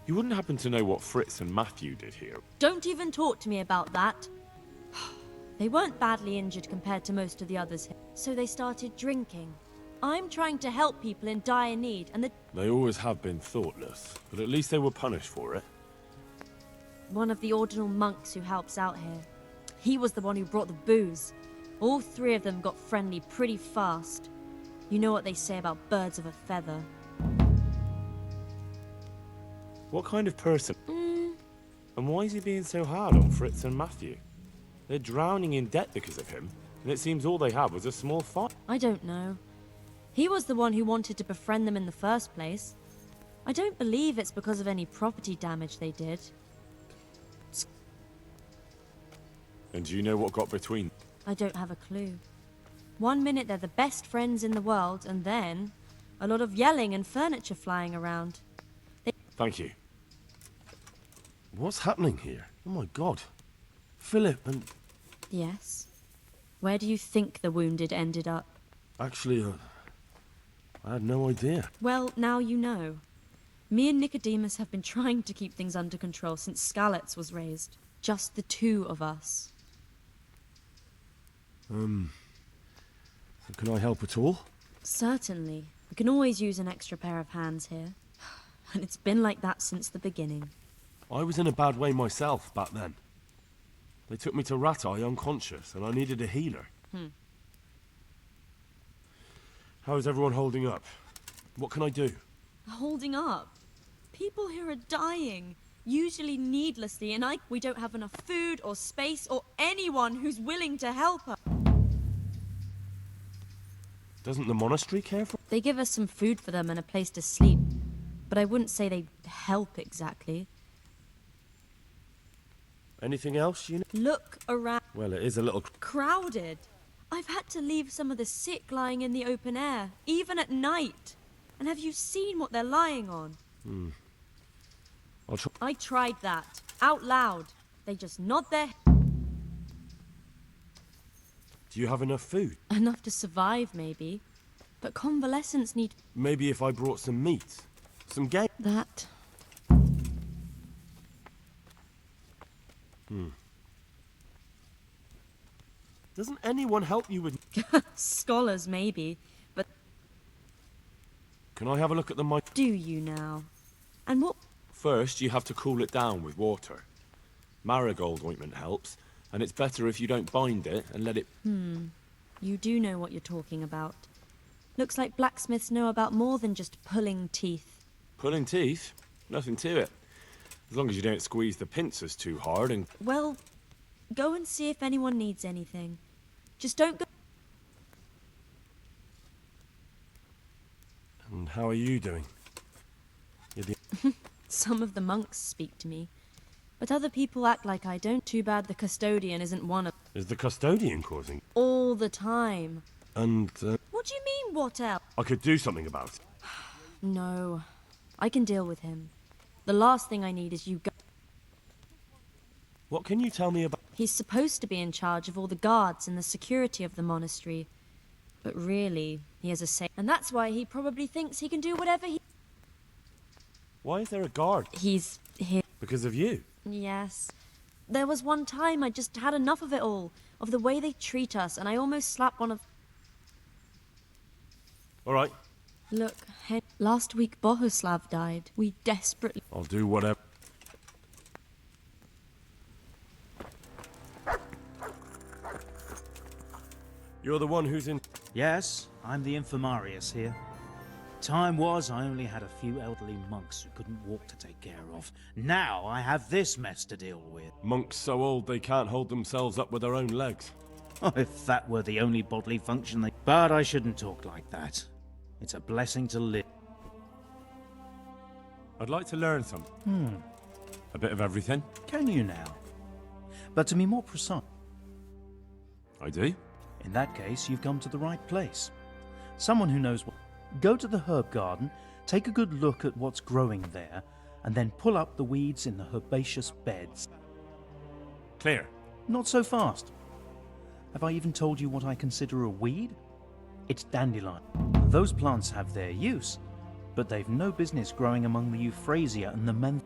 You wouldn't happen to know what Fritz and Matthew did here? Don't even talk to me about that. They weren't badly injured compared to most of the others here, so they started drinking. I'm trying to help people in dire need, and They always have been thoughtless, but at least they were punished for it. one of the ordinal monks who helps out here. He was the one who brought the booze. All three of them got friendly pretty fast. You know what they say about birds of a feather. What kind of person? And why is he being so hard on Fritz and Matthew? They're drowning in debt because of him, and it seems all they had was a small fight. I don't know. He was the one who wanted to befriend them in the first place. I don't believe it's because of any property damage they did. And do you know what got between? I don't have a clue. One minute they're the best friends in the world, and then a lot of yelling and furniture flying around. Thank you. What's happening here? Oh my god. Philip and... Yes? Where do you think the wounded ended up? Actually, I had no idea. Well, now you know. Me and Nicodemus have been trying to keep things under control since Skalitz was raised. Just the two of us. So can I help at all? Certainly. We can always use an extra pair of hands here. And it's been like that since the beginning. I was in a bad way myself back then. They took me to Ratai unconscious, and I needed a healer. How is everyone holding up? What can I do? Holding up? People here are dying. Usually needlessly, and we don't have enough food or space or anyone who's willing to help us. Doesn't the monastery care for... They give us some food for them and a place to sleep, but I wouldn't say they help exactly. Anything else, you know? Look around. Well, it is a little... Crowded. I've had to leave some of the sick lying in the open air, even at night. And have you seen what they're lying on? I'll try... I tried that, out loud. They just nod their... Do you have enough food? Enough to survive, maybe. But convalescents need... Maybe if I brought some meat? Some game? That... Doesn't anyone help you with... Scholars, maybe. But Can I have a look at the mic? do you now? And what... First, you have to cool it down with water. Marigold ointment helps, and it's better if you don't bind it and let it... You do know what you're talking about. Looks like blacksmiths know about more than just pulling teeth. Pulling teeth? Nothing to it. As long as you don't squeeze the pincers too hard and... Well, go and see if anyone needs anything. Just don't go... And how are you doing? You're the... Some of the monks speak to me, but other people act like I don't. Too bad the custodian isn't one of... Is the custodian causing... All the time. And, What do you mean, what else? I could do something about it. No, I can deal with him. The last thing I need is you go... What can you tell me about... He's supposed to be in charge of all the guards and the security of the monastery. But really, he has a say... And that's why he probably thinks he can do whatever he... Why is there a guard? He's here. Because of you? Yes. There was one time I just had enough of it all. Of the way they treat us, and I almost slapped one of... All right. Look, last week Bohuslav died. We desperately... I'll do whatever. You're the one who's in... Yes, I'm the infirmarius here. Time was I only had a few elderly monks who couldn't walk to take care of. Now I have this mess to deal with. Monks so old they can't hold themselves up with their own legs. Oh, if that were the only bodily function they... But I shouldn't talk like that. It's a blessing to live. I'd like to learn something. A bit of everything. Can you now? But to be more precise... I do. In that case, you've come to the right place. Someone who knows what... Go to the herb garden, take a good look at what's growing there, and then pull up the weeds in the herbaceous beds. Clear. Not so fast. Have I even told you what I consider a weed? It's dandelion. Those plants have their use, but they've no business growing among the euphrasia and the menthe.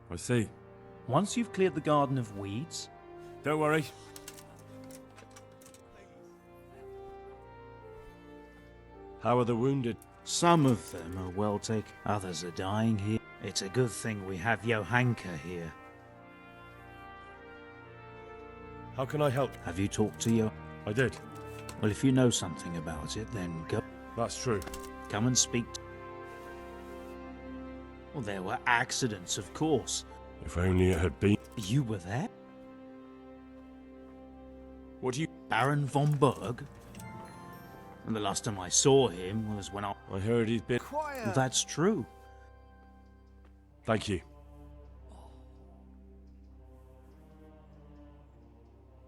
I see. Once you've cleared the garden of weeds... Don't worry. How are the wounded? Some of them are well taken, others are dying here. It's a good thing we have Johanka here. How can I help? Have you talked to your... I did. Well, if you know something about it, then go... That's true. Come and speak to... Well, there were accidents, of course. If only it had been... You were there? What do you... Baron von Berg? And the last time I saw him was when I heard he's been... Quiet! That's true. Thank you.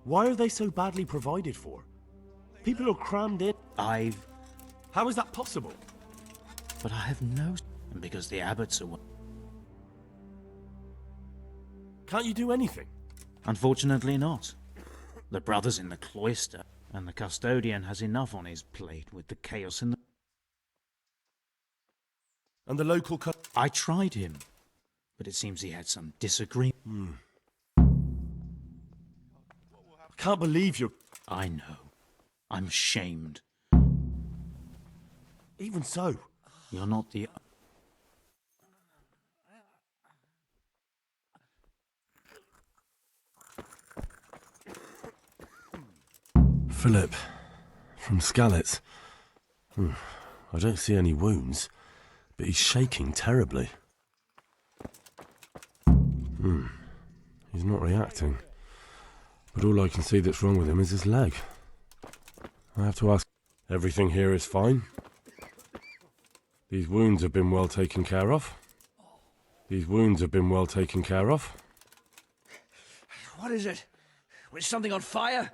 Why are they so badly provided for? People are crammed in. How is that possible? But I have no... And because the abbots are... Can't you do anything? Unfortunately not. The brothers in the cloister, and the custodian has enough on his plate with the chaos in the... And the local I tried him, but it seems he had some disagreement. I can't believe you're... I know. I'm ashamed. Even so. You're not the... Philip, from Skalitz. I don't see any wounds, but he's shaking terribly. He's not reacting. But all I can see that's wrong with him is his leg. I have to ask... Everything here is fine? These wounds have been well taken care of? These wounds have been well taken care of? What is it? Was something on fire?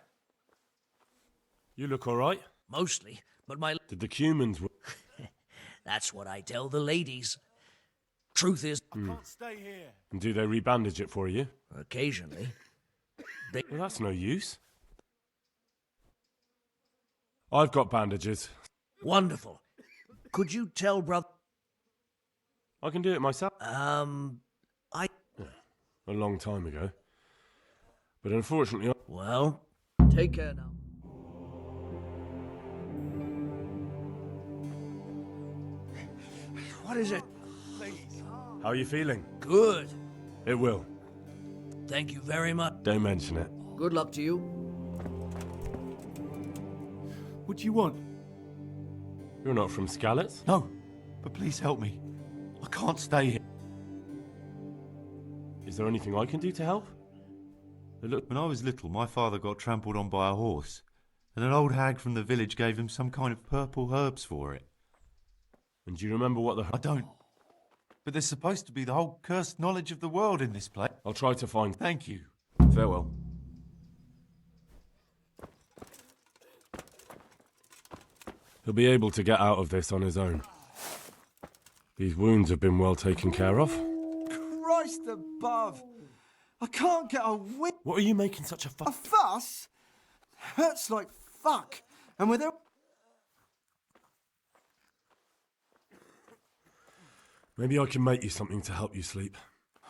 You look all right. Mostly, but my... Did the humans... That's what I tell the ladies. Truth is... Can't stay here. And do they rebandage it for you? Occasionally. Well, that's no use. I've got bandages. Wonderful. Could you tell brother... I can do it myself. I... A long time ago. But unfortunately... Well, take care now. What is it? How are you feeling? Good. It will. Thank you very much. Don't mention it. Good luck to you. What do you want? You're not from Skalitz? No, but please help me. I can't stay here. Is there anything I can do to help? When I was little, my father got trampled on by a horse, and an old hag from the village gave him some kind of purple herbs for it. And do you remember what the... I don't. But there's supposed to be the whole cursed knowledge of the world in this place. I'll try to find... Thank you. Farewell. He'll be able to get out of this on his own. These wounds have been well taken care of. Christ above! I can't get a whip. What are you making such a A fuss? Hurts like fuck. And with her... Maybe I can make you something to help you sleep.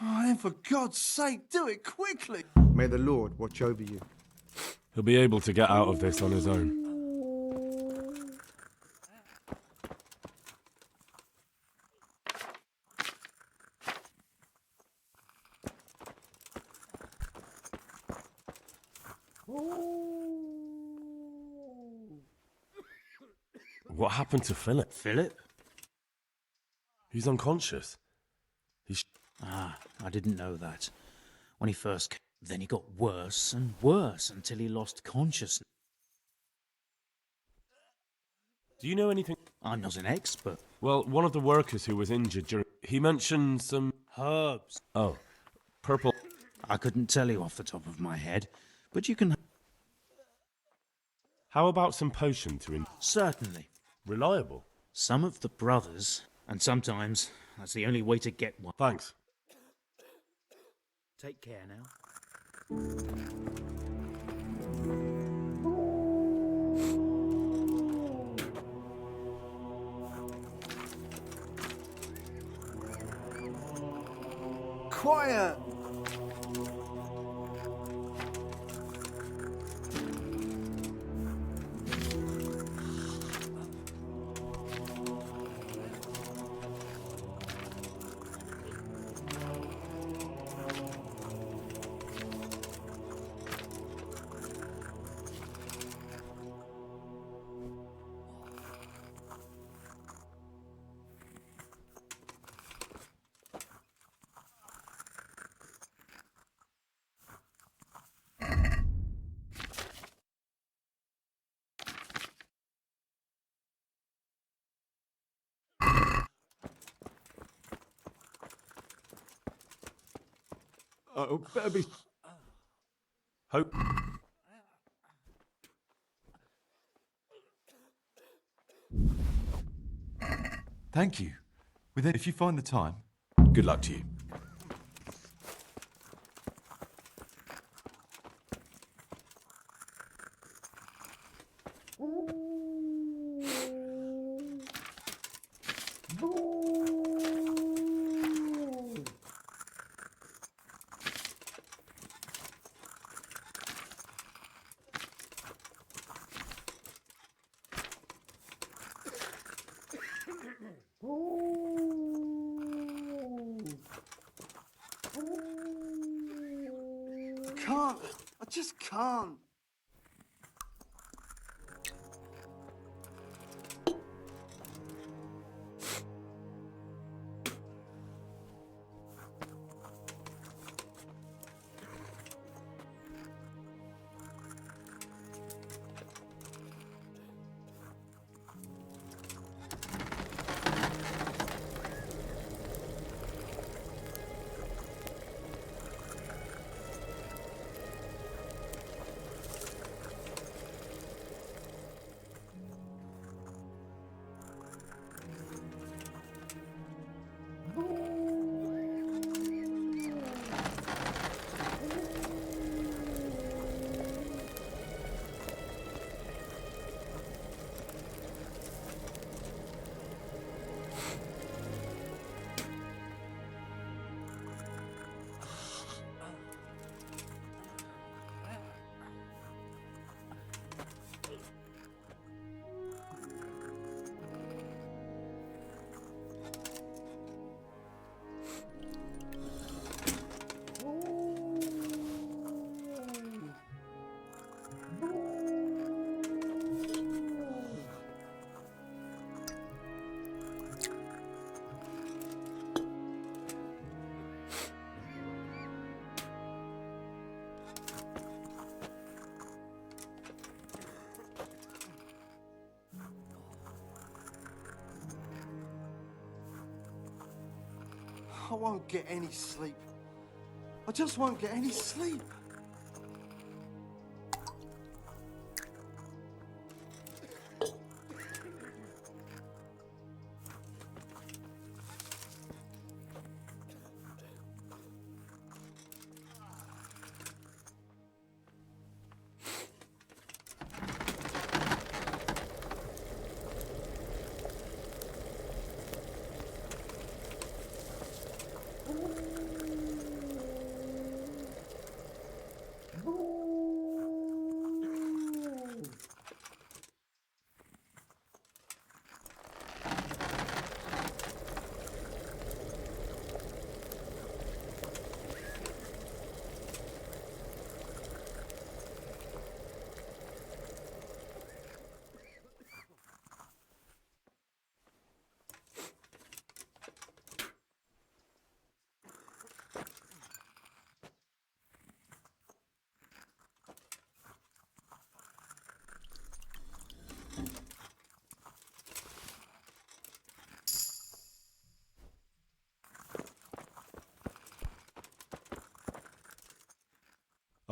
Oh, then for God's sake, do it quickly. May the Lord watch over you. He'll be able to get out of this on his own. What happened to Philip? Philip? He's unconscious. I didn't know that. When he first came, then he got worse and worse until he lost consciousness. Do you know anything? I'm not an expert. Well, one of the workers who was injured during... He mentioned some... Herbs. Oh, purple... I couldn't tell you off the top of my head, but you can... How about some potion to... Certainly. Reliable? Some of the brothers, and sometimes that's the only way to get one. Thanks. Take care now. Quiet! Oh, better be... Hope... Thank you. If you find the time, Good luck to you. Can't. I just can't. I won't get any sleep. I just won't get any sleep.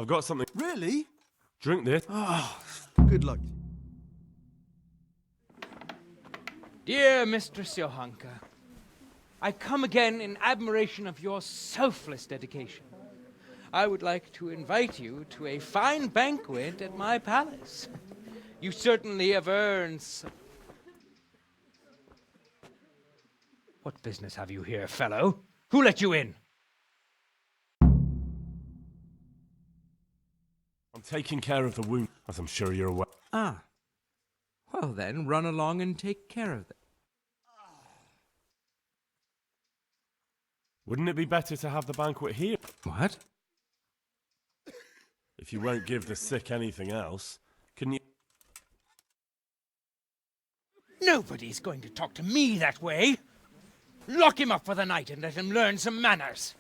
I've got something. Really? Drink this. Oh, good luck. Dear Mistress Johanka, I come again in admiration of your selfless dedication. I would like to invite you to a fine banquet at my palace. You certainly have earned some... What business have you here, fellow? Who let you in? I'm taking care of the wound, as I'm sure you're aware. Ah. Well then, run along and take care of it. Wouldn't it be better to have the banquet here? What? If you won't give the sick anything else, can you... Nobody's going to talk to me that way. Lock him up for the night and let him learn some manners.